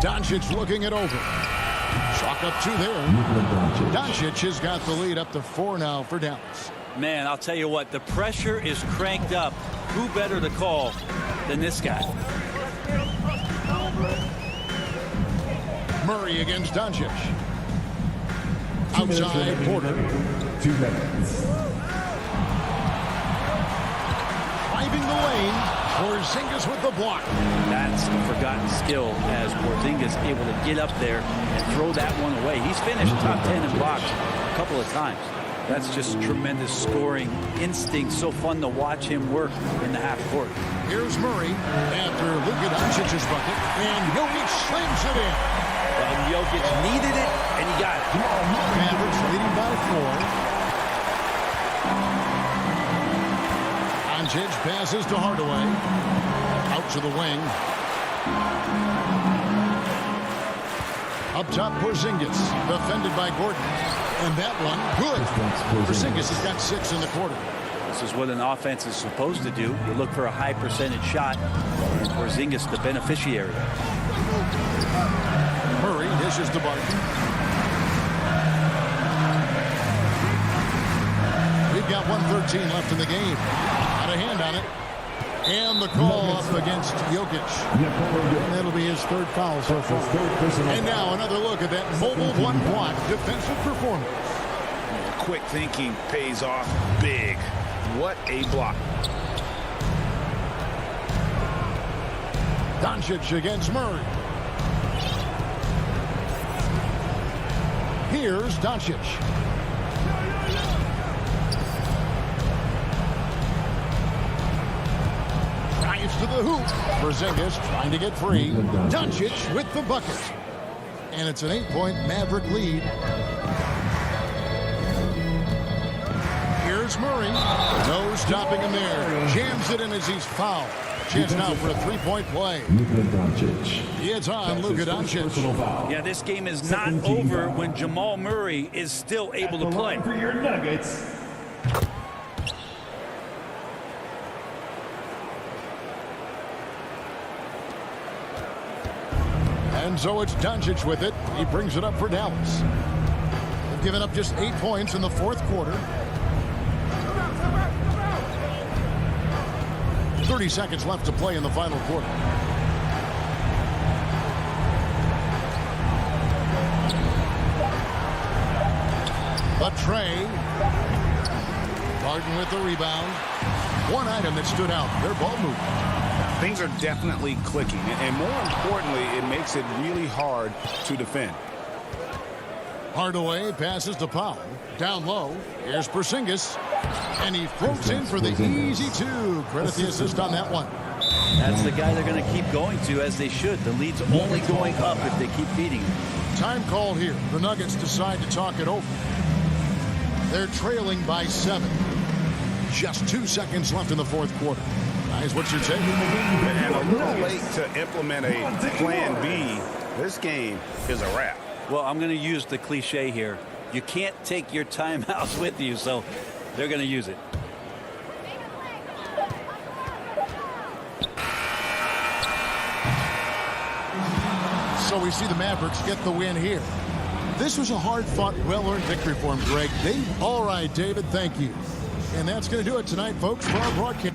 Doncic looking it over. Chalk up 2 there. Doncic has got the lead up to 4 now for Dallas. Man, I'll tell you what, the pressure is cranked up. Who better to call than this guy? Murray against Doncic. Outside Porter. 2 minutes. Driving the lane. Porzingis with the block. That's a forgotten skill as Porzingis able to get up there and throw that one away. He's finished top 10 in blocks a couple of times. That's just tremendous scoring instinct. So fun to watch him work in the half court. Here's Murray after Luka Doncic's bucket, and Jokic slams it in. Well, Jokic needed it, and he got it. Mavericks leading by 4. Doncic passes to Hardaway. Out to the wing. Up top, Porzingis, defended by Gordon. And that one, good. Porzingis has got 6 in the quarter. This is what an offense is supposed to do. You look for a high percentage shot, and Porzingis the beneficiary. Murray dishes to Barton. We've got 1:13 left in the game. Got a hand on it. And the call up against Jokic. And that'll be his 3rd foul so far. And now another look at that mobile one-block defensive performance. Quick thinking pays off big. What a block. Doncic against Murray. Here's Doncic. Drives to the hoop. Porzingis trying to get free. Doncic with the bucket. And it's an 8-point Maverick lead. Here's Murray. No stopping him there. Jams it in as he's fouled. Chance now for a 3-point play. It's on Luka Doncic. Yeah, this game is not over when Jamal Murray is still able to play. For your Nuggets. And so it's Doncic with it. He brings it up for Dallas. They've given up just 8 points in the 4th quarter. 30 seconds left to play in the final quarter. A tray. Barton with the rebound. One item that stood out, their ball movement. Things are definitely clicking, and more importantly, it makes it really hard to defend. Hardaway passes to Powell. Down low. Here's Porzingis. And he floats in for the easy 2. Credit the assist on that one. That's the guy they're going to keep going to, as they should. The lead's only going up if they keep feeding him. Time called here. The Nuggets decide to talk it over. They're trailing by 7. Just 2 seconds left in the 4th quarter. Guys, what's your take? And a little late to implement a plan B. This game is a wrap. Well, I'm going to use the cliche here. You can't take your timeouts with you, so they're going to use it. So we see the Mavericks get the win here. This was a hard-fought, well-earned victory for them, Greg. All right, David, thank you. And that's going to do it tonight, folks, for our broadcast.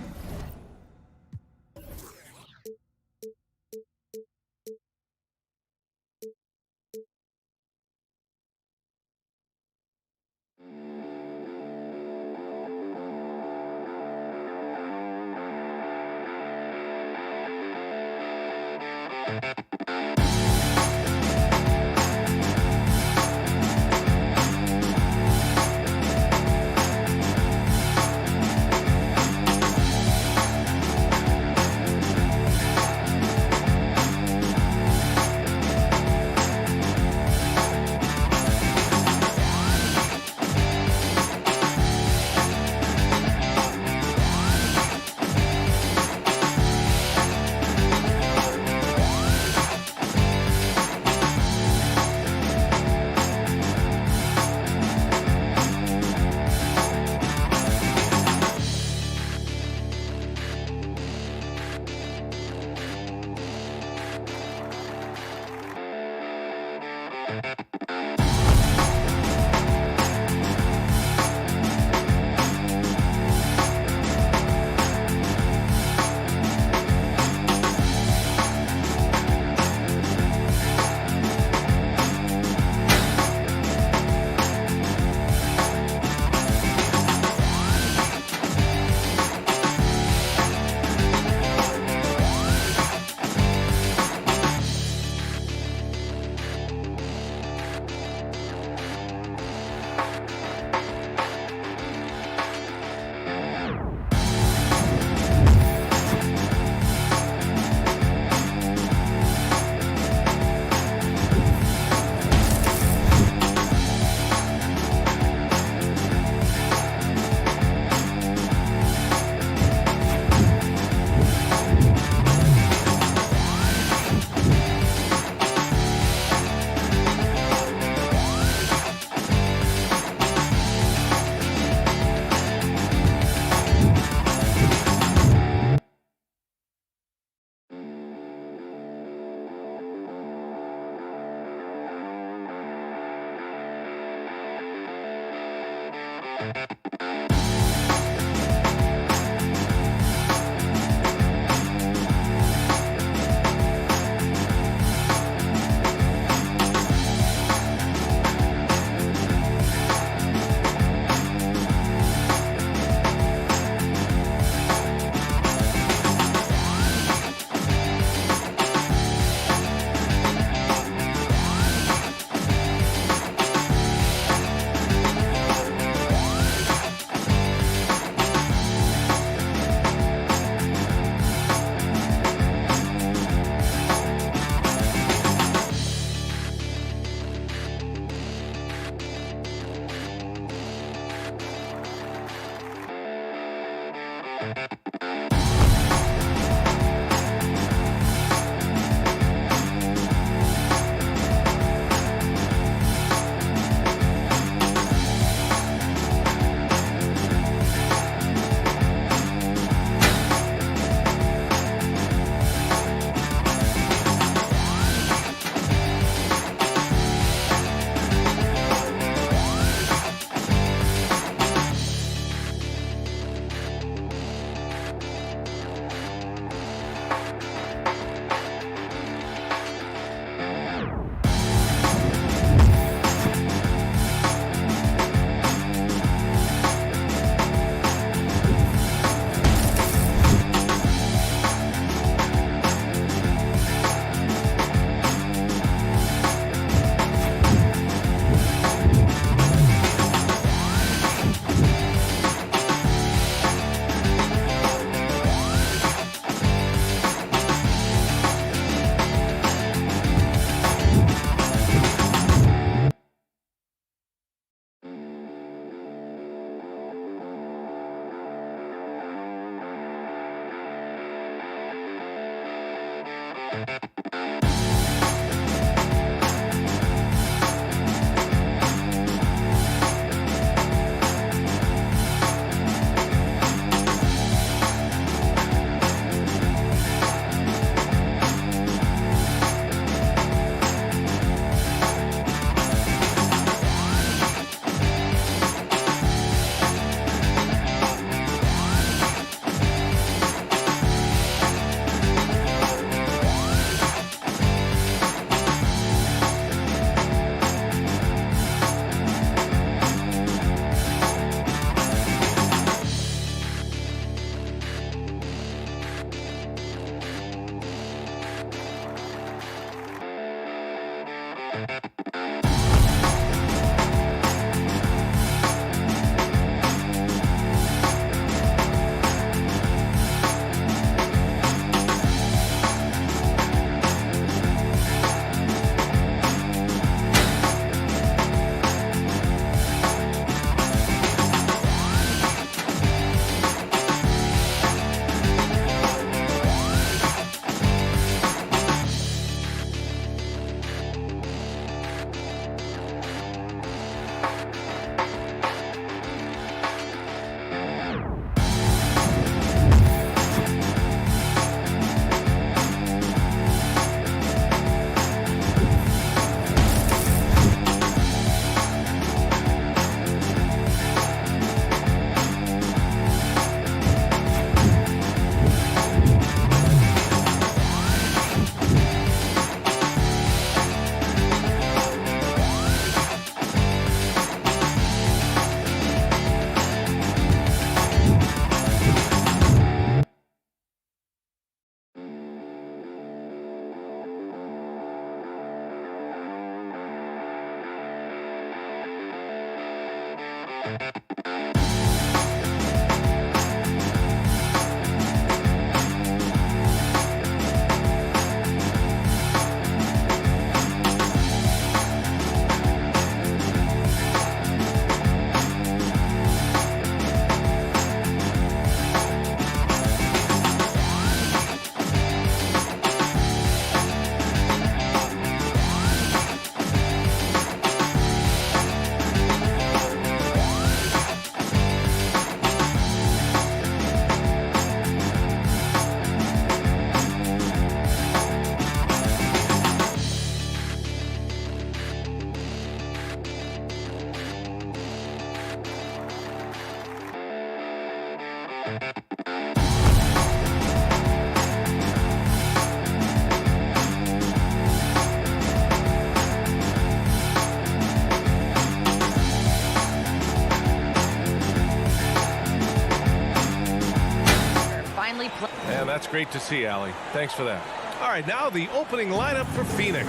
great to see, Allie. Thanks for that. All right, now the opening lineup for Phoenix.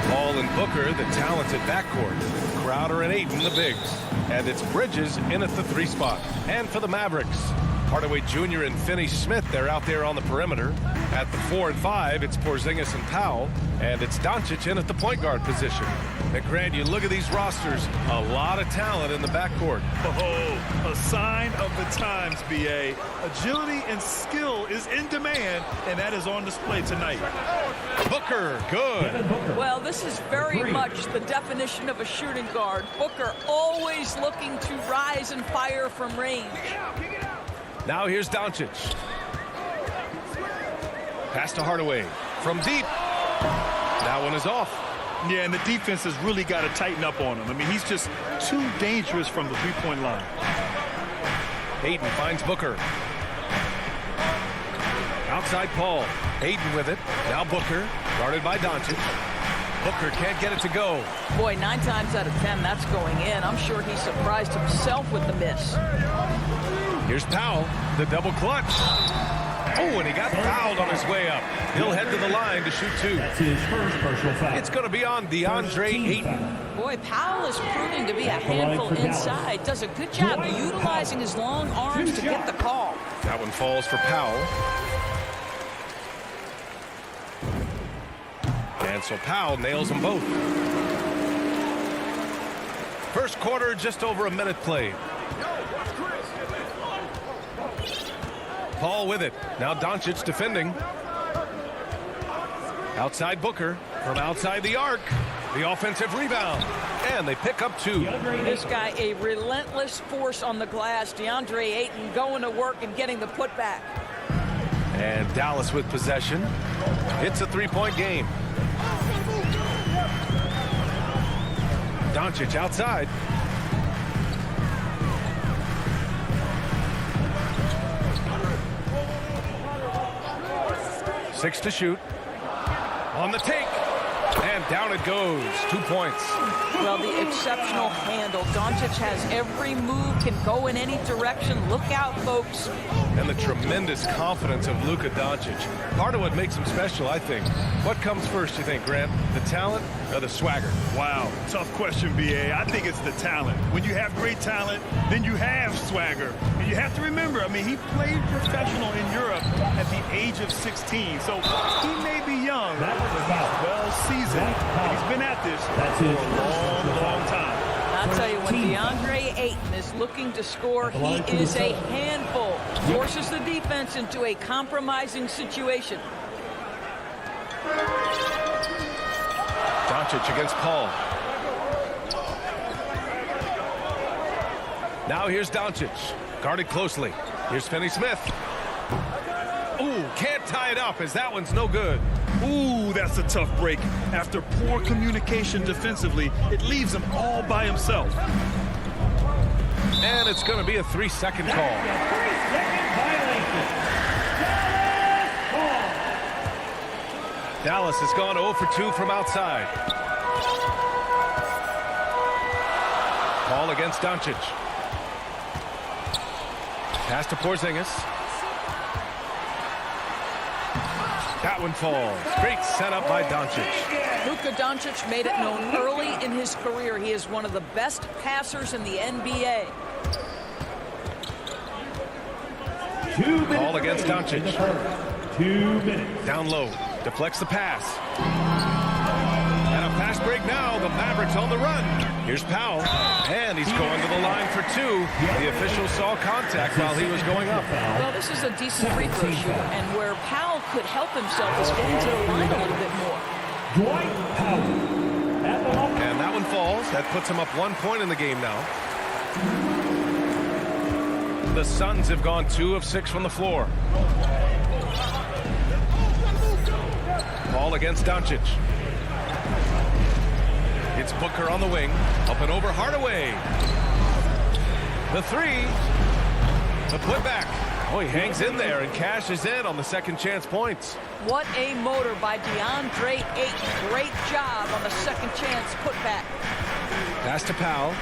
Paul and Booker, the talented backcourt. Crowder and Ayton, the bigs. And it's Bridges in at the 3 spot. And for the Mavericks, Hardaway Jr. and Finney-Smith, they're out there on the perimeter. At the 4 and 5, it's Porzingis and Powell. And it's Doncic in at the point guard position. And Grant, you look at these rosters, a lot of talent in the backcourt. Oh, a sign of the times, B.A. Agility and skill is in demand, and that is on display tonight. Booker, good. Well, this is very much the definition of a shooting guard. Booker always looking to rise and fire from range. Now here's Doncic. Pass to Hardaway from deep. That one is off. Yeah, and the defense has really got to tighten up on him. I mean, he's just too dangerous from the three-point line. Ayton finds Booker. Outside Paul. Ayton with it. Now Booker, guarded by Doncic. Booker can't get it to go. Boy, 9 times out of 10, that's going in. I'm sure he surprised himself with the miss. Here's Powell, the double clutch. Oh, and he got fouled on his way up. He'll head to the line to shoot 2. That's his first personal foul. It's going to be on DeAndre Ayton. Boy, Powell is proving to be a handful inside. Does a good job utilizing his long arms to get the call. That one falls for Powell. And so Powell nails them both. First quarter, just over a minute played. Paul with it. Now Doncic defending. Outside Booker from outside the arc. The offensive rebound. And they pick up 2. This guy, a relentless force on the glass. DeAndre Ayton going to work and getting the putback. And Dallas with possession. It's a 3-point game. Doncic outside. Six to shoot. On the take. And down it goes. 2 points. Well, the exceptional handle. Doncic has every move, can go in any direction. Look out, folks. And the tremendous confidence of Luka Doncic. Part of what makes him special, I think. What comes first, you think, Grant? The talent or the swagger? Wow, tough question, B.A. I think it's the talent. When you have great talent, then you have swagger. And you have to remember, I mean, he played professional in Europe at the age of 16. So he may be young, well seasoned. He's been at this for a long time. I'll tell you, when DeAndre Ayton is looking to score, he is a handful. Forces the defense into a compromising situation. Doncic against Paul. Now here's Doncic. Guarded closely. Here's Finney-Smith. Ooh, can't tie it up as that one's no good. Ooh, that's a tough break. After poor communication defensively, it leaves him all by himself. And it's going to be a 3-second call. Dallas has gone 0 for 2 from outside. Paul against Doncic. Pass to Porzingis. That one falls. Great setup by Doncic. Luka Doncic made it known early in his career he is one of the best passers in the NBA. Paul against Doncic. 2 minutes. Down low. Deflects the pass. And a fast break now. The Mavericks on the run. Here's Powell. And he's going to the line for 2. The official saw contact while he was going up. Well, this is a decent free throw shooter. And where Powell could help himself is getting to the line a little bit more. Dwight Powell. And that one falls. That puts him up 1 point in the game now. The Suns have gone 2 of 6 from the floor. Paul against Doncic. It's Booker on the wing. Up and over Hardaway. The 3. The putback. Oh, he hangs in there and cashes in on the second chance points. What a motor by DeAndre Ayton. Great job on the second chance putback. Pass to Powell.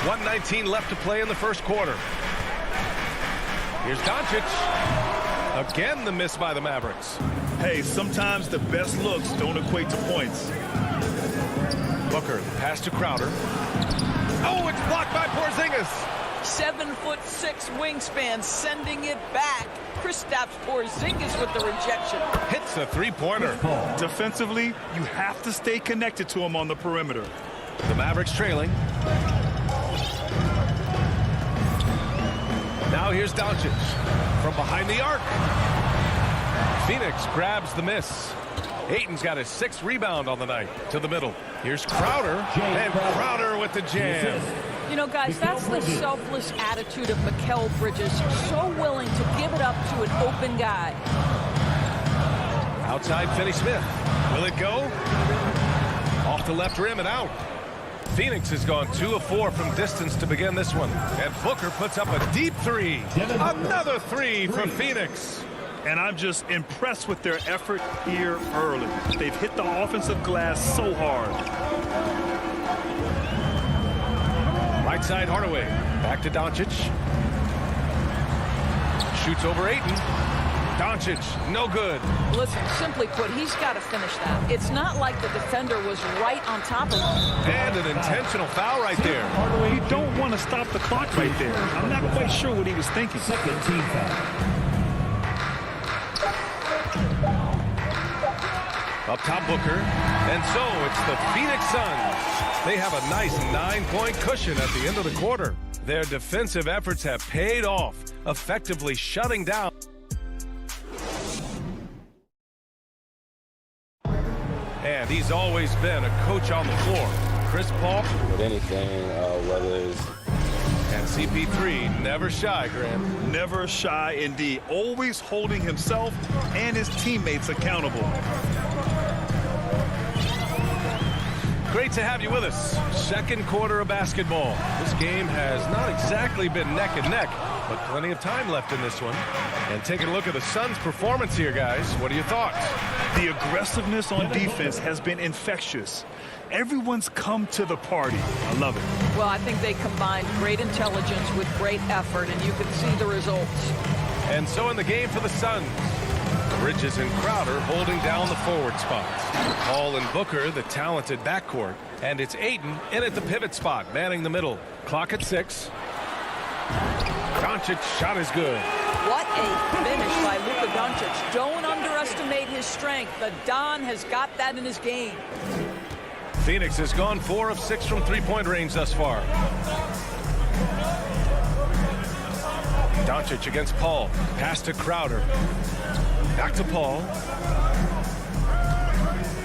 1:19 left to play in the first quarter. Here's Doncic. Again, the miss by the Mavericks. Hey, sometimes the best looks don't equate to points. Booker, pass to Crowder. Oh, it's blocked by Porzingis. 7'6" wingspan, sending it back. Kristaps Porzingis with the rejection. Hits a three-pointer. Defensively, you have to stay connected to him on the perimeter. The Mavericks trailing. Now here's Doncic from behind the arc. Phoenix grabs the miss. Ayton's got his 6th rebound on the night. To the middle. Here's Crowder. And Crowder with the jam. You know, guys, that's the selfless attitude of Mikal Bridges. So willing to give it up to an open guy. Outside Finney Smith. Will it go? Off the left rim and out. Phoenix has gone 2 of 4 from distance to begin this one. And Booker puts up a deep 3. Another 3 for Phoenix. And I'm just impressed with their effort here early. They've hit the offensive glass so hard. Right side Hardaway. Back to Doncic. Shoots over Ayton. Doncic, no good. Listen, simply put, he's got to finish that. It's not like the defender was right on top of him. And an intentional foul right there. You don't want to stop the clock right there. I'm not quite sure what he was thinking. Second team foul. Up top Booker. And so it's the Phoenix Suns. They have a nice 9-point cushion at the end of the quarter. Their defensive efforts have paid off, effectively shutting down. And he's always been a coach on the floor. Chris Paul. With anything, whether it's... And CP3, never shy, Graham. Never shy indeed. Always holding himself and his teammates accountable. Great to have you with us. Second quarter of basketball. This game has not exactly been neck and neck, but plenty of time left in this one. And taking a look at the Suns' performance here, guys. What are your thoughts? The aggressiveness on defense has been infectious. Everyone's come to the party. I love it. Well, I think they combined great intelligence with great effort, and you can see the results. And so in the game for the Suns, Bridges and Crowder holding down the forward spots. Paul and Booker, the talented backcourt. And it's Ayton in at the pivot spot, manning the middle. Clock at 6. Doncic shot is good. What a finish by Luka Doncic. Don't underestimate his strength. The Don has got that in his game. Phoenix has gone 4 of 6 from three-point range thus far. Doncic against Paul. Pass to Crowder. Back to Paul.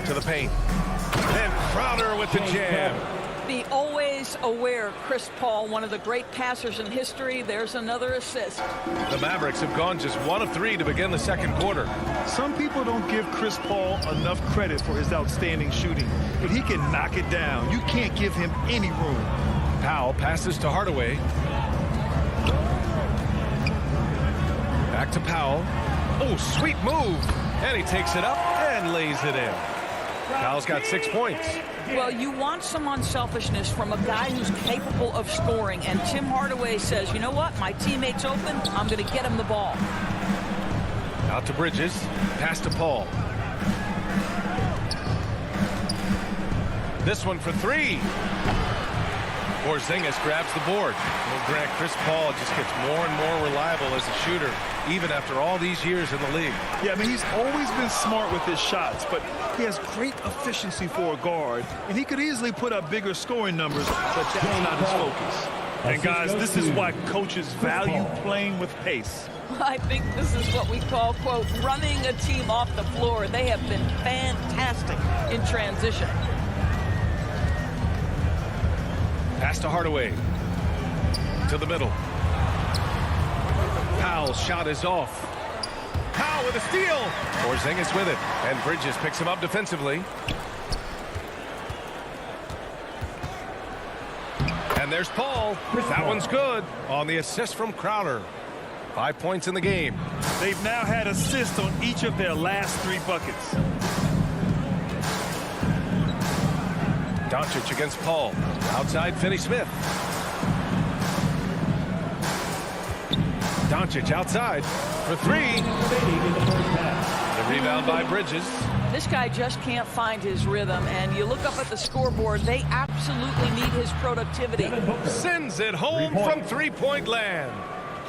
To the paint. And Crowder with the jam. The always aware Chris Paul, one of the great passers in history. There's another assist. The Mavericks have gone just 1 of 3 to begin the second quarter. Some people don't give Chris Paul enough credit for his outstanding shooting, but he can knock it down. You can't give him any room. Powell passes to Hardaway. Back to Powell. Oh, sweet move. And he takes it up and lays it in. Powell's got 6 points. Well, you want some unselfishness from a guy who's capable of scoring. And Tim Hardaway says, you know what? My teammate's open. I'm going to get him the ball. Out to Bridges. Pass to Paul. This one for 3. Porzingis grabs the board. Well, Grant, Chris Paul just gets more and more reliable as a shooter, even after all these years in the league. Yeah, I mean, he's always been smart with his shots, but he has great efficiency for a guard, and he could easily put up bigger scoring numbers, but that's not his focus. And, guys, this is why coaches value playing with pace. I think this is what we call, quote, running a team off the floor. They have been fantastic in transition. Pass to Hardaway. To the middle. Powell's shot is off. Powell with a steal. Porzingis with it. And Bridges picks him up defensively. And there's Paul. That one's good on the assist from Crowder. 5 points in the game. They've now had assists on each of their last 3 buckets. Doncic against Paul. Outside Finney Smith. Doncic outside for three. The rebound by Bridges. This guy just can't find his rhythm, and you look up at the scoreboard, they absolutely need his productivity. Sends it home from three-point land.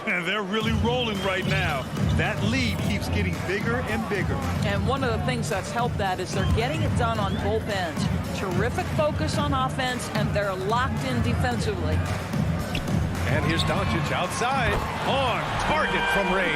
And they're really rolling right now. That lead keeps getting bigger and bigger. And one of the things that's helped that is they're getting it done on both ends. Terrific focus on offense, and they're locked in defensively. And here's Doncic outside on target from range.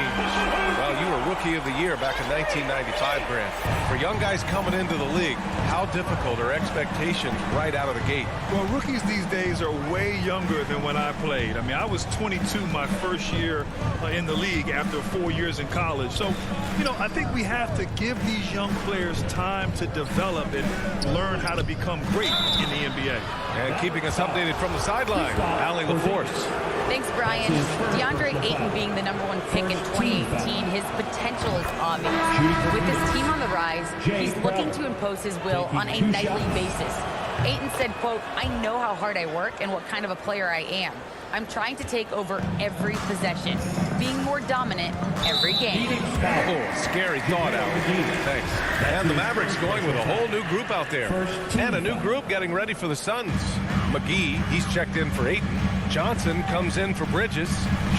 Well, you were Rookie of the Year back in 1995, Grant. For young guys coming into the league, how difficult are expectations right out of the gate? Well, rookies these days are way younger than when I played. I mean, I was 22 my first year in the league after 4 years in college. So, you know, I think we have to give these young players time to develop and learn how to become great in the NBA. And keeping us updated from the sideline, Allie LaForce. Thanks, Brian. DeAndre Ayton being the #1 pick in 2018, his potential is obvious. With his team on the rise, he's looking to impose his will on a nightly basis. Ayton said, quote, "I know how hard I work and what kind of a player I am. I'm trying to take over every possession, being more dominant every game." Oh, scary thought, Al. Thanks. And the Mavericks going with a whole new group out there. And a new group getting ready for the Suns. McGee, he's checked in for Ayton. Johnson comes in for Bridges.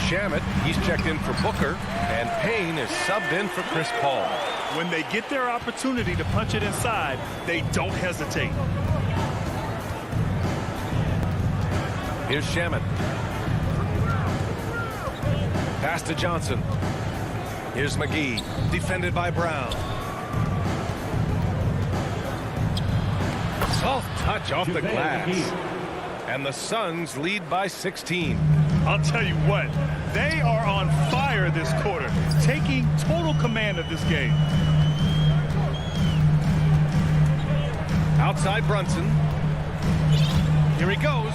Shamet, he's checked in for Booker. And Payne is subbed in for Chris Paul. When they get their opportunity to punch it inside, they don't hesitate. Here's Shamet. Pass to Johnson. Here's McGee, defended by Brown. Soft touch off the glass. And the Suns lead by 16. I'll tell you what, they are on fire this quarter, taking total command of this game. Outside Brunson. Here he goes.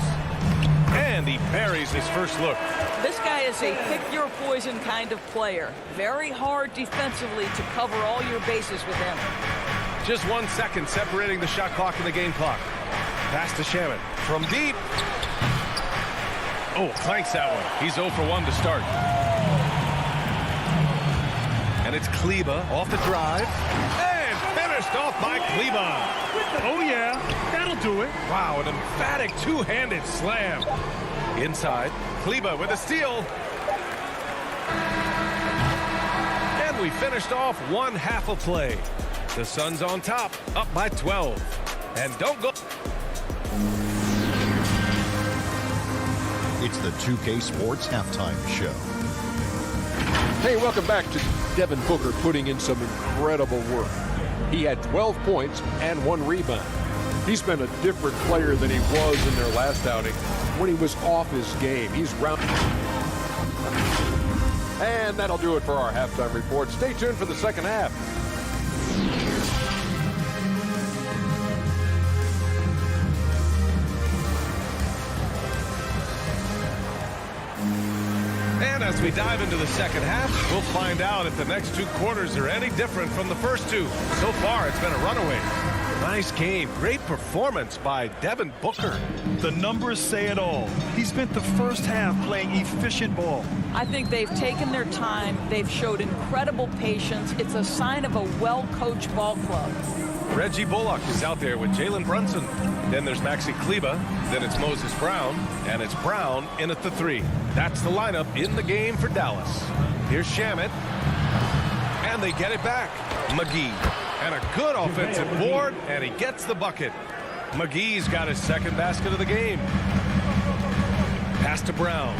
And he buries his first look. This guy is a pick-your-poison kind of player. Very hard defensively to cover all your bases with him. Just 1 second separating the shot clock and the game clock. Pass to Shamet from deep. Oh, clanks that one. He's 0 for 1 to start. And it's Kleber off the drive. And finished off by Kleber. Oh, yeah. That'll do it. Wow, an emphatic two-handed slam. Inside, Kleber with a steal. And we finished off one half of play. The Suns on top, up by 12. And don't go. It's the 2K Sports Halftime Show. Hey, welcome back to Devin Booker putting in some incredible work. He had 12 points and 1 rebound. He's been a different player than he was in their last outing when he was off his game. He's round. And that'll do it for our halftime report. Stay tuned for the second half. And as we dive into the second half, we'll find out if the next 2 quarters are any different from the first 2. So far, it's been a runaway. Nice game. Great performance by Devin Booker. The numbers say it all. He spent the first half playing efficient ball. I think they've taken their time. They've showed incredible patience. It's a sign of a well-coached ball club. Reggie Bullock is out there with Jalen Brunson. Then there's Maxi Kleber. Then it's Moses Brown. And it's Brown in at the 3. That's the lineup in the game for Dallas. Here's Shamet. And they get it back. McGee. And a good offensive board. And he gets the bucket. McGee's got his second basket of the game. Pass to Brown.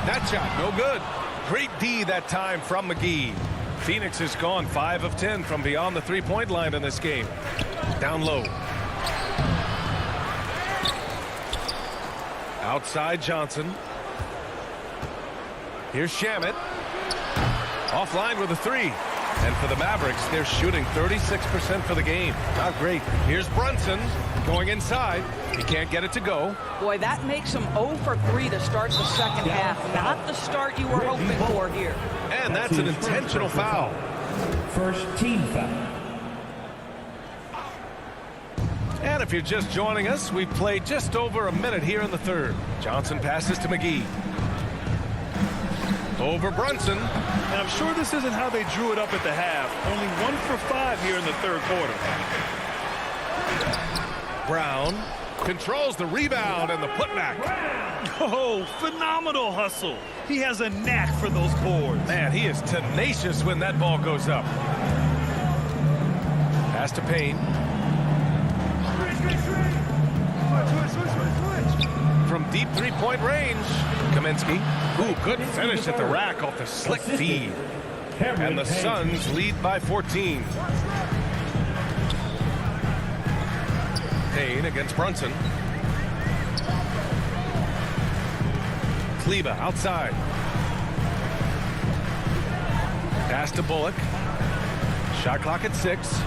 That shot, no good. Great D that time from McGee. Phoenix has gone 5 of 10 from beyond the three-point line in this game. Down low. Outside Johnson. Here's Shamet. Offline with a 3. And for the Mavericks, they're shooting 36% for the game. Not great. Here's Brunson going inside. He can't get it to go. Boy, that makes him 0 for 3 to start the second half. Not the start you were hoping for here. And that's an intentional foul. First team foul. And if you're just joining us, we've played just over a minute here in the third. Johnson passes to McGee. Over Brunson. And I'm sure this isn't how they drew it up at the half. Only 1 for 5 here in the third quarter. Brown controls the rebound and the putback. Oh, phenomenal hustle. He has a knack for those boards. Man, he is tenacious when that ball goes up. Pass to Payne. From deep three-point range, Kaminsky. Ooh, good finish at the rack off the slick feed. And the Suns lead by 14. Payne against Brunson. Kleber outside. Pass to Bullock. Shot clock at 6.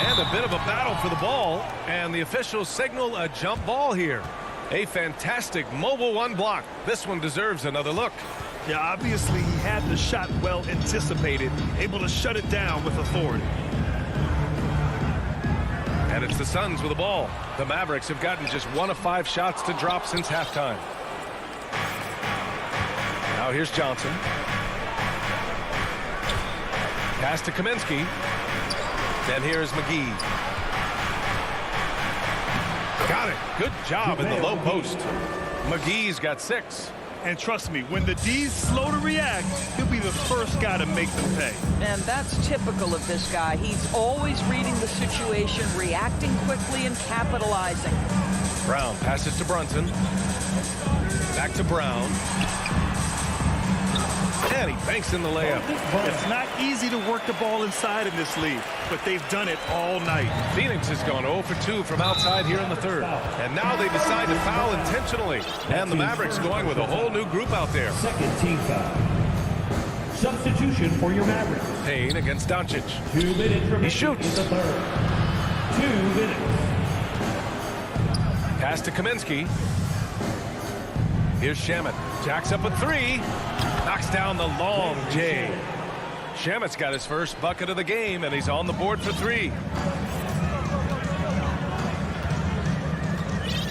And a bit of a battle for the ball. And the officials signal a jump ball here. A fantastic mobile one block. This one deserves another look. Yeah, obviously he had the shot well anticipated, able to shut it down with authority. And it's the Suns with the ball. The Mavericks have gotten just 1 of 5 shots to drop since halftime. Now here's Johnson. Pass to Kaminsky. Then here's McGee. Got it. Good job in the low post. McGee's got 6. And trust me, when the D's slow to react, he'll be the first guy to make them pay. And that's typical of this guy. He's always reading the situation, reacting quickly, and capitalizing. Brown passes to Brunson. Back to Brown. And he banks in the layup. It's not easy to work the ball inside in this league, but they've done it all night. Phoenix has gone 0 for 2 from outside here in the third. And now they decide to foul intentionally. And the Mavericks going with a whole new group out there. Second team foul. Substitution for your Mavericks. Payne against Doncic. 2 minutes remaining. He shoots. In the third. 2 minutes. Pass to Kaminsky. Here's Shamet. Jacks up a 3. Knocks down the long J. Shamet's got his first bucket of the game, and he's on the board for 3.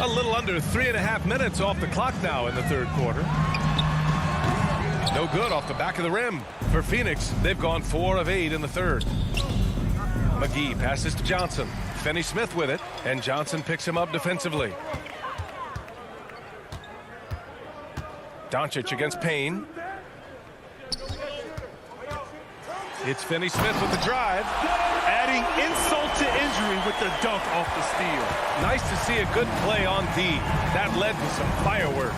A little under 3.5 minutes off the clock now in the third quarter. No good off the back of the rim. For Phoenix, they've gone 4 of 8 in the third. McGee passes to Johnson. Finney-Smith with it, and Johnson picks him up defensively. Doncic against Payne. It's Finney-Smith with the drive. Adding insult to injury with the dunk off the steal. Nice to see a good play on D. That led to some fireworks.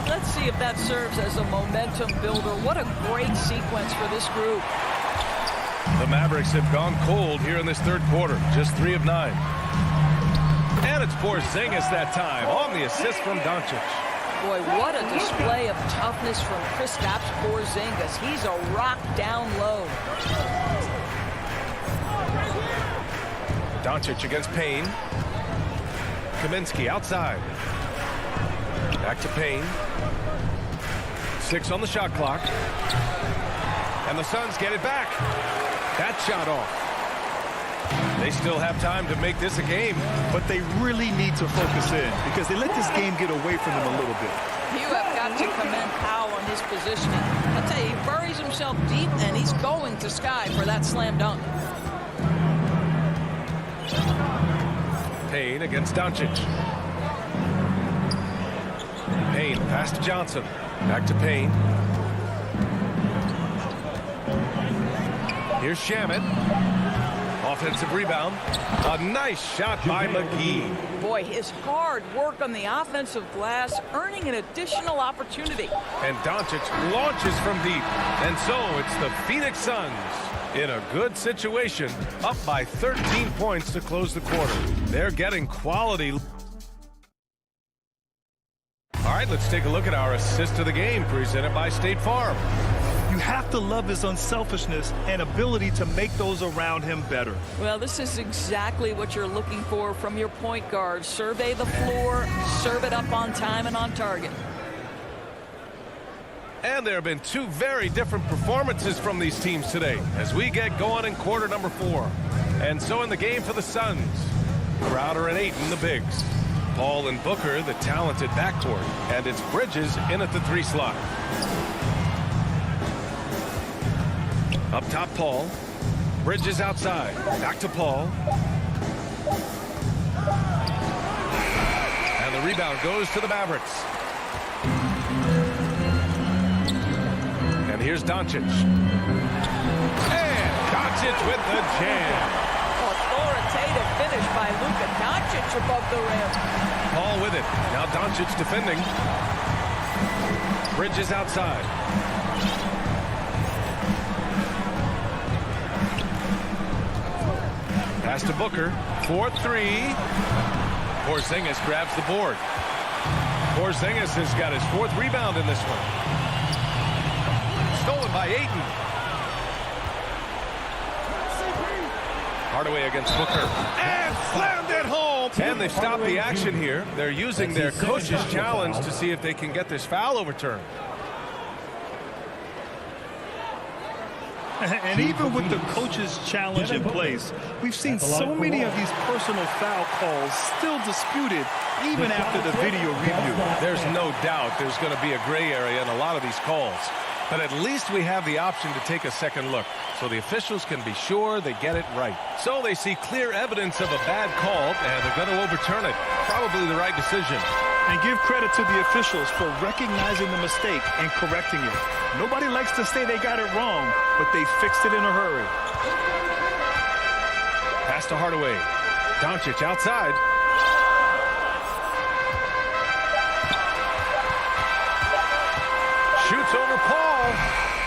Let's see if that serves as a momentum builder. What a great sequence for this group. The Mavericks have gone cold here in this third quarter. Just 3 of 9. And it's Porzingis that time on the assist from Doncic. Boy, what a display of toughness from Kristaps Porzingis. He's a rock down low. Doncic against Payne. Kaminsky outside. Back to Payne. 6 on the shot clock. And the Suns get it back. That shot off. They still have time to make this a game. But they really need to focus in because they let this game get away from them a little bit. You have got to commend Powell on his positioning. I'll tell you, he buries himself deep, and he's going to Sky for that slam dunk. Payne against Doncic. Payne pass to Johnson. Back to Payne. Here's Shamet. Offensive rebound. A nice shot by McGee. Boy, his hard work on the offensive glass, earning an additional opportunity. And Doncic launches from deep. And so it's the Phoenix Suns in a good situation, up by 13 points to close the quarter. They're getting quality. All right, let's take a look at our assist of the game presented by State Farm. You have to love his unselfishness and ability to make those around him better. Well, this is exactly what you're looking for from your point guard. Survey the floor, serve it up on time and on target. And there have been 2 very different performances from these teams today as we get going in quarter number 4. And so in the game for the Suns, Crowder and Ayton, the bigs. Paul and Booker, the talented backcourt. And it's Bridges in at the 3 slot. Up top, Paul. Bridges outside. Back to Paul. And the rebound goes to the Mavericks. And here's Doncic. And Doncic with the jam. Authoritative finish by Luka Doncic above the rim. Paul with it. Now Doncic defending. Bridges outside. Pass to Booker. 4-3. Porzingis grabs the board. Porzingis has got his 4th rebound in this one. Stolen by Ayton. Hardaway against Booker. And slammed it home. And they've stopped the action here. They're using their coach's challenge to see if they can get this foul overturned. And even with the coach's challenge in place, we've seen so many of these personal foul calls still disputed even after the video review. There's no doubt there's going to be a gray area in a lot of these calls. But at least we have the option to take a second look, so the officials can be sure they get it right. So they see clear evidence of a bad call, and they're going to overturn it. Probably the right decision. And give credit to the officials for recognizing the mistake and correcting it. Nobody likes to say they got it wrong, but they fixed it in a hurry. Pass to Hardaway. Doncic outside. Shoots over Paul.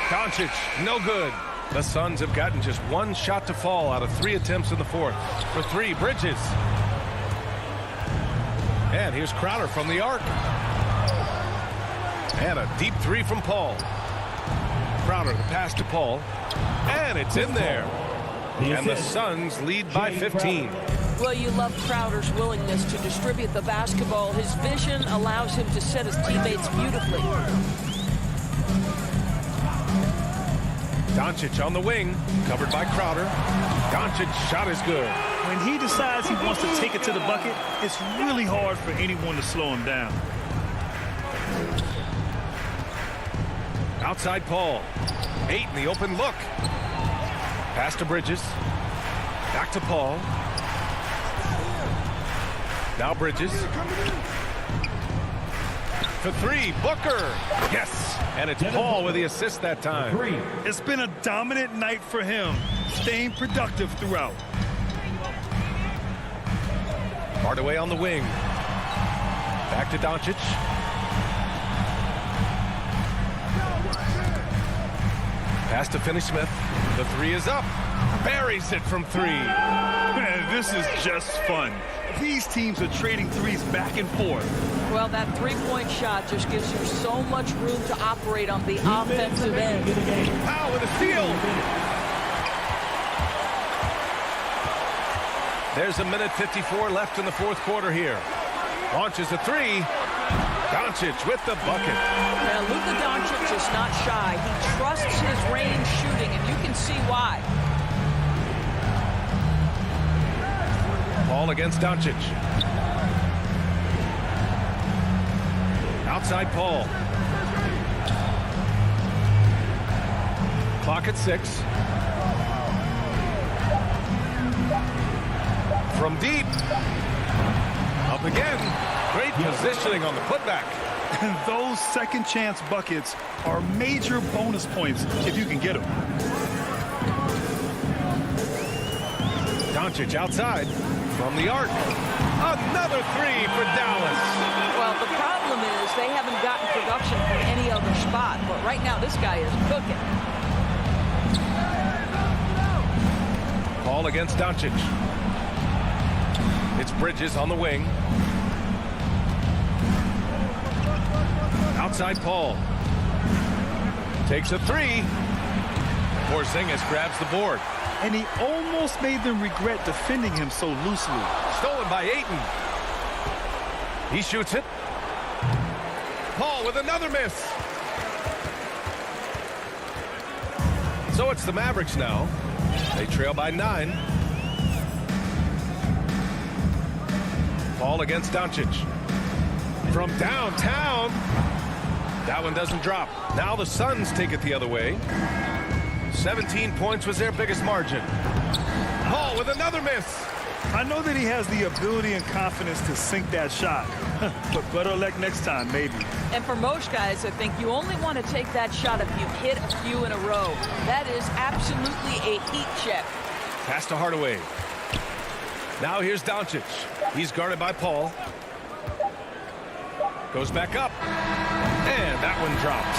Doncic, no good. The Suns have gotten just 1 shot to fall out of 3 attempts in the 4th. For 3, Bridges. And here's Crowder from the arc. And a deep 3 from Paul. Crowder, the pass to Paul. And it's in there. And the Suns lead by 15. Well, you love Crowder's willingness to distribute the basketball. His vision allows him to set his teammates beautifully. Doncic on the wing, covered by Crowder. Doncic's shot is good. When he decides he wants to take it to the bucket, it's really hard for anyone to slow him down. Outside Paul. Ayton, the open look. Pass to Bridges. Back to Paul. Now Bridges. For 3, Booker. Yes. And it's Paul with the assist that time. It's been a dominant night for him, staying productive throughout. Hardaway on the wing. Back to Doncic. Pass to Finney-Smith. The 3 is up. Buries it from 3. Man, this is just fun. These teams are trading threes back and forth. Well, that 3-point shot just gives you so much room to operate on the offensive end. Powell with a steal. There's a minute 54 left in the 4th quarter here. Launches a 3. Doncic with the bucket. Now, Luka Doncic is not shy. He trusts his range shooting, and you can see why. Paul against Doncic. Outside Paul. Clock at 6. From deep. Up again. Great positioning on the putback. And those second chance buckets are major bonus points if you can get them. Doncic outside from the arc. Another 3 for Dallas. Well, the problem is they haven't gotten production from any other spot. But right now, this guy is cooking. Paul against Doncic. It's Bridges on the wing. Outside Paul. Takes a 3. Porzingis grabs the board. And he almost made them regret defending him so loosely. Stolen by Ayton. He shoots it. Paul with another miss. So it's the Mavericks now. They trail by 9. Paul against Doncic. From downtown. That one doesn't drop. Now the Suns take it the other way. 17 points was their biggest margin. Paul with another miss. I know that he has the ability and confidence to sink that shot. But better luck next time, maybe. And for most guys, I think you only want to take that shot if you've hit a few in a row. That is absolutely a heat check. Pass to Hardaway. Now here's Doncic. He's guarded by Paul. Goes back up. And that one drops.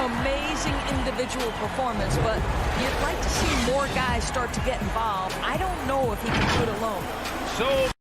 Amazing individual performance, but you'd like to see more guys start to get involved. I don't know if he can do it alone. So